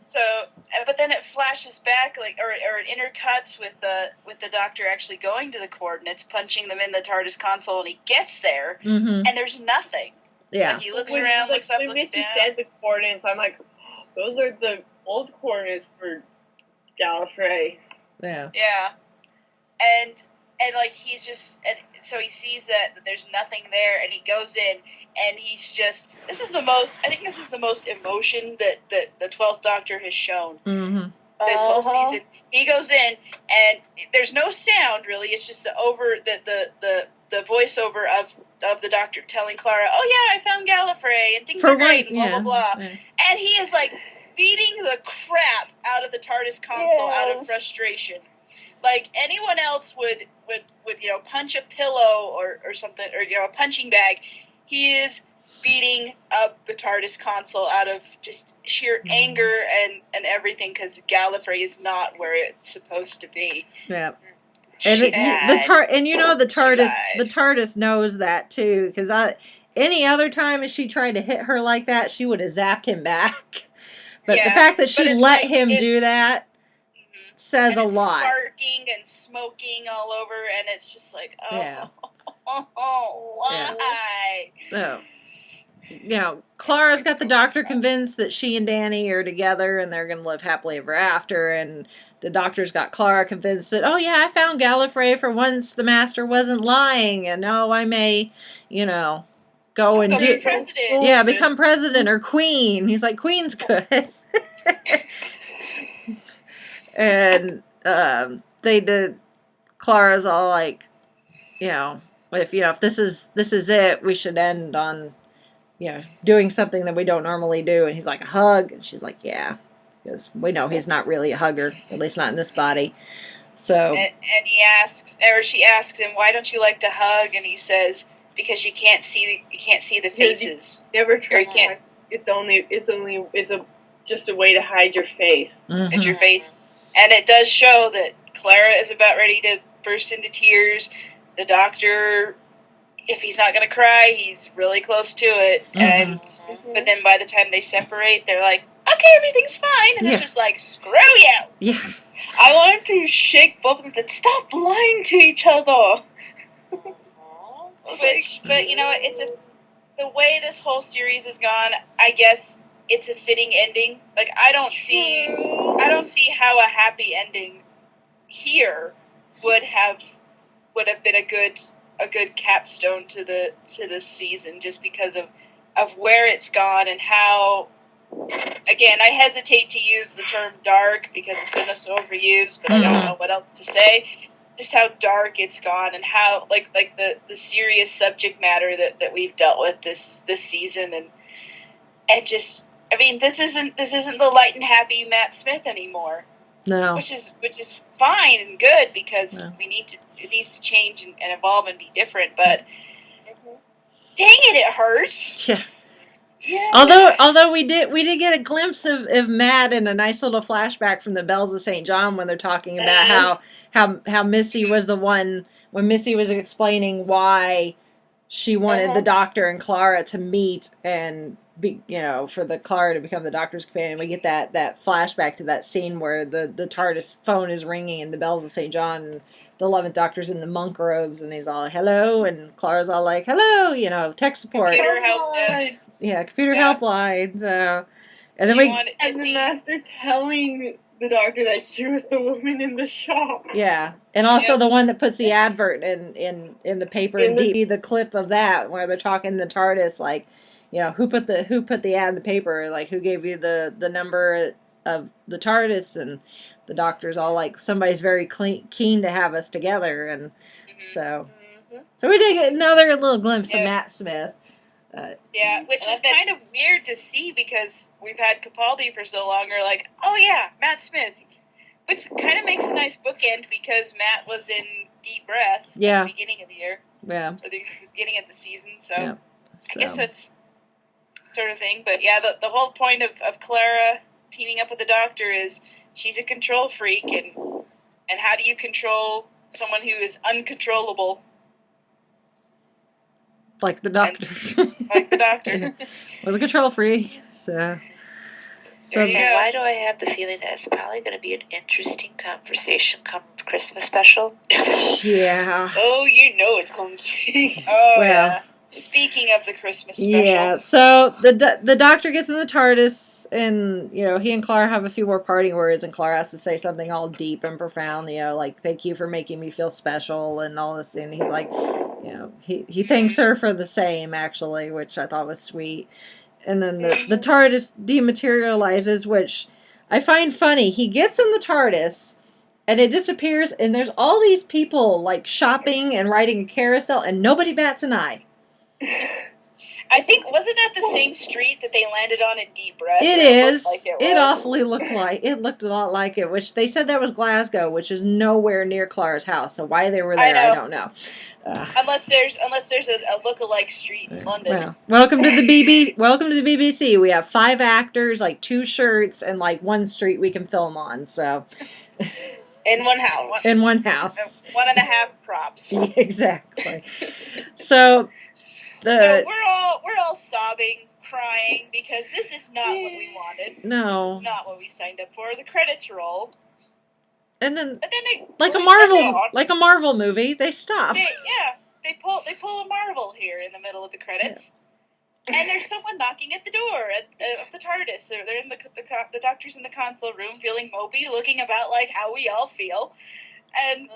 but then it flashes back, like, or it intercuts with the doctor actually going to the coordinates, punching them in the TARDIS console, and he gets there, and there's nothing. Yeah. Like, he looks around, looks up, looks Missy down. said the coordinates, I'm like, those are the old coordinates for Gallifrey. Yeah. Yeah. And like, he's just, and so he sees that there's nothing there, and he goes in, and he's just, I think this is the most emotion that the 12th Doctor has shown this whole season. He goes in, and there's no sound, really, it's just the voiceover of the Doctor telling Clara, oh yeah, I found Gallifrey, and things are great, and blah, blah, blah. Yeah. And he is, like, beating the crap out of the TARDIS console out of frustration. Like, anyone else would punch a pillow or something, or, a punching bag. He is beating up the TARDIS console out of just sheer anger and everything, because Gallifrey is not where it's supposed to be. Yeah. And the TARDIS knows that too, because any other time if she tried to hit her like that, she would have zapped him back. But the fact that she let him do that says a lot. Sparking and smoking all over, and it's just like, why? So, Clara's got the doctor convinced that she and Danny are together and they're going to live happily ever after, and the doctor's got Clara convinced that, oh yeah, I found Gallifrey for once the master wasn't lying, and now I may, go and become president or queen. He's like, queen's good. And Clara's all like, if this is it, we should end on, doing something that we don't normally do. And he's like, a hug. And she's like, yeah, because we know he's not really a hugger, at least not in this body. So and she asks him, why don't you like to hug? And he says, because you can't see the faces. You never try. It's just a way to hide your face. Mm-hmm. It's your face. And it does show that Clara is about ready to burst into tears. The doctor, if he's not going to cry, he's really close to it. Mm-hmm. But then by the time they separate, they're like, okay, everything's fine. And it's just like, screw you. Yeah. I wanted to shake both of them and say, stop lying to each other. But it's the way this whole series has gone, I guess it's a fitting ending. Like, I don't see how a happy ending here would have been a good capstone to this season, just because of where it's gone and how. Again, I hesitate to use the term dark because it's been so overused, but I don't know what else to say. Just how dark it's gone, and how like the serious subject matter that we've dealt with this season, and just, I mean, this isn't the light and happy Matt Smith anymore. No. which is fine and good because No. it needs to change and evolve and be different. But dang it hurts. Yeah. Yeah. Although we did get a glimpse of Matt in a nice little flashback from the Bells of St. John when they're talking about how Missy was the one when Missy was explaining why she wanted the Doctor and Clara to meet and be, for the Clara to become the Doctor's companion. We get that flashback to that scene where the TARDIS phone is ringing and the Bells of St. John and the 11th Doctor's in the monk robes and he's all hello and Clara's all like hello, tech support. Computer help desk. Yeah, computer helpline. So, and then And the Master telling the Doctor that she was the woman in the shop. Yeah, and also the one that puts the advert in the paper. The clip of that where they're talking the TARDIS, like, who put the ad in the paper, like who gave you the number of the TARDIS, and the Doctor's all like somebody's very keen to have us together, and so we did get another little glimpse of Matt Smith. Which is kind of weird to see because we've had Capaldi for so long. We're like, oh yeah, Matt Smith. Which kind of makes a nice bookend because Matt was in Deep Breath at the beginning of the year. Yeah. Or the beginning of the season. So, So. I guess that's sort of thing. But yeah, the whole point of Clara teaming up with the Doctor is she's a control freak. And how do you control someone who is uncontrollable? Like the Doctor. Like the Doctor. We're the control freak. So and why do I have the feeling that it's probably going to be an interesting conversation come Christmas special? Yeah. Oh, it's going to be. Oh, yeah. Speaking of the Christmas special. Yeah, so the Doctor gets in the TARDIS, and, he and Clara have a few more parting words, and Clara has to say something all deep and profound, like, thank you for making me feel special, and all this, and he's like, he thanks her for the same, actually, which I thought was sweet. And then the TARDIS dematerializes, which I find funny. He gets in the TARDIS, and it disappears, and there's all these people, like, shopping and riding a carousel, and nobody bats an eye. I think, wasn't that the same street that they landed on in Deep Breath? It is. It Awfully looked a lot like it, which they said that was Glasgow, which is nowhere near Clara's house, so why they were there, I don't know. Unless there's a look-alike street in London. Well, welcome to the BBC. We have 5 actors, like 2 shirts, and like 1 street we can film on. So, in one house. In one house. 1.5 props. Yeah, exactly. So we're all sobbing, crying because this is not what we wanted. No. Not what we signed up for. The credits roll. And then they, like a Marvel movie, they stop. They pull a Marvel here in the middle of the credits, and there's someone knocking at the door of the TARDIS. They're in the Doctor's in the console room, feeling mopey, looking about like how we all feel, and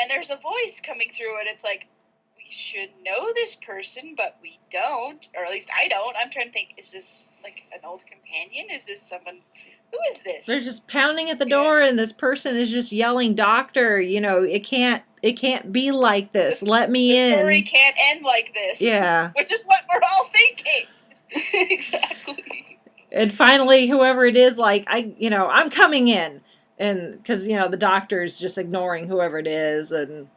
there's a voice coming through, and it's like, we should know this person, but we don't, or at least I don't. I'm trying to think, is this like an old companion? Is this someone? Who is this? They're just pounding at the door, and this person is just yelling, "Doctor, it can't be like this. Let me in." The story can't end like this. Yeah. Which is what we're all thinking. Exactly. And finally, whoever it is, like, I'm coming in. And, because, the Doctor's just ignoring whoever it is, and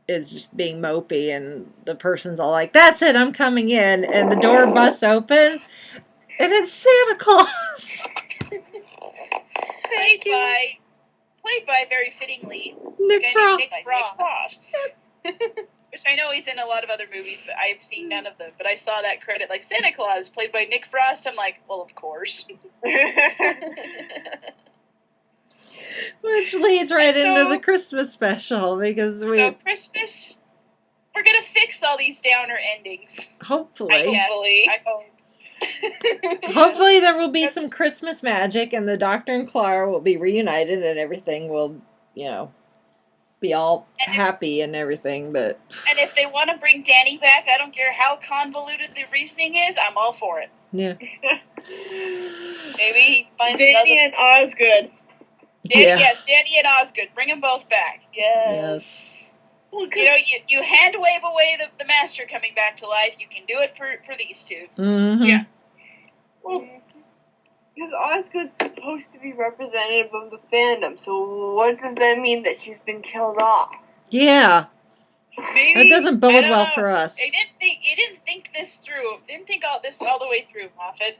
is just being mopey, and the person's all like, "That's it, I'm coming in." And the door busts open, and it's Santa Claus. Played by very fittingly Nick Frost. Which I know he's in a lot of other movies, but I've seen none of them. But I saw that credit, like, Santa Claus, played by Nick Frost. I'm like, well, of course. Which leads right into the Christmas special, because Christmas, we're going to fix all these downer endings. Hopefully. I hope. Hopefully there will be some Christmas magic, and the Doctor and Clara will be reunited, and everything will, be all happy and everything. But and if they want to bring Danny back, I don't care how convoluted the reasoning is, I'm all for it. Yeah. Maybe he finds Danny and Osgood. Yes, Danny and Osgood. Bring them both back. Yes. Well, you hand wave away the Master coming back to life. You can do it for these two. Mm-hmm. Yeah. Well, Because Osgood's supposed to be representative of the fandom, so what does that mean that she's been killed off? Yeah. Maybe That doesn't I bode don't well know. for us. You didn't think this through. Didn't think all the way through, Moffat.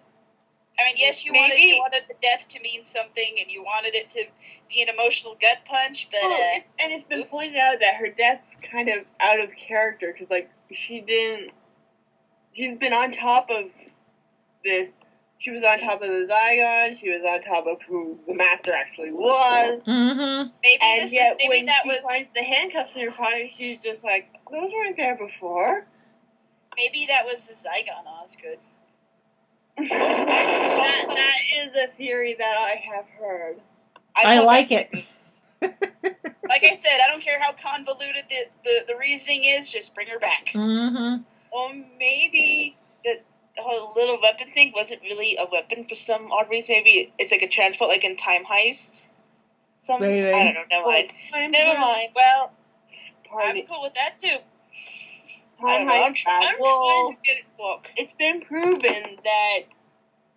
I mean, yes, you wanted the death to mean something, and you wanted it to be an emotional gut punch, but and it's been pointed out that her death's kind of out of character because, like, she's been on top of this. She was on top of the Zygon. She was on top of who the Master actually was. Mm-hmm. When she finds the handcuffs in her pocket, she's just like, those weren't there before. Maybe that was the Zygon Osgood. That is a theory that I have heard. I like it. Like I said, I don't care how convoluted the reasoning is, just bring her back. Mm-hmm. Or maybe the whole little weapon thing wasn't really a weapon for some odd reason. Maybe it's like a transport, like in Time Heist. Maybe. I don't know. Never mind. Never mind. Well, I'm cool with that too. I'm trying to get it book. It's been proven that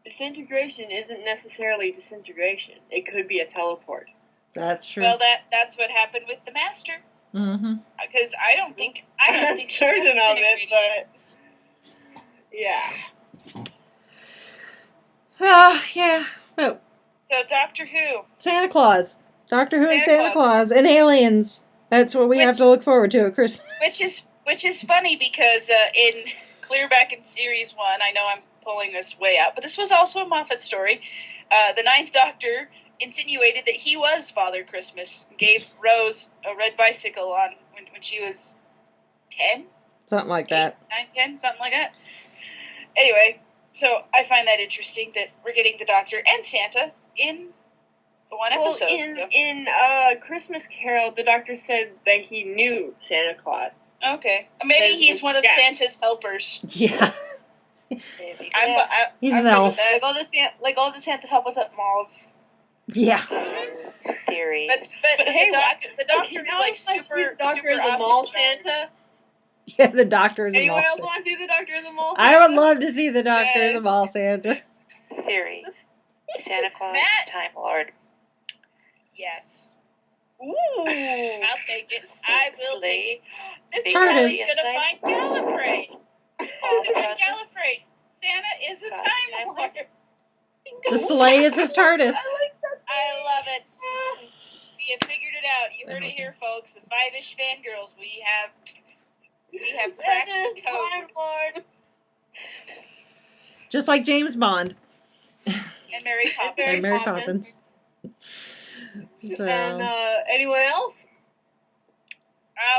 disintegration isn't necessarily disintegration. It could be a teleport. That's true. Well, that's what happened with the Master. Mm-hmm. Because I don't think I'm certain of it, but yeah. So yeah. Oh, So Doctor Who. Santa Claus. Doctor Who and Santa Santa Claus and aliens. That's what we have to look forward to at Christmas. Which is funny because in clear back in series 1, I know I'm pulling this way out, but this was also a Moffat story. The Ninth Doctor insinuated that he was Father Christmas, gave Rose a red bicycle on when she was 10? Something like that. 9, 10, something like that. Anyway, so I find that interesting that we're getting the Doctor and Santa in one episode. In Christmas Carol, the Doctor said that he knew Santa Claus. Okay. Maybe he's one of Santa's helpers. Yeah. He's an I'm elf. Like all the Santa help us at malls. Yeah. Theory. But hey, the Doctor is like super. Doctor super is a mall Santa. Yeah, the Doctor is a Anyone mall else Santa. want to see the Doctor as a mall Santa? I would love to see the Doctor as a mall Santa. Theory. Santa Claus, Matt. Time Lord. Yes. Ooh. I'll take it. I will take it. This TARDIS. is gonna find Gallifrey. All the presents. Gallifrey. Santa is a Cross the Time Time Lord. The sleigh is his TARDIS. I love it. We have figured it out. You heard it here, folks. The Five-ish Fangirls. We have cracked the code. Lord. Just like James Bond. And Mary Poppins. And Mary Poppins. So, And anyone else?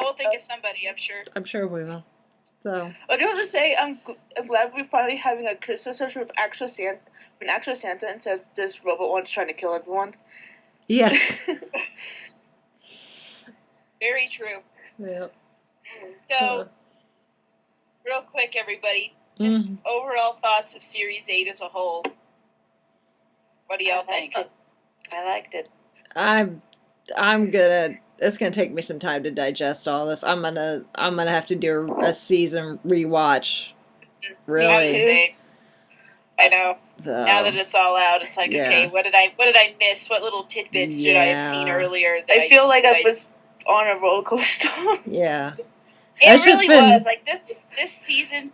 We'll think of somebody, I'm sure. I'm sure we will. So, I do want to say I'm glad we're finally having a Christmas special with an actual Santa instead of this robot one trying to kill everyone. yes. Very true. Yep. So, real quick, everybody, just overall thoughts of Series 8 as a whole. What do y'all think? I liked it. I'm gonna. It's gonna take me some time to digest all this. I'm gonna have to do a season rewatch. Really. I know. So, Now that it's all out, it's like, yeah. okay, what did I miss? What little tidbits should I have seen earlier? That I feel like I was on a roller coaster. Yeah. It It's really just been- was like this season.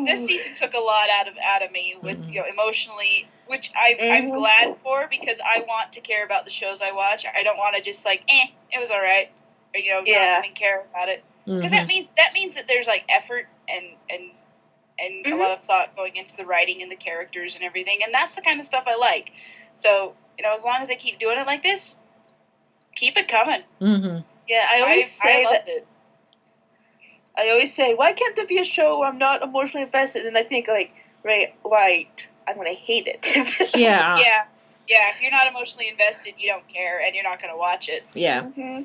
This season took a lot out of me with emotionally, which I'm glad for because I want to care about the shows I watch. I don't want to just like it was all right, or not even care about it because that means that there's like effort and a lot of thought going into the writing and the characters and everything, and that's the kind of stuff I like. So as long as I keep doing it like this, keep it coming. Mm-hmm. Yeah, I always say, why can't there be a show where I'm not emotionally invested? And I think, like, right, I'm going to hate it. Yeah. Yeah, if you're not emotionally invested, you don't care, and you're not going to watch it. Yeah. Mm-hmm.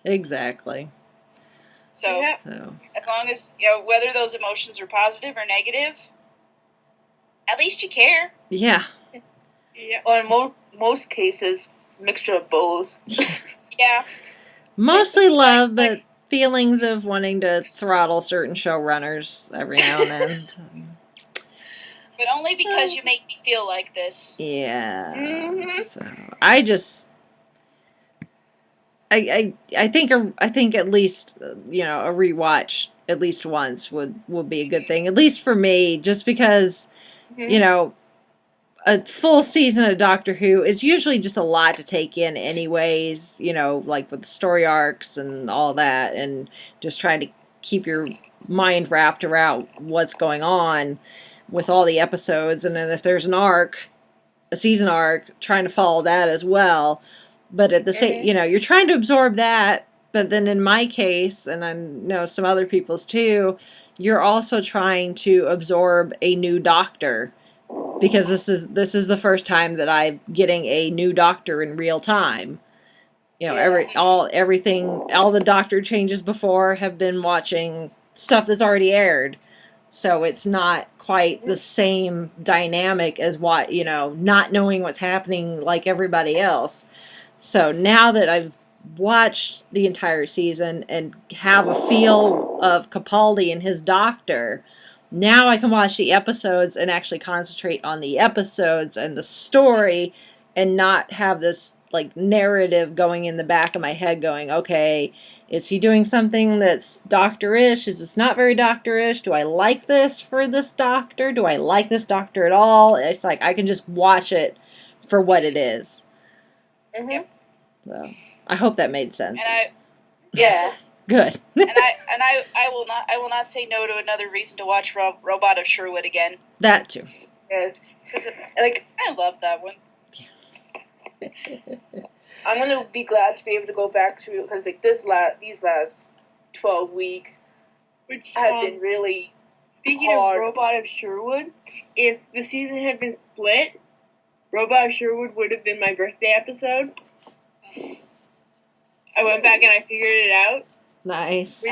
Exactly. So, as long as, whether those emotions are positive or negative, at least you care. Yeah. Yeah. Or in most cases, mixture of both. Yeah. Mostly love, but feelings of wanting to throttle certain showrunners every now and then. But only because you make me feel like this. Yeah. Mhm. So I just, I think at least a rewatch at least once would be a good thing, at least for me, just because a full season of Doctor Who is usually just a lot to take in anyways, like with the story arcs and all that, and just trying to keep your mind wrapped around what's going on with all the episodes, and then if there's a season arc, trying to follow that as well. But at the same, you're trying to absorb that, but then in my case, and I know some other people's too, you're also trying to absorb a new Doctor, because this is the first time that I'm getting a new Doctor in real time. All the Doctor changes before have been watching stuff that's already aired, so it's not quite the same dynamic as not knowing what's happening like everybody else. So now that I've watched the entire season and have a feel of Capaldi and his Doctor, now I can watch the episodes and actually concentrate on the episodes and the story, and not have this like narrative going in the back of my head going, okay, is he doing something that's Doctor-ish? Is this not very Doctor-ish? Do I like this for this Doctor? Do I like this Doctor at all? It's like I can just watch it for what it is. Mhm. So I hope that made sense. Yeah. Good. I will not say no to another reason to watch Robot of Sherwood again. That too. Yes. Because I love that one. I'm gonna be glad to be able to go back to, because like these last 12 weeks have been really Speaking hard. of Robot of Sherwood, if the season had been split, Robot of Sherwood would have been my birthday episode. I went back and I figured it out. Nice.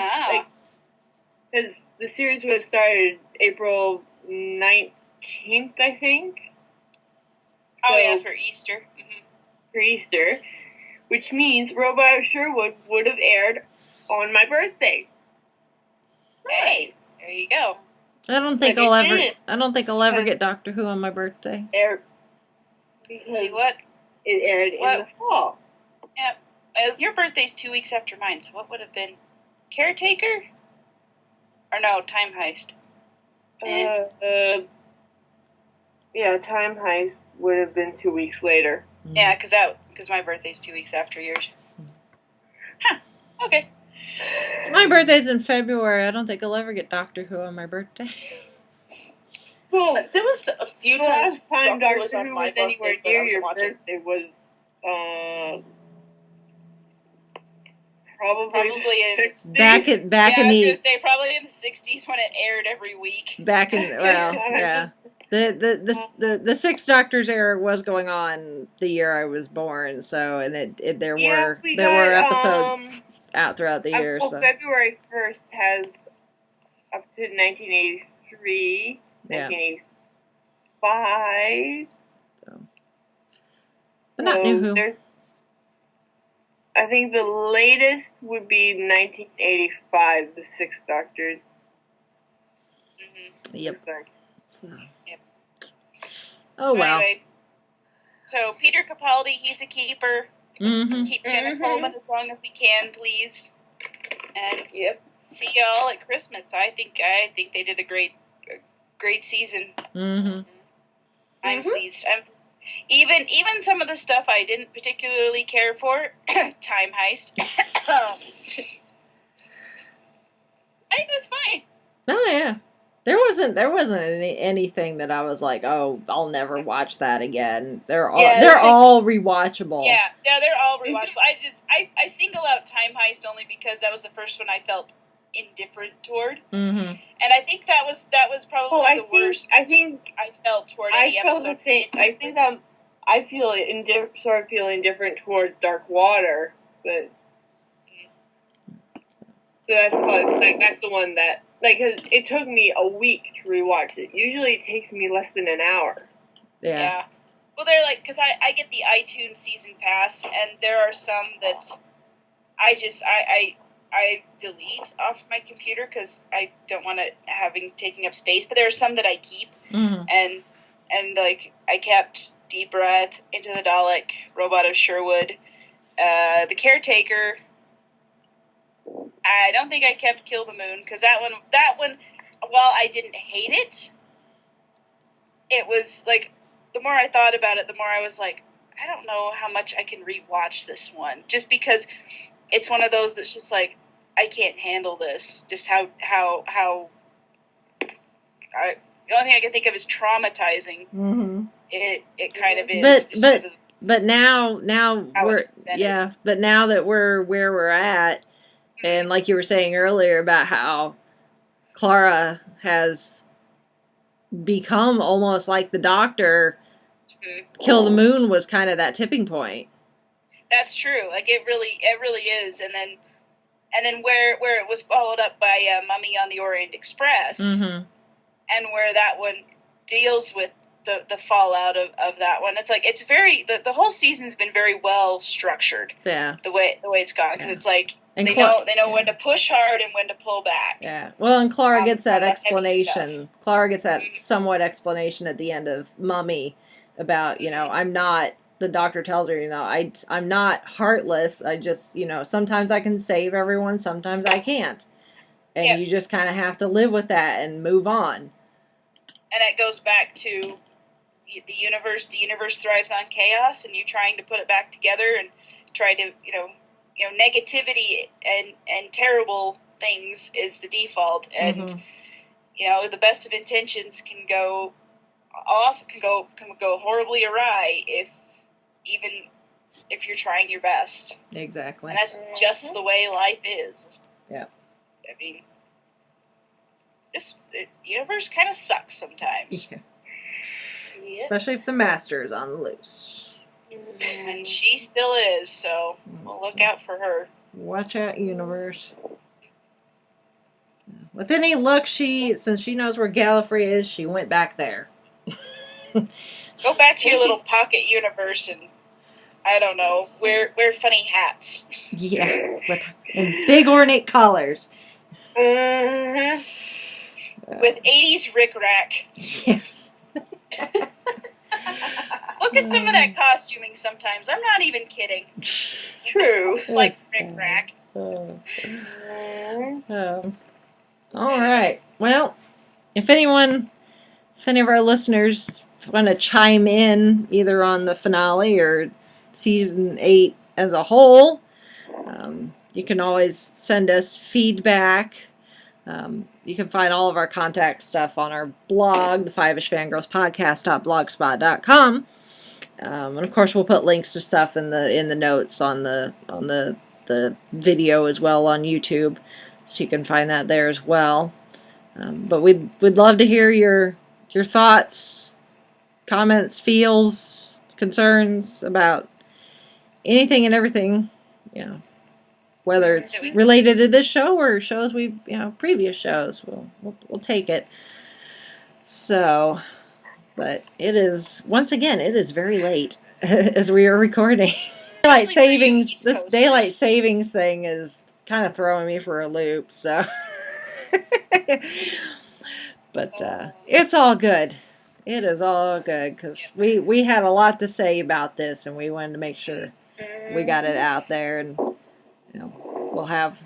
Because the series would have started April 19th, I think. Oh, So, yeah, for Easter. Mm-hmm. For Easter. Which means Robot of Sherwood would have aired on my birthday. Nice. There you go. I don't think I'll ever get Doctor Who on my birthday. See what? It aired in the fall. Yeah. Your birthday's 2 weeks after mine, so what would have been? Caretaker? Or no, Time Heist. Yeah, Time Heist would have been 2 weeks later. Yeah, because my birthday's 2 weeks after yours. Huh. Okay. My birthday's in February. I don't think I'll ever get Doctor Who on my birthday. Well, there was a few The times last time Doctor Doctor on Who my was anywhere birthday, but I near wasn't your watching. birthday was probably in 60s. Back in I was the going to say probably in the 60s when it aired every week. The Six Doctors era was going on the year I was born, so there were episodes out throughout the year. Well, So February 1st has up to 1983, yeah, 1985. but not New Who. I think the latest would be 1985, the Six Doctors. Mm-hmm. Yep. So. Yep. Oh well. Anyway, so Peter Capaldi, he's a keeper. Mm-hmm. Keep Jenna Coleman as long as we can, please. And Yep. see y'all at Christmas. I think they did a great season. Mm-hmm. I'm pleased. Even some of the stuff I didn't particularly care for, Time Heist. I think it was fine. Oh yeah. There wasn't anything that I was like, oh, I'll never watch that again. They're all rewatchable. Yeah, they're all rewatchable. I single out Time Heist only because that was the first one I felt indifferent toward. Mm-hmm. And I think that was probably the worst. I felt toward any episode. The same. I think I feel sort of feel indifferent towards Dark Water, but so that's probably that's the one that. Like, 'cause it took me a week to rewatch it. Usually it takes me less than an hour. Yeah. Well, they're like, because I get the iTunes season pass, and there are some that I I delete off my computer because I don't want it taking up space. But there are some that I keep, and like I kept Deep Breath, Into the Dalek, Robot of Sherwood, The Caretaker. I don't think I kept Kill the Moon because that one, while I didn't hate it, it was like the more I thought about it, the more I was like, I don't know how much I can rewatch this one, just because it's one of those that's just like I can't handle this. Just how the only thing I can think of is traumatizing. Mm-hmm. It kind of is. But now we're But now that we're where we're at, and like you were saying earlier about how Clara has become almost like the Doctor, Kill the Moon was kind of that tipping point. That's true. Like it really is. And then where it was followed up by Mummy on the Orient Express, and where that one deals with the fallout of that one. It's like it's very the whole season's been very well structured. Yeah. The way it's gone, because it's like they know when to push hard and when to pull back. Yeah. Well, and Clara gets that explanation. Clara gets that somewhat explanation at the end of Mummy about, I'm not, the Doctor tells her, I'm not heartless. I just, sometimes I can save everyone, sometimes I can't. And you just kind of have to live with that and move on. And it goes back to the universe. The universe thrives on chaos, and you trying to put it back together and try to, negativity and terrible things is the default. And, the best of intentions can go off, can go horribly awry if you're trying your best. Exactly. And that's just the way life is. Yeah. I mean, the universe kind of sucks sometimes. Yeah. Especially if the Master is on the loose. And she still is, so we'll look out for her. Watch out, universe. With any luck, since she knows where Gallifrey is, she went back there. Go back to your little pocket universe and, I don't know, wear funny hats. Yeah, and big ornate collars. With 80s rickrack. Yes. Look at some of that costuming sometimes. I'm not even kidding. True. Like rickrack. All right. Well, if any of our listeners want to chime in either on the finale or season 8 as a whole, you can always send us feedback. You can find all of our contact stuff on our blog, the Five-ish Fangirls Podcast.blogspot.com. And of course, we'll put links to stuff in the notes on the video as well on YouTube, so you can find that there as well. But we'd love to hear your thoughts, comments, feels, concerns about anything and everything, whether it's related to this show or shows previous shows. We'll take it. So, but it is very late as we are recording. This daylight savings thing is kind of throwing me for a loop, so. But it's all good. It is all good, because we had a lot to say about this, and we wanted to make sure we got it out there, and we'll have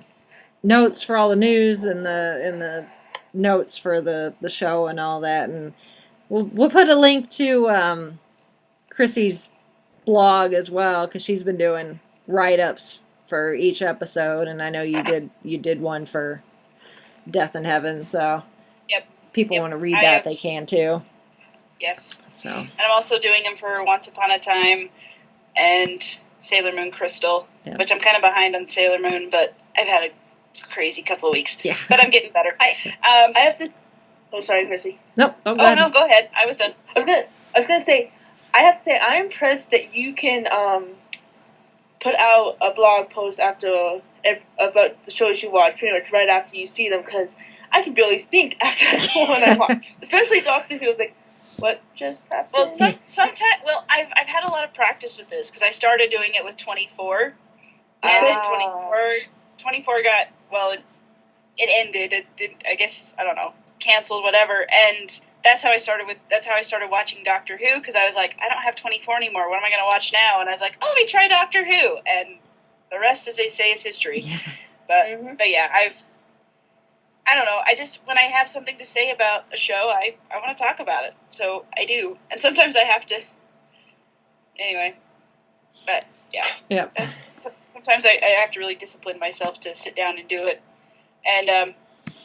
notes for all the news and the notes for the show and all that, and we'll put a link to Chrissy's blog as well, because she's been doing write-ups for each episode, and I know you did one for Death in Heaven, so people want to read that, they can too. Yes. So. And I'm also doing them for Once Upon a Time and Sailor Moon Crystal, which I'm kind of behind on Sailor Moon, but I've had a crazy couple of weeks. Yeah. But I'm getting better. I have to. Oh, sorry, Chrissy. Nope. Go ahead. I was done. I was gonna say. I have to say, I'm impressed that you can put out a blog post about the shows you watch, pretty much right after you see them, because I can barely think after the one I watch. Especially Doctor Who. I was like, what just happened? Well, sometimes. Well, I've had a lot of practice with this, because I started doing it with 24, and then 24 got well, it ended. It did, I guess, I don't know, canceled, whatever. And that's how I started watching Doctor Who, because I was like, I don't have 24 anymore. What am I going to watch now? And I was like, oh, let me try Doctor Who. And the rest, as they say, is history. Yeah. But yeah, I don't know. I just, when I have something to say about a show, I want to talk about it. So I do. And sometimes I have to. Anyway. But yeah. Yep. Sometimes I have to really discipline myself to sit down and do it. And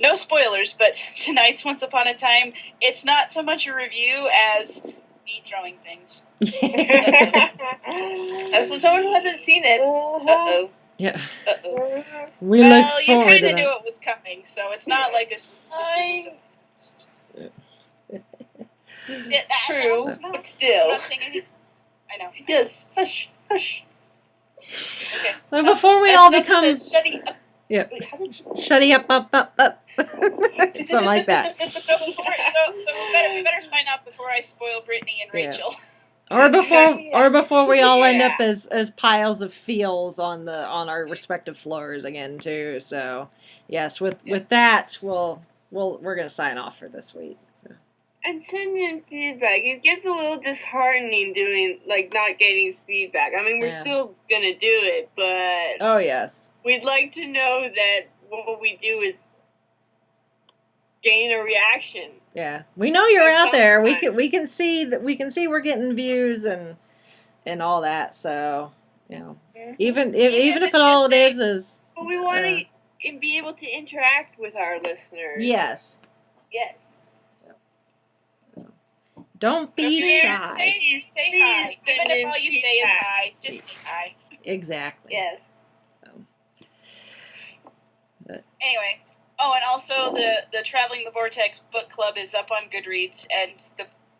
no spoilers, but tonight's Once Upon a Time, it's not so much a review as me throwing things. As from someone who hasn't seen it, uh-oh. Yeah. Uh-oh. We Well, look you forward kind to of knew that. it was coming, so it's not like this was... True, No, but I'm still. not saying anything. I know. Yes, hush, hush. Okay. So before we As all Nova become... says, shutty up. Yeah. Wait, how did Shutty up. Something like that. So we better sign up before I spoil Brittany and Yeah. Rachel. Or before we all end Yeah. up as piles of feels on our respective floors again too. So yes, with that we're gonna sign off for this week. So. And send in feedback. It gets a little disheartening not getting feedback. I mean, we're Yeah. still gonna do it, but Oh yes. we'd like to know that what we do is gain a reaction. Yeah. We know you're Like out there. sometimes. We can see we're getting views and all that. So, you know, even if it's it all it just is But we want to be able to interact with our listeners. yes. Yes. Don't be shy. Say hi. Even if all you say is hi, just say hi. Exactly. Yes. Anyway. Oh, and also the Traveling the Vortex book club is up on Goodreads, and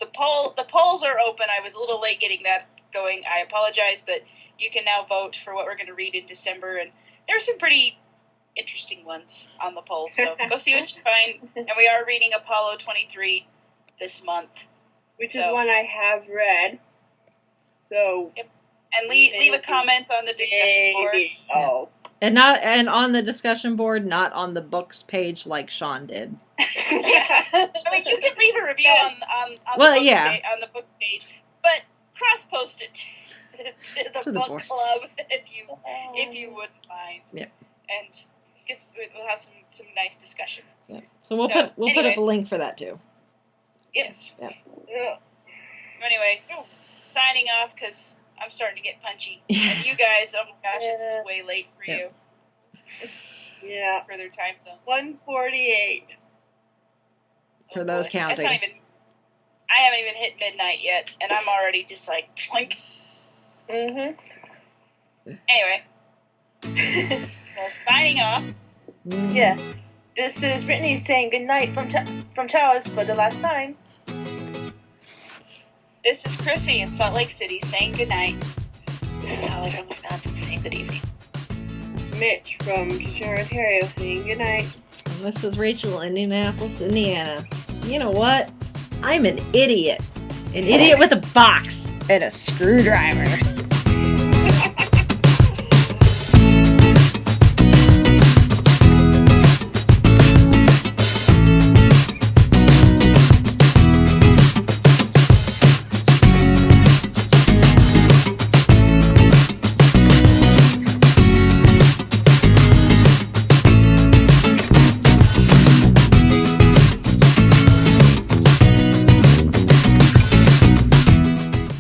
the polls are open. I was a little late getting that going. I apologize, but you can now vote for what we're going to read in December, and there's some pretty interesting ones on the poll. So go see what you find. And we are reading Apollo 23 this month. Which is one I have read. So Yep. And leave a comment on the discussion board. Oh. And on the discussion board, not on the books page like Sean did. I mean, you can leave a review on Well, the book yeah. on the book page, but cross post it to the book club if you wouldn't mind. Yeah. And we'll have some nice discussion. Yeah. So we'll put up a link for that too. Yes. Yeah. Anyway, signing off because I'm starting to get punchy. And you guys, oh my gosh, this is way late for you. Yeah. For their time zones. 1:48. For those counting. I haven't even hit midnight yet, and I'm already just like, plink. Anyway. So signing off. Yeah. This is Brittany saying goodnight from Towers for the last time. This is Chrissy in Salt Lake City saying goodnight. This is Holly from Wisconsin saying good evening. Mitch from Kitchener, Ontario saying goodnight. And this is Rachel in Indianapolis, Indiana. You know what? I'm an idiot. An idiot with a box and a screwdriver.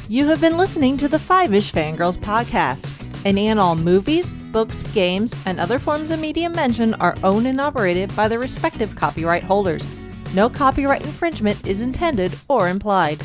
You have been listening to the Five-ish Fangirls podcast. Any and all movies, books, games, and other forms of media mentioned are owned and operated by the respective copyright holders. No copyright infringement is intended or implied.